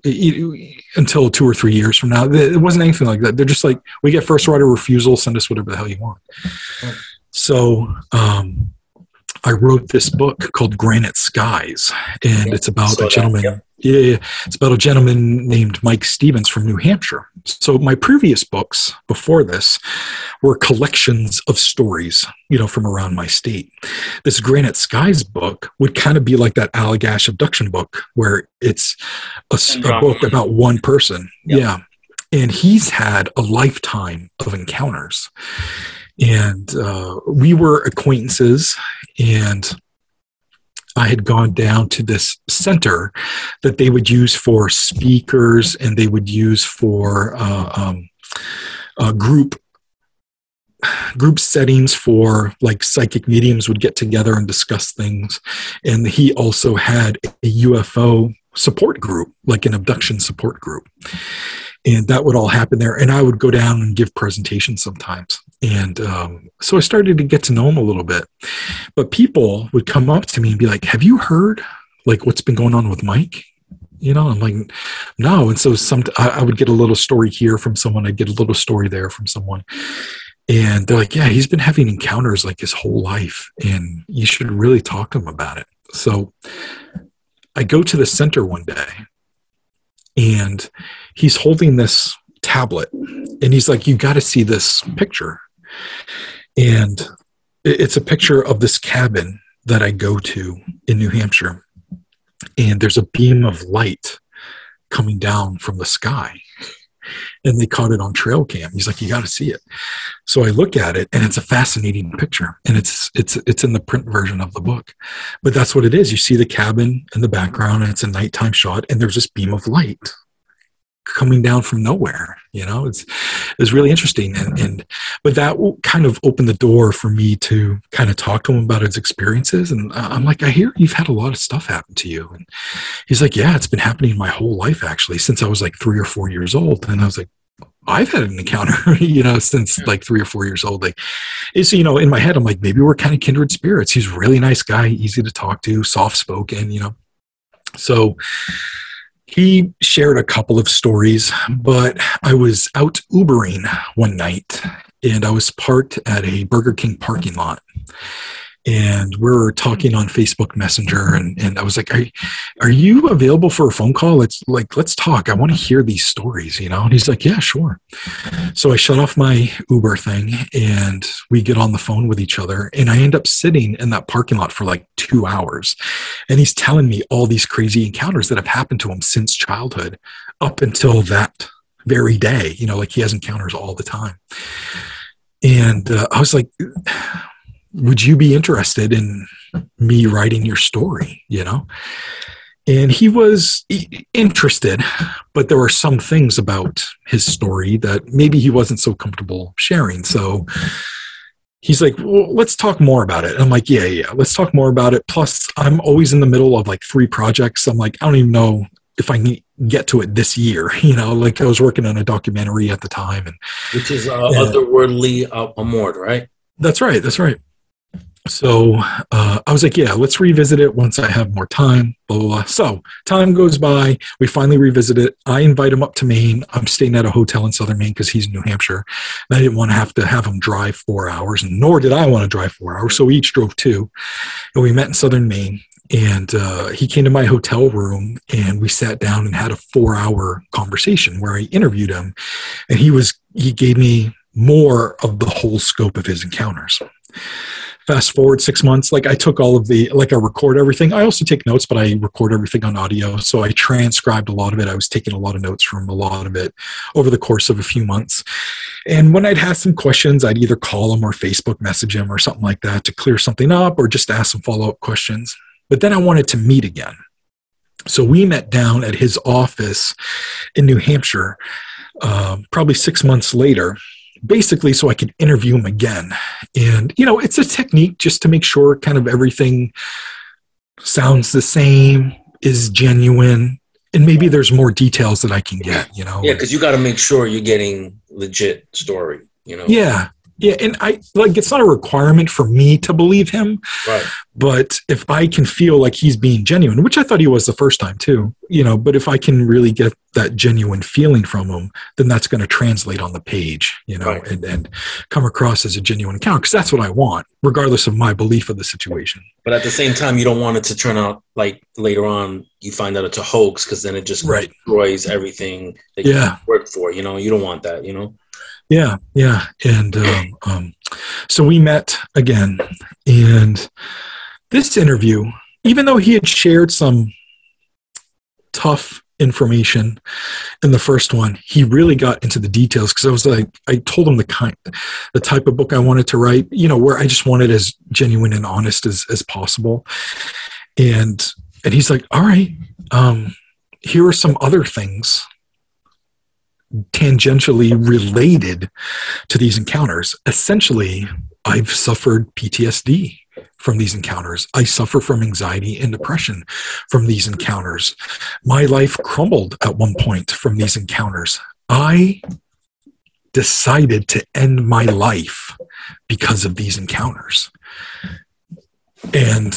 Speaker 2: until 2 or 3 years from now. It wasn't anything like that. They're just like, we get first right of refusal, send us whatever the hell you want. So I wrote this book called Granite Skies, and it's about a gentleman. It's about a gentleman named Mike Stevens from New Hampshire. So my previous books before this were collections of stories, you know, from around my state. This Granite Skies book would kind of be like that Allagash abduction book, where it's a book about one person. Yep. Yeah. And he's had a lifetime of encounters. And we were acquaintances, and I had gone down to this center that they would use for speakers, and they would use for group settings for like psychic mediums would get together and discuss things. And he also had a UFO support group, like an abduction support group. And that would all happen there. And I would go down and give presentations sometimes. And so I started to get to know him a little bit. But people would come up to me and be like, have you heard like what's been going on with Mike? You know, I'm like, no. And so I would get a little story here from someone. I'd get a little story there from someone. And they're like, yeah, he's been having encounters like his whole life. And you should really talk to him about it. So I go to the center one day, and he's holding this tablet, and he's like, you got to see this picture. And it's a picture of this cabin that I go to in New Hampshire. And there's a beam of light coming down from the sky. And they caught it on trail cam. He's like, you got to see it. So I look at it, and it's a fascinating picture. And it's in the print version of the book. But that's what it is. You see the cabin in the background, and it's a nighttime shot, and there's this beam of light coming down from nowhere. You know, it's really interesting. But that kind of opened the door for me to kind of talk to him about his experiences. And I'm like, I hear you've had a lot of stuff happen to you. And he's like, yeah, it's been happening my whole life, actually, since I was like 3 or 4 years old. And I was like, I've had an encounter, you know, since like 3 or 4 years old. Like, it's, you know, in my head, I'm like, maybe we're kind of kindred spirits. He's a really nice guy, easy to talk to, soft spoken, you know. So he shared a couple of stories, but I was out Ubering one night, and I was parked at a Burger King parking lot. And we were talking on Facebook Messenger, and I was like, are you available for a phone call? Let's talk. I want to hear these stories, you know? And he's like, yeah, sure. So I shut off my Uber thing, and we get on the phone with each other, and I end up sitting in that parking lot for like 2 hours. And he's telling me all these crazy encounters that have happened to him since childhood up until that very day. You know, like he has encounters all the time. And I was like, would you be interested in me writing your story, you know? And he was interested, but there were some things about his story that maybe he wasn't so comfortable sharing. So he's like, well, let's talk more about it. And I'm like, yeah, let's talk more about it. Plus, I'm always in the middle of like 3 projects. I'm like, I don't even know if I can get to it this year. You know, like I was working on a documentary at the time.
Speaker 1: Which is Otherworldly Amor, right?
Speaker 2: That's right. So I was like, yeah, let's revisit it once I have more time, blah, blah, blah. So time goes by. We finally revisit it. I invite him up to Maine. I'm staying at a hotel in southern Maine because he's in New Hampshire. And I didn't want to have him drive 4 hours, and nor did I want to drive 4 hours. So we each drove 2. And we met in southern Maine. And he came to my hotel room, and we sat down and had a 4-hour conversation where I interviewed him. And he gave me more of the whole scope of his encounters. Fast forward 6 months, like I took all of I record everything. I also take notes, but I record everything on audio. So I transcribed a lot of it. I was taking a lot of notes from a lot of it over the course of a few months. And when I'd have some questions, I'd either call him or Facebook message him or something like that to clear something up, or just ask some follow-up questions. But then I wanted to meet again. So we met down at his office in New Hampshire, probably 6 months later, basically so I could interview him again. And, it's a technique just to make sure kind of everything sounds the same, is genuine, and maybe there's more details that I can get,
Speaker 1: Yeah, because you got to make sure you're getting legit story,
Speaker 2: Yeah. Yeah, and it's not a requirement for me to believe him,
Speaker 1: right?
Speaker 2: But if I can feel like he's being genuine, which I thought he was the first time too, but if I can really get that genuine feeling from him, then that's going to translate on the page,
Speaker 1: right.
Speaker 2: and come across as a genuine encounter, because that's what I want, regardless of my belief of the situation.
Speaker 1: But at the same time, you don't want it to turn out like later on you find out it's a hoax, because then it just destroys everything that you worked for. You don't want that.
Speaker 2: Yeah. And so we met again, and this interview, even though he had shared some tough information in the first one, he really got into the details, because I was like, I told him the type of book I wanted to write, where I just wanted as genuine and honest as possible. And he's like, all right, here are some other things tangentially related to these encounters. Essentially, I've suffered PTSD from these encounters. I suffer from anxiety and depression from these encounters. My life crumbled at one point from these encounters. I decided to end my life because of these encounters. And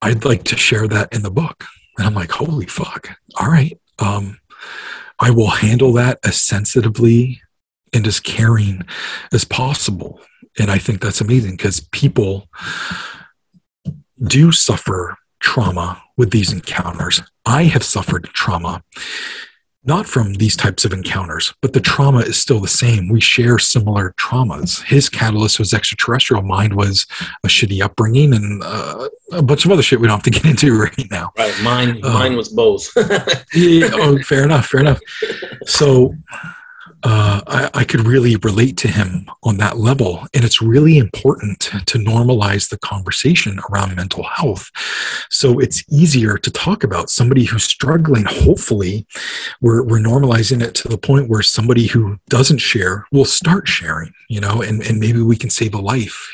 Speaker 2: I'd like to share that in the book. And I'm like, holy fuck. All right. I will handle that as sensitively and as caring as possible. And I think that's amazing, because people do suffer trauma with these encounters. I have suffered trauma, not from these types of encounters, but the trauma is still the same. We share similar traumas. His catalyst was extraterrestrial. Mine was a shitty upbringing and a bunch of other shit we don't have to get into right now.
Speaker 1: Right. Mine was both.
Speaker 2: Fair enough. So I could really relate to him on that level. And it's really important to normalize the conversation around mental health. So it's easier to talk about somebody who's struggling. Hopefully, we're normalizing it to the point where somebody who doesn't share will start sharing, and maybe we can save a life,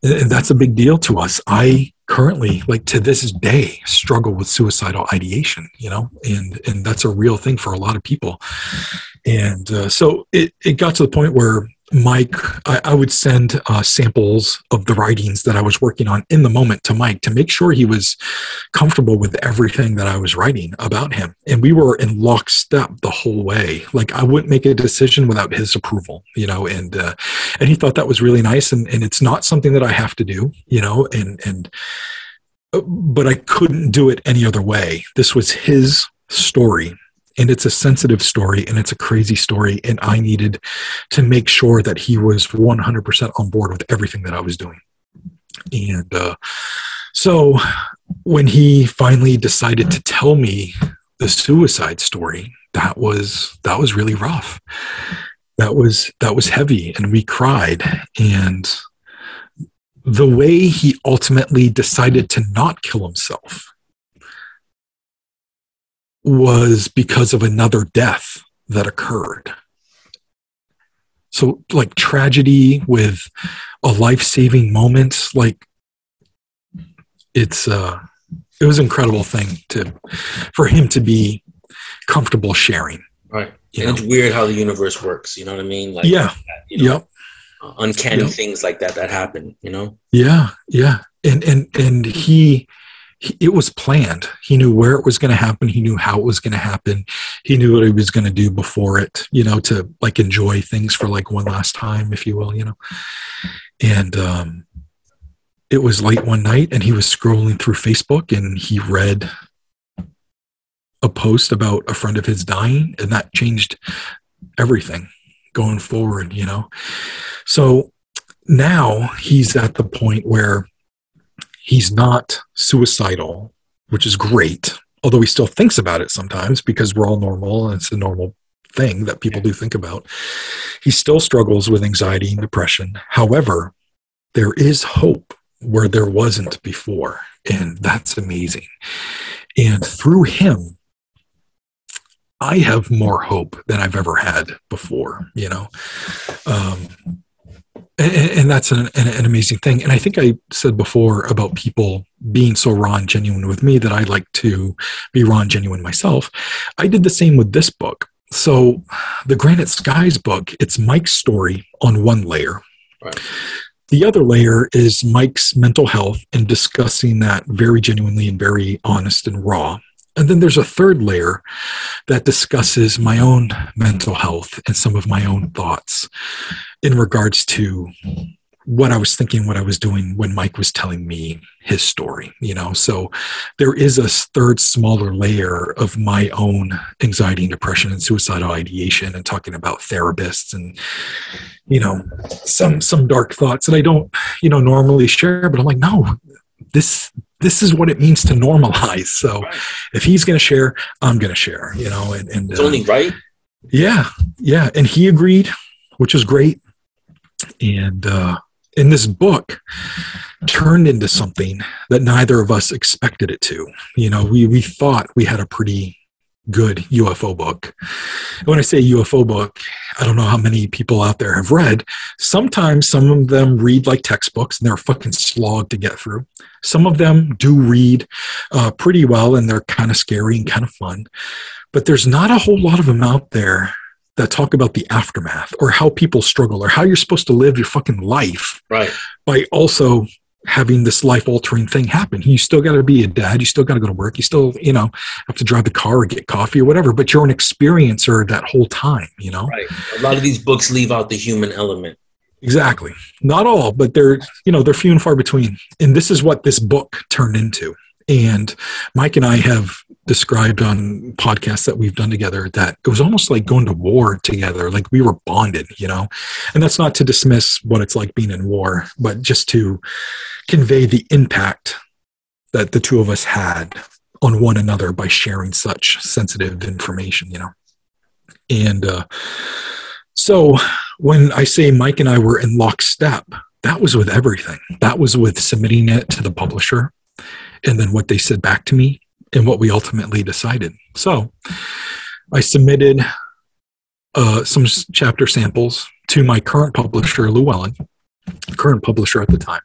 Speaker 2: and that's a big deal to us. I currently, to this day, struggle with suicidal ideation, and that's a real thing for a lot of people. And so it got to the point where Mike, I would send samples of the writings that I was working on in the moment to Mike to make sure he was comfortable with everything that I was writing about him. And we were in lockstep the whole way. I wouldn't make a decision without his approval, and he thought that was really nice. And it's not something that I have to do, but I couldn't do it any other way. This was his story. And it's a sensitive story, and it's a crazy story. And I needed to make sure that he was 100% on board with everything that I was doing. And so when he finally decided to tell me the suicide story, that was really rough. That was heavy, and we cried. And the way he ultimately decided to not kill himself was because of another death that occurred. So tragedy with a life-saving moment, it was an incredible thing for him to be comfortable sharing.
Speaker 1: Right. And it's weird how the universe works. You know what I mean?
Speaker 2: Yep.
Speaker 1: Uncanny things like that happen,
Speaker 2: Yeah. And it was planned. He knew where it was going to happen. He knew how it was going to happen. He knew what he was going to do before it, to enjoy things for one last time, if you will, And it was late one night, and he was scrolling through Facebook, and he read a post about a friend of his dying, and that changed everything going forward, So now he's at the point where he's not suicidal, which is great, although he still thinks about it sometimes, because we're all normal and it's a normal thing that people do think about. He still struggles with anxiety and depression. However, there is hope where there wasn't before, and that's amazing. And through him, I have more hope than I've ever had before, you know? And that's an amazing thing. And I think I said before about people being so raw and genuine with me that I like to be raw and genuine myself. I did the same with this book. So the Granite Skies book, it's Mike's story on one layer.
Speaker 1: Right.
Speaker 2: The other layer is Mike's mental health and discussing that very genuinely and very honest and raw. And then there's a third layer that discusses my own mental health and some of my own thoughts in regards to what I was thinking, what I was doing when Mike was telling me his story, you know? So there is a third smaller layer of my own anxiety and depression and suicidal ideation and talking about therapists and, you know, some dark thoughts that I don't, you know, normally share, but I'm like, no, this is what it means to normalize. So if he's going to share, I'm going to share, you know, and
Speaker 1: it's only right.
Speaker 2: Yeah. Yeah. And he agreed, which is great. And, this book turned into something that neither of us expected it to. You know, we thought we had a pretty good UFO book. And when I say UFO book, I don't know how many people out there have read. Sometimes some of them read like textbooks and they're a fucking slog to get through. Some of them do read pretty well and they're kind of scary and kind of fun. But there's not a whole lot of them out there that talk about the aftermath or how people struggle or how you're supposed to live your fucking life by also having this life-altering thing happen. You still got to be a dad. You still got to go to work. You still, you know, have to drive the car or get coffee or whatever, but you're an experiencer that whole time, you know?
Speaker 1: Right. A lot of these books leave out the human element.
Speaker 2: Exactly. Not all, but they're few and far between. And this is what this book turned into. And Mike and I have described on podcasts that we've done together that it was almost like going to war together. Like we were bonded, you know, and that's not to dismiss what it's like being in war, but just to convey the impact that the two of us had on one another by sharing such sensitive information, you know? And so when I say Mike and I were in lockstep, that was with everything. That was with submitting it to the publisher and then what they said back to me and what we ultimately decided. So I submitted some chapter samples to my current publisher, Llewellyn, current publisher at the time.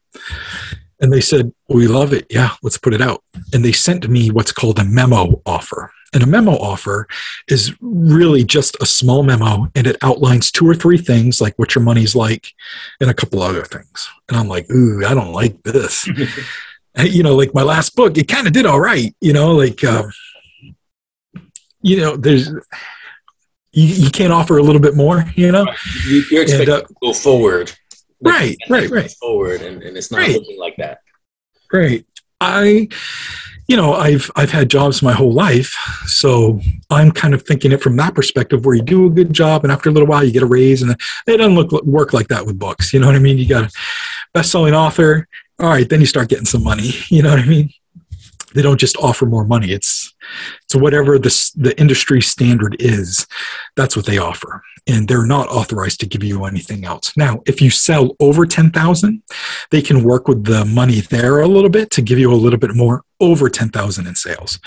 Speaker 2: And they said, we love it. Yeah, let's put it out. And they sent me what's called a memo offer. And a memo offer is really just a small memo, and it outlines 2 or 3 things, like what your money's like, and a couple other things. And I'm like, ooh, I don't like this. You know, like my last book, it kind of did all right. You know, like, you know, there's, you can't offer a little bit more, you know?
Speaker 1: You're expected to go forward.
Speaker 2: Right.
Speaker 1: Forward, and it's not looking like that.
Speaker 2: Right. I've had jobs my whole life, so I'm kind of thinking it from that perspective, where you do a good job, and after a little while, you get a raise, and it doesn't work like that with books. You know what I mean? You got a best-selling author. All right, then you start getting some money. You know what I mean? They don't just offer more money. It's whatever the industry standard is. That's what they offer. And they're not authorized to give you anything else. Now, if you sell over 10,000, they can work with the money there a little bit to give you a little bit more over 10,000 in sales.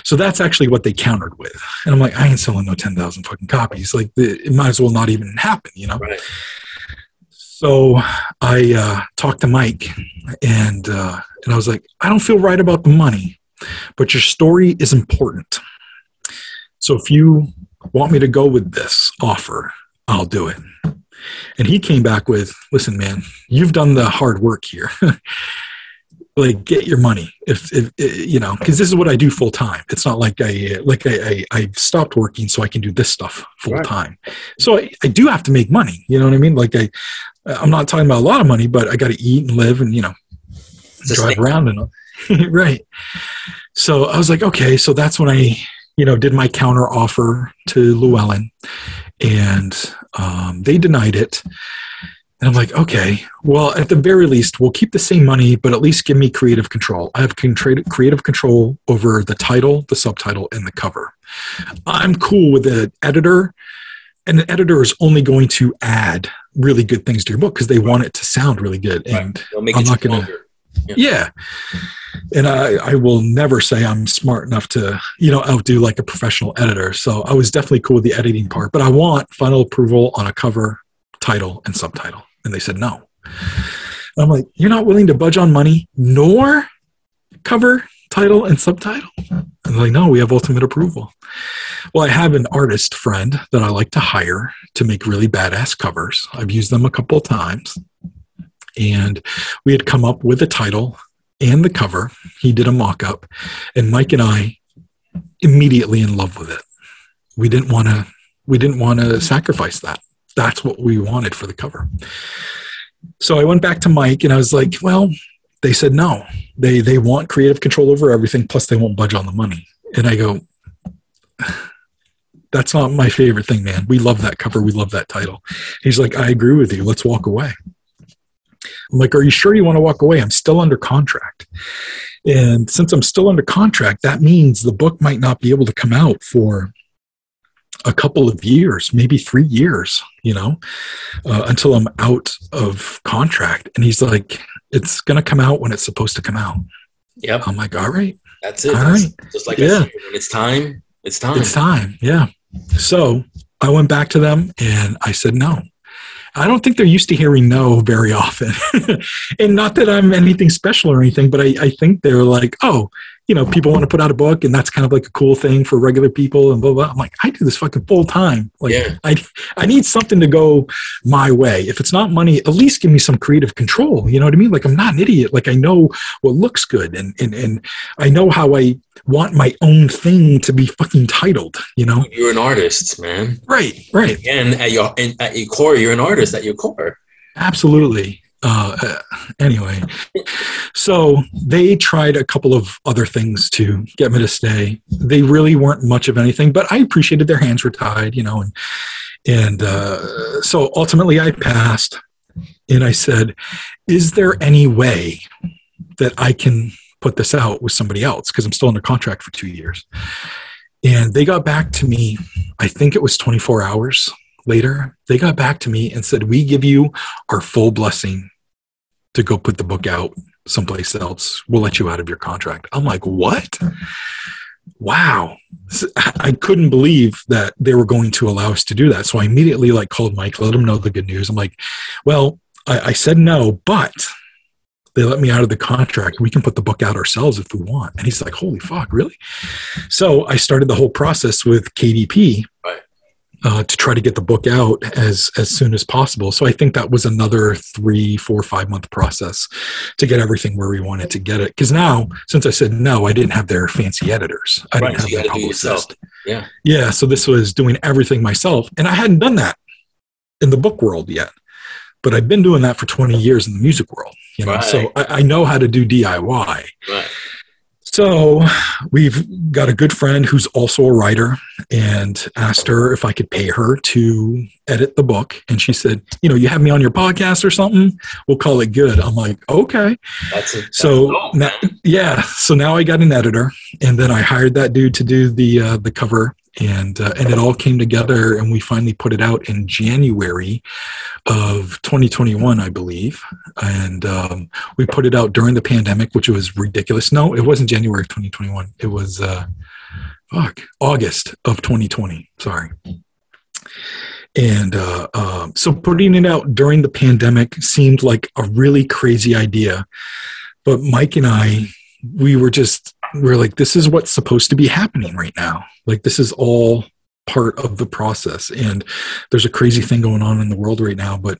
Speaker 2: So that's actually what they countered with. And I'm like, I ain't selling no 10,000 fucking copies. Like it might as well not even happen, you know?
Speaker 1: Right.
Speaker 2: So I talked to Mike and I was like, I don't feel right about the money, but your story is important. So if you want me to go with this offer, I'll do it. And he came back with, listen, man, you've done the hard work here. Like, get your money. If you know, because this is what I do full time. It's not like I stopped working so I can do this stuff full time. Right. So I do have to make money. You know what I mean? Like I'm not talking about a lot of money, but I got to eat and live and, you know, drive around and all. Right. So I was like, okay, so that's when I, you know, did my counter offer to Llewellyn, and they denied it. And I'm like, okay, well, at the very least, we'll keep the same money, but at least give me creative control. I have creative control over the title, the subtitle, and the cover. I'm cool with the editor, and the editor is only going to add really good things to your book because they want it to sound really good. And
Speaker 1: they'll make I'm not going to.
Speaker 2: Yeah. And I will never say I'm smart enough to, outdo like a professional editor. So I was definitely cool with the editing part, but I want final approval on a cover, title, and subtitle. And they said no. And I'm like, you're not willing to budge on money nor cover, title, and subtitle? And they're like, no, we have ultimate approval. Well, I have an artist friend that I like to hire to make really badass covers. I've used them a couple of times. And we had come up with a title and the cover. He did a mock-up, and Mike and I immediately in love with it. We didn't want to sacrifice that. That's what we wanted for the cover. So I went back to Mike and I was like, well, they said no. They want creative control over everything, plus they won't budge on the money. And I go, that's not my favorite thing, man. We love that cover. We love that title. He's like, I agree with you. Let's walk away. I'm like, are you sure you want to walk away? I'm still under contract. And since I'm still under contract, that means the book might not be able to come out for a couple of years, maybe 3 years, until I'm out of contract. And he's like, it's going to come out when it's supposed to come out.
Speaker 1: Yep.
Speaker 2: I'm like, all right.
Speaker 1: That's it.
Speaker 2: All right.
Speaker 1: Just like I said, when it's time, it's time.
Speaker 2: It's time. Yeah. So I went back to them and I said no. I don't think they're used to hearing no very often. And not that I'm anything special or anything, but I think they're like, oh, people want to put out a book and that's kind of like a cool thing for regular people and blah, blah. I'm like, I do this fucking full time. Like, I need something to go my way. If it's not money, at least give me some creative control. You know what I mean? Like, I'm not an idiot. Like, I know what looks good and I know how I want my own thing to be fucking titled,
Speaker 1: You're an artist, man.
Speaker 2: Right.
Speaker 1: And at your core, you're an artist at your core.
Speaker 2: Absolutely. Anyway, so they tried a couple of other things to get me to stay. They really weren't much of anything, but I appreciated their hands were tied, and so ultimately I passed and I said, is there any way that I can put this out with somebody else? Because I'm still under contract for 2 years. And they got back to me, I think it was 24 hours later. They got back to me and said, we give you our full blessing to go put the book out someplace else. We'll let you out of your contract. I'm like, what? Wow. I couldn't believe that they were going to allow us to do that. So I immediately called Mike, let him know the good news. I'm like, well, I said no, but they let me out of the contract. We can put the book out ourselves if we want. And he's like, holy fuck, really? So I started the whole process with KDP.
Speaker 1: Right.
Speaker 2: To try to get the book out as soon as possible. So I think that was another 3, 4, 5 month process to get everything where we wanted to get it. Because now, since I said no, I didn't have their fancy editors. I didn't have their publicist. Yeah. So this was doing everything myself. And I hadn't done that in the book world yet. But I've been doing that for 20 years in the music world.
Speaker 1: Right.
Speaker 2: So I know how to do DIY.
Speaker 1: Right.
Speaker 2: So we've got a good friend who's also a writer and asked her if I could pay her to edit the book. And she said, you have me on your podcast or something, we'll call it good. I'm like, okay.
Speaker 1: That's
Speaker 2: so now I got an editor, and then I hired that dude to do the cover, and it all came together, and we finally put it out in January of 2021, I believe. And we put it out during the pandemic, which was ridiculous. No, it wasn't January of 2021. It was August of 2020. Sorry. And so putting it out during the pandemic seemed like a really crazy idea. But Mike and I, we're like, this is what's supposed to be happening right now. Like, this is all part of the process. And there's a crazy thing going on in the world right now, but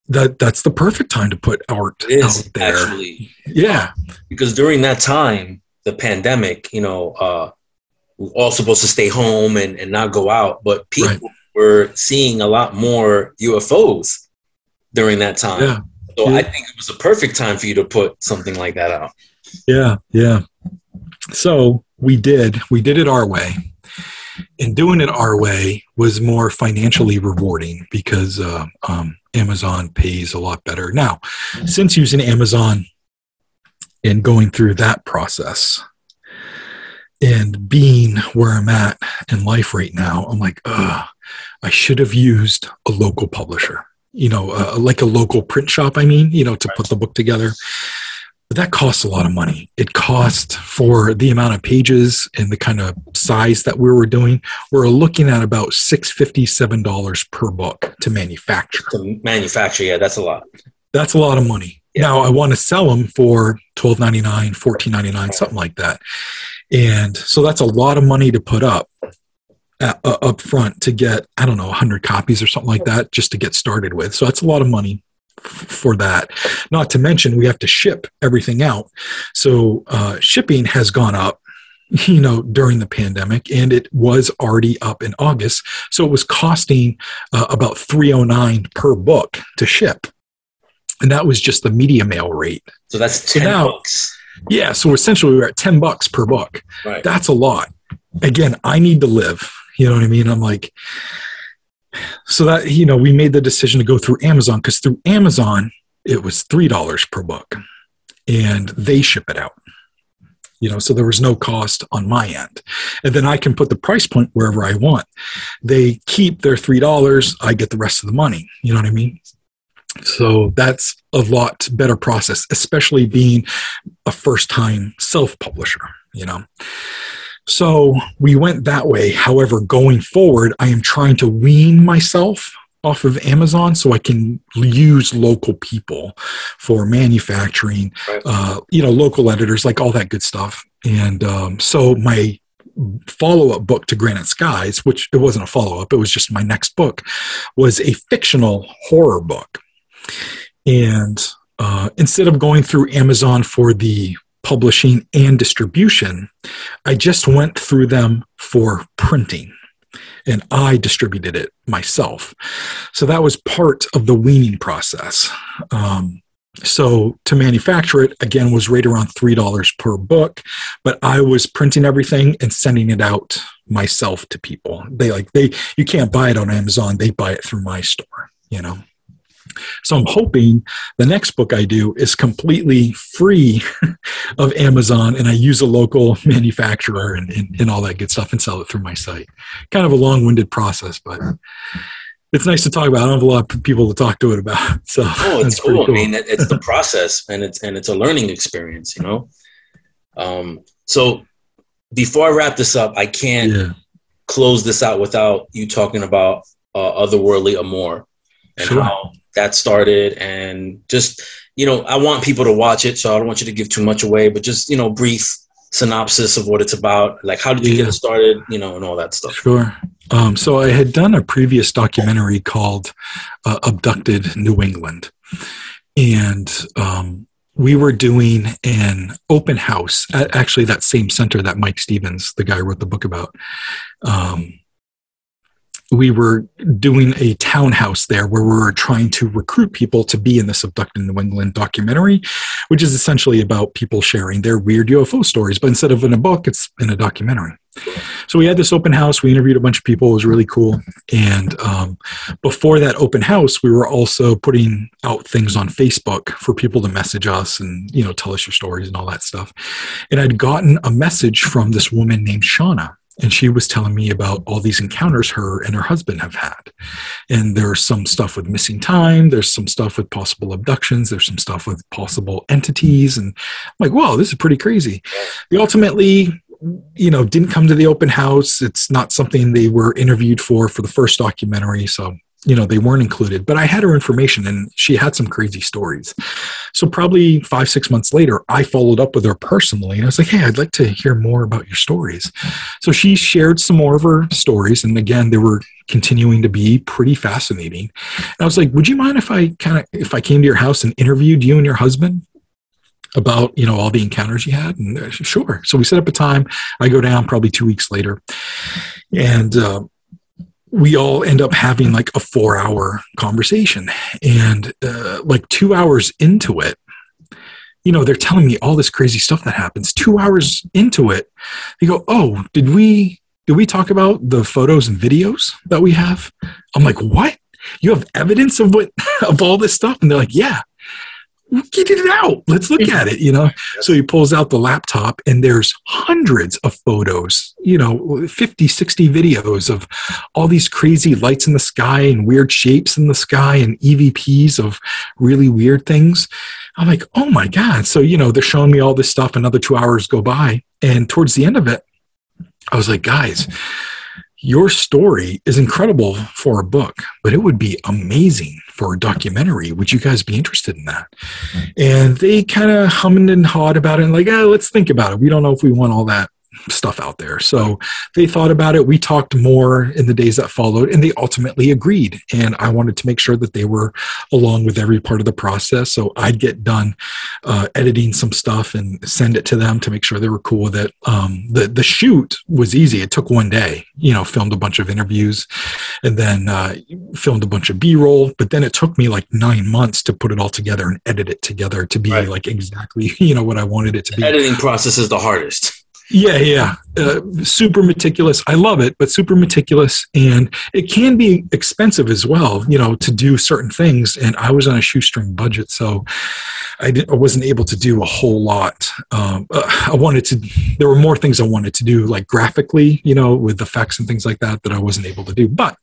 Speaker 2: that's the perfect time to put art out there.
Speaker 1: Actually.
Speaker 2: Yeah.
Speaker 1: Because during that time, the pandemic, we're all supposed to stay home and not go out, but people were seeing a lot more UFOs during that time.
Speaker 2: Yeah.
Speaker 1: So I think it was a perfect time for you to put something like that out.
Speaker 2: Yeah. So we did it our way. And doing it our way was more financially rewarding because Amazon pays a lot better. Now, since using Amazon and going through that process and being where I'm at in life right now, I'm like, I should have used a local publisher, like a local print shop, to put the book together. But that costs a lot of money. It cost, for the amount of pages and the kind of size that we were doing, we're looking at about $6.50, $7 per book to manufacture.
Speaker 1: To manufacture, yeah, that's a lot.
Speaker 2: That's a lot of money. Yeah. Now, I want to sell them for $12.99, $14.99, something like that. And so that's a lot of money to put up front to get, I don't know, 100 copies or something like that, just to get started with. So that's a lot of money for that. Not to mention we have to ship everything out. So shipping has gone up, during the pandemic, and it was already up in August. So it was costing about $3.09 per book to ship. And that was just the media mail rate.
Speaker 1: So that's $10.
Speaker 2: Yeah. So essentially we're at $10 per book.
Speaker 1: Right.
Speaker 2: That's a lot. Again, I need to live. You know what I mean? I'm like, so that, we made the decision to go through Amazon, because through Amazon, it was $3 per book and they ship it out. So there was no cost on my end. And then I can put the price point wherever I want. They keep their $3. I get the rest of the money. You know what I mean? So that's a lot better process, especially being a first-time self-publisher, So we went that way. However, going forward, I am trying to wean myself off of Amazon so I can use local people for manufacturing, local editors, like all that good stuff. And so my follow-up book to Granite Skies, which it wasn't a follow-up, it was just my next book, was a fictional horror book. And instead of going through Amazon for the publishing and distribution, I just went through them for printing, and I distributed it myself. So that was part of the weaning process. So to manufacture it, again, was right around $3 per book, but I was printing everything and sending it out myself to people. You can't buy it on Amazon. They buy it through my store, So I'm hoping the next book I do is completely free of Amazon, and I use a local manufacturer and all that good stuff and sell it through my site. Kind of a long-winded process, but it's nice to talk about. I don't have a lot of people to talk to it about. So
Speaker 1: it's cool. I mean, it's the process, and it's a learning experience, So before I wrap this up, I can't close this out without you talking about Otherworldly Amor and how that started, and just, I want people to watch it, so I don't want you to give too much away, but just, brief synopsis of what it's about. Like, how did you get it started, and all that stuff.
Speaker 2: Sure. So I had done a previous documentary called Abducted New England, and we were doing an open house at actually that same center that Mike Stevens, the guy who wrote the book about, we were doing a townhouse there where we were trying to recruit people to be in this Abducted New England documentary, which is essentially about people sharing their weird UFO stories. But instead of in a book, it's in a documentary. So we had this open house. We interviewed a bunch of people. It was really cool. And before that open house, we were also putting out things on Facebook for people to message us and, tell us your stories and all that stuff. And I'd gotten a message from this woman named Shauna. And she was telling me about all these encounters her and her husband have had. And there's some stuff with missing time. There's some stuff with possible abductions. There's some stuff with possible entities. And I'm like, whoa, this is pretty crazy. They ultimately, didn't come to the open house. It's not something they were interviewed for the first documentary. So, they weren't included. But I had her information, and she had some crazy stories. So probably 5-6 months later, I followed up with her personally. And I was like, hey, I'd like to hear more about your stories. So she shared some more of her stories. And again, they were continuing to be pretty fascinating. And I was like, would you mind if I came to your house and interviewed you and your husband about, all the encounters you had? And sure. So we set up a time. I go down probably 2 weeks later. And we all end up having like a 4-hour conversation, and 2 hours into it, they're telling me all this crazy stuff that happens. 2 hours into it, they go, oh, did we talk about the photos and videos that we have? I'm like, what? You have evidence of all this stuff? And they're like, yeah. get it out. Let's look at it, So he pulls out the laptop and there's hundreds of photos, 50, 60 videos of all these crazy lights in the sky and weird shapes in the sky and EVPs of really weird things. I'm like, oh my God. So, they're showing me all this stuff. Another 2 hours go by. And towards the end of it, I was like, guys, your story is incredible for a book, but it would be amazing for a documentary. Would you guys be interested in that? And they kind of hummed and hawed about it and like, let's think about it. We don't know if we want all that stuff out there. So they thought about it. We talked more in the days that followed, and they ultimately agreed. And I wanted to make sure that they were along with every part of the process. So I'd get done editing some stuff and send it to them to make sure they were cool with it. The shoot was easy. It took one day, filmed a bunch of interviews and then filmed a bunch of B-roll. But then it took me like 9 months to put it all together and edit it together to be like exactly, what I wanted it to be.
Speaker 1: The editing process is the hardest.
Speaker 2: Yeah. Super meticulous. I love it, but super meticulous. And it can be expensive as well, to do certain things. And I was on a shoestring budget, so I wasn't able to do a whole lot. There were more things I wanted to do, like graphically, with effects and things like that I wasn't able to do. But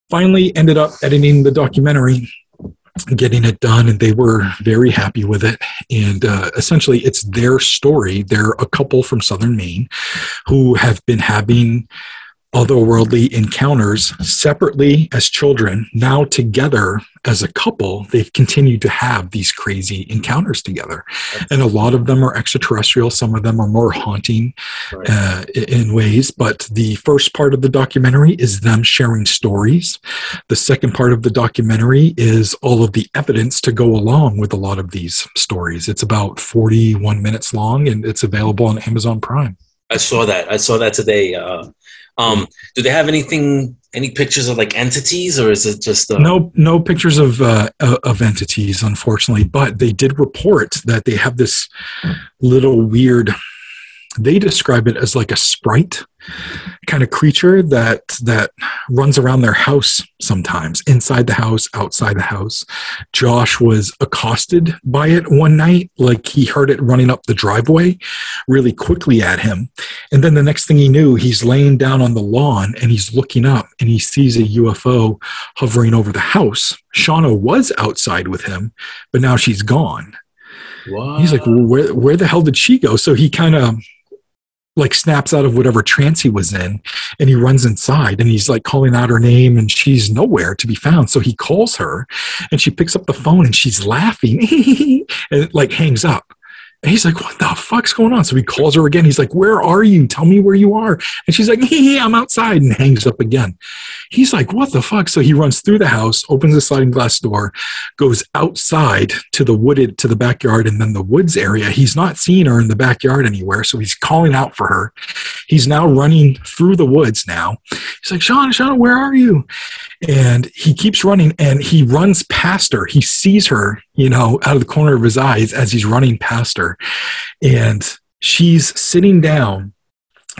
Speaker 2: finally ended up editing the documentary, getting it done, and they were very happy with it. And essentially it's their story. They're a couple from southern Maine who have been having otherworldly encounters separately as children. Now together as a couple, they've continued to have these crazy encounters together. And a lot of them are extraterrestrial. Some of them are more haunting in ways. But the first part of the documentary is them sharing stories. The second part of the documentary is all of the evidence to go along with a lot of these stories. It's about 41 minutes long, and it's available on Amazon Prime.
Speaker 1: I saw that today. Do they have any pictures of like entities, or is it just
Speaker 2: no pictures of entities, unfortunately? But they did report that they have this little weird. They describe it as like a sprite kind of creature that runs around their house sometimes, inside the house, outside the house. Josh was accosted by it one night, like he heard it running up the driveway really quickly at him. And then the next thing he knew, he's laying down on the lawn and he's looking up and he sees a UFO hovering over the house. Shauna was outside with him, but now she's gone. Wow. He's like, well, where the hell did she go? So he kind of like snaps out of whatever trance he was in, and he runs inside and he's like calling out her name, and she's nowhere to be found. So he calls her and she picks up the phone and she's laughing and it like hangs up. And he's like, what the fuck's going on? So he calls her again. He's like, where are you? Tell me where you are. And she's like, I'm outside, and hangs up again. He's like, what the fuck? So he runs through the house, opens the sliding glass door, goes outside to the backyard and then the woods area. He's not seeing her in the backyard anywhere. So he's calling out for her. He's now running through the woods now. He's like, Shauna, where are you? And he keeps running and he runs past her. He sees her, out of the corner of his eyes as he's running past her. And she's sitting down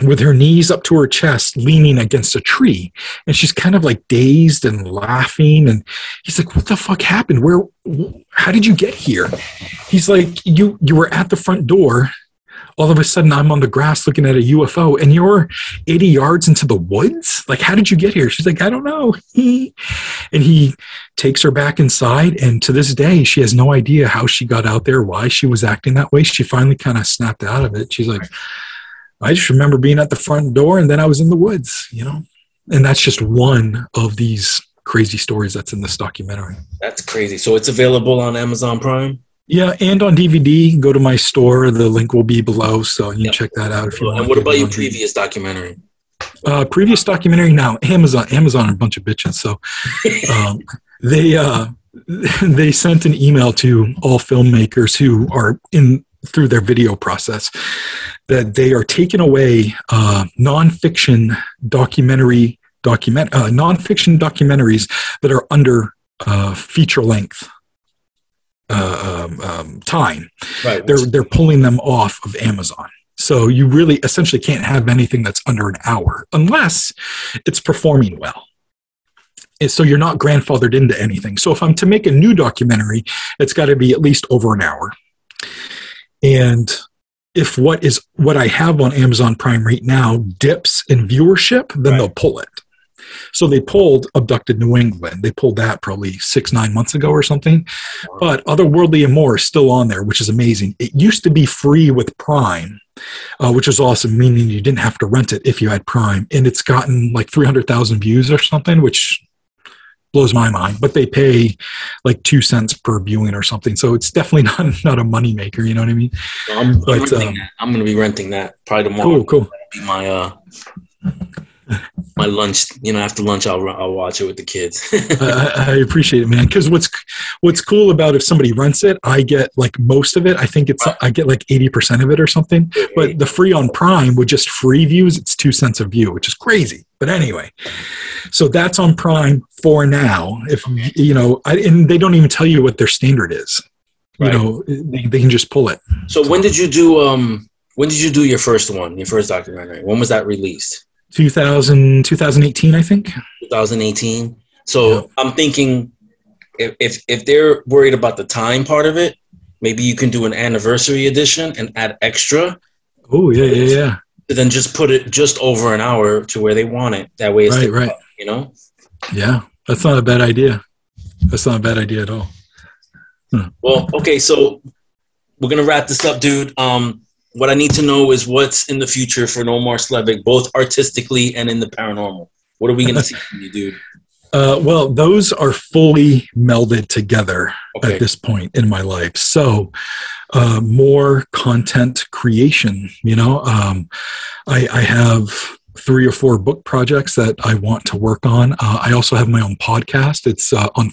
Speaker 2: with her knees up to her chest, leaning against a tree. And she's kind of like dazed and laughing. And he's like, what the fuck happened? How did you get here? He's like, you were at the front door. All of a sudden I'm on the grass looking at a UFO and you're 80 yards into the woods. Like, how did you get here? She's like, I don't know. And he takes her back inside. And to this day, she has no idea how she got out there, why she was acting that way. She finally kind of snapped out of it. She's like, I just remember being at the front door and then I was in the woods, and that's just one of these crazy stories that's in this documentary.
Speaker 1: That's crazy. So it's available on Amazon Prime?
Speaker 2: Yeah, and on DVD. Go to my store. The link will be below, so you can check that out if you want.
Speaker 1: And what about your previous documentary?
Speaker 2: Previous documentary now, Amazon are a bunch of bitches. So they sent an email to all filmmakers who are through their video process that they are taking away nonfiction documentaries that are under feature length time. Right. They're pulling them off of Amazon. So you really essentially can't have anything that's under an hour unless it's performing well. So you're not grandfathered into anything. So if I'm to make a new documentary, it's got to be at least over an hour. And if what I have on Amazon Prime right now dips in viewership, then they'll pull it. So they pulled Abducted New England. They pulled that probably 6-9 months ago or something. But Otherworldly Amor is still on there, which is amazing. It used to be free with Prime, which is awesome, meaning you didn't have to rent it if you had Prime. And it's gotten like 300,000 views or something, which blows my mind. But they pay like 2 cents per viewing or something. So it's definitely not a moneymaker, you know what I mean?
Speaker 1: I'm going to be renting that probably tomorrow.
Speaker 2: Cool.
Speaker 1: That'll be my lunch, after lunch, I'll watch it with the kids.
Speaker 2: I appreciate it, man. Because what's cool about if somebody rents it, I get like most of it. I think I get like 80% of it or something. But the free on Prime with just free views, it's 2 cents a view, which is crazy. But anyway, so that's on Prime for now. If and they don't even tell you what their standard is. They can just pull it.
Speaker 1: So when did you do your first one, your first documentary? When was that released?
Speaker 2: 2018, I think.
Speaker 1: 2018. So I'm thinking if they're worried about the time part of it, maybe you can do an anniversary edition and add extra.
Speaker 2: Oh, yeah.
Speaker 1: Then just put it just over an hour to where they want it. That way it's
Speaker 2: right.
Speaker 1: Up,
Speaker 2: Yeah, that's not a bad idea. That's not a bad idea at all.
Speaker 1: Well, okay, so we're going to wrap this up, dude. What I need to know is what's in the future for Nomar Slevik, both artistically and in the paranormal. What are we going to see from you, dude?
Speaker 2: Well, those are fully melded together at this point in my life. So more content creation, I have 3 or 4 book projects that I want to work on. I also have my own podcast. It's on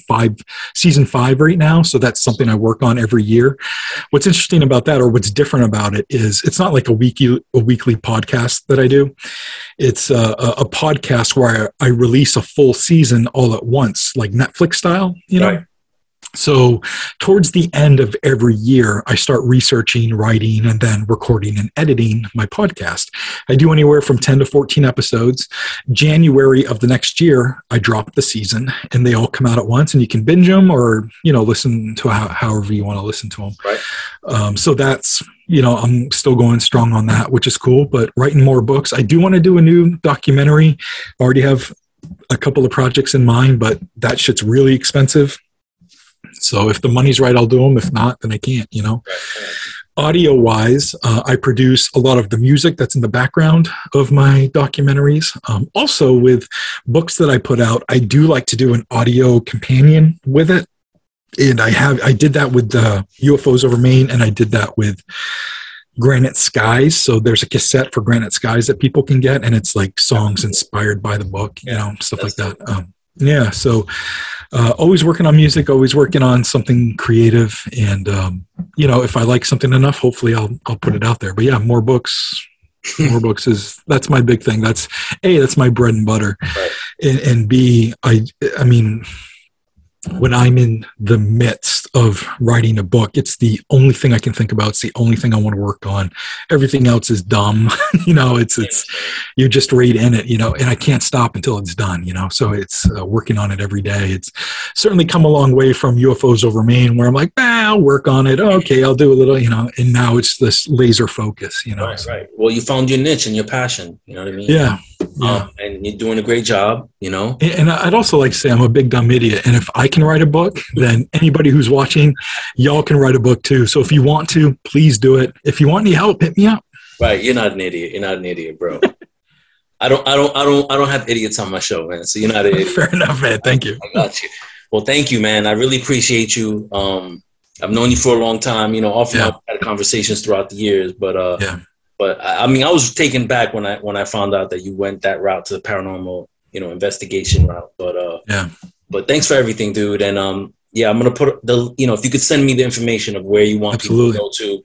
Speaker 2: season 5 right now. So that's something I work on every year. What's interesting about that, or what's different about it, is it's not like a weekly podcast that I do. It's a podcast where I release a full season all at once, like Netflix style,
Speaker 1: Right.
Speaker 2: So towards the end of every year, I start researching, writing, and then recording and editing my podcast. I do anywhere from 10 to 14 episodes. January of the next year, I drop the season, and they all come out at once, and you can binge them or, listen to however you want to listen to them.
Speaker 1: Right.
Speaker 2: So that's, I'm still going strong on that, which is cool, but writing more books. I do want to do a new documentary. I already have a couple of projects in mind, but that shit's really expensive. So if the money's right, I'll do them. If not, then I can't, Audio-wise, I produce a lot of the music that's in the background of my documentaries. Also, with books that I put out, I do like to do an audio companion with it. And I did that with the UFOs Over Maine, and I did that with Granite Skies. So there's a cassette for Granite Skies that people can get, and it's like songs inspired by the book, stuff like that. So always working on music, always working on something creative, and if I like something enough, hopefully I'll put it out there. But yeah, more books that's my big thing. That's my bread and butter.
Speaker 1: Right.
Speaker 2: And B, I mean, when I'm in the midst of writing a book, it's the only thing I can think about. It's the only thing I want to work on. Everything else is dumb. It's you're just right in it, and I can't stop until it's done, so it's working on it every day. It's certainly come a long way from UFOs Over Maine, where I'm like, I'll work on it. Okay, I'll do a little, and now it's this laser focus,
Speaker 1: Right. Well, you found your niche and your passion, you know what I mean?
Speaker 2: Yeah.
Speaker 1: And you're doing a great job,
Speaker 2: And I'd also like to say I'm a big dumb idiot. And if I can write a book, then anybody who's watching, y'all can write a book too. So if you want to, please do it. If you want any help, hit me up.
Speaker 1: Right. You're not an idiot. You're not an idiot, bro. I don't have idiots on my show, man. So you're not an idiot.
Speaker 2: Fair enough, man. Thank you.
Speaker 1: I got you. Well, thank you, man. I really appreciate you. I've known you for a long time, often I've had conversations throughout the years, but But I mean, I was taken back when I found out that you went that route to the paranormal, investigation route. But thanks for everything, dude. And I'm gonna put if you could send me the information of where you want people to go to,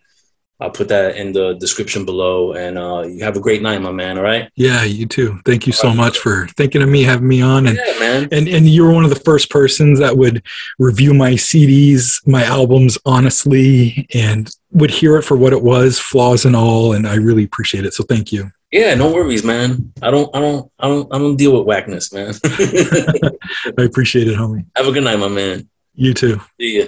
Speaker 1: I'll put that in the description below. And you have a great night, my man. All right.
Speaker 2: Yeah, you too. Thank you so much for thinking of me, having me on. And
Speaker 1: man.
Speaker 2: And you were one of the first persons that would review my CDs, my albums honestly, and would hear it for what it was, flaws and all. And I really appreciate it. So thank you.
Speaker 1: Yeah, no worries, man. I don't deal with whackness, man.
Speaker 2: I appreciate it, homie.
Speaker 1: Have a good night, my man.
Speaker 2: You too.
Speaker 1: See ya.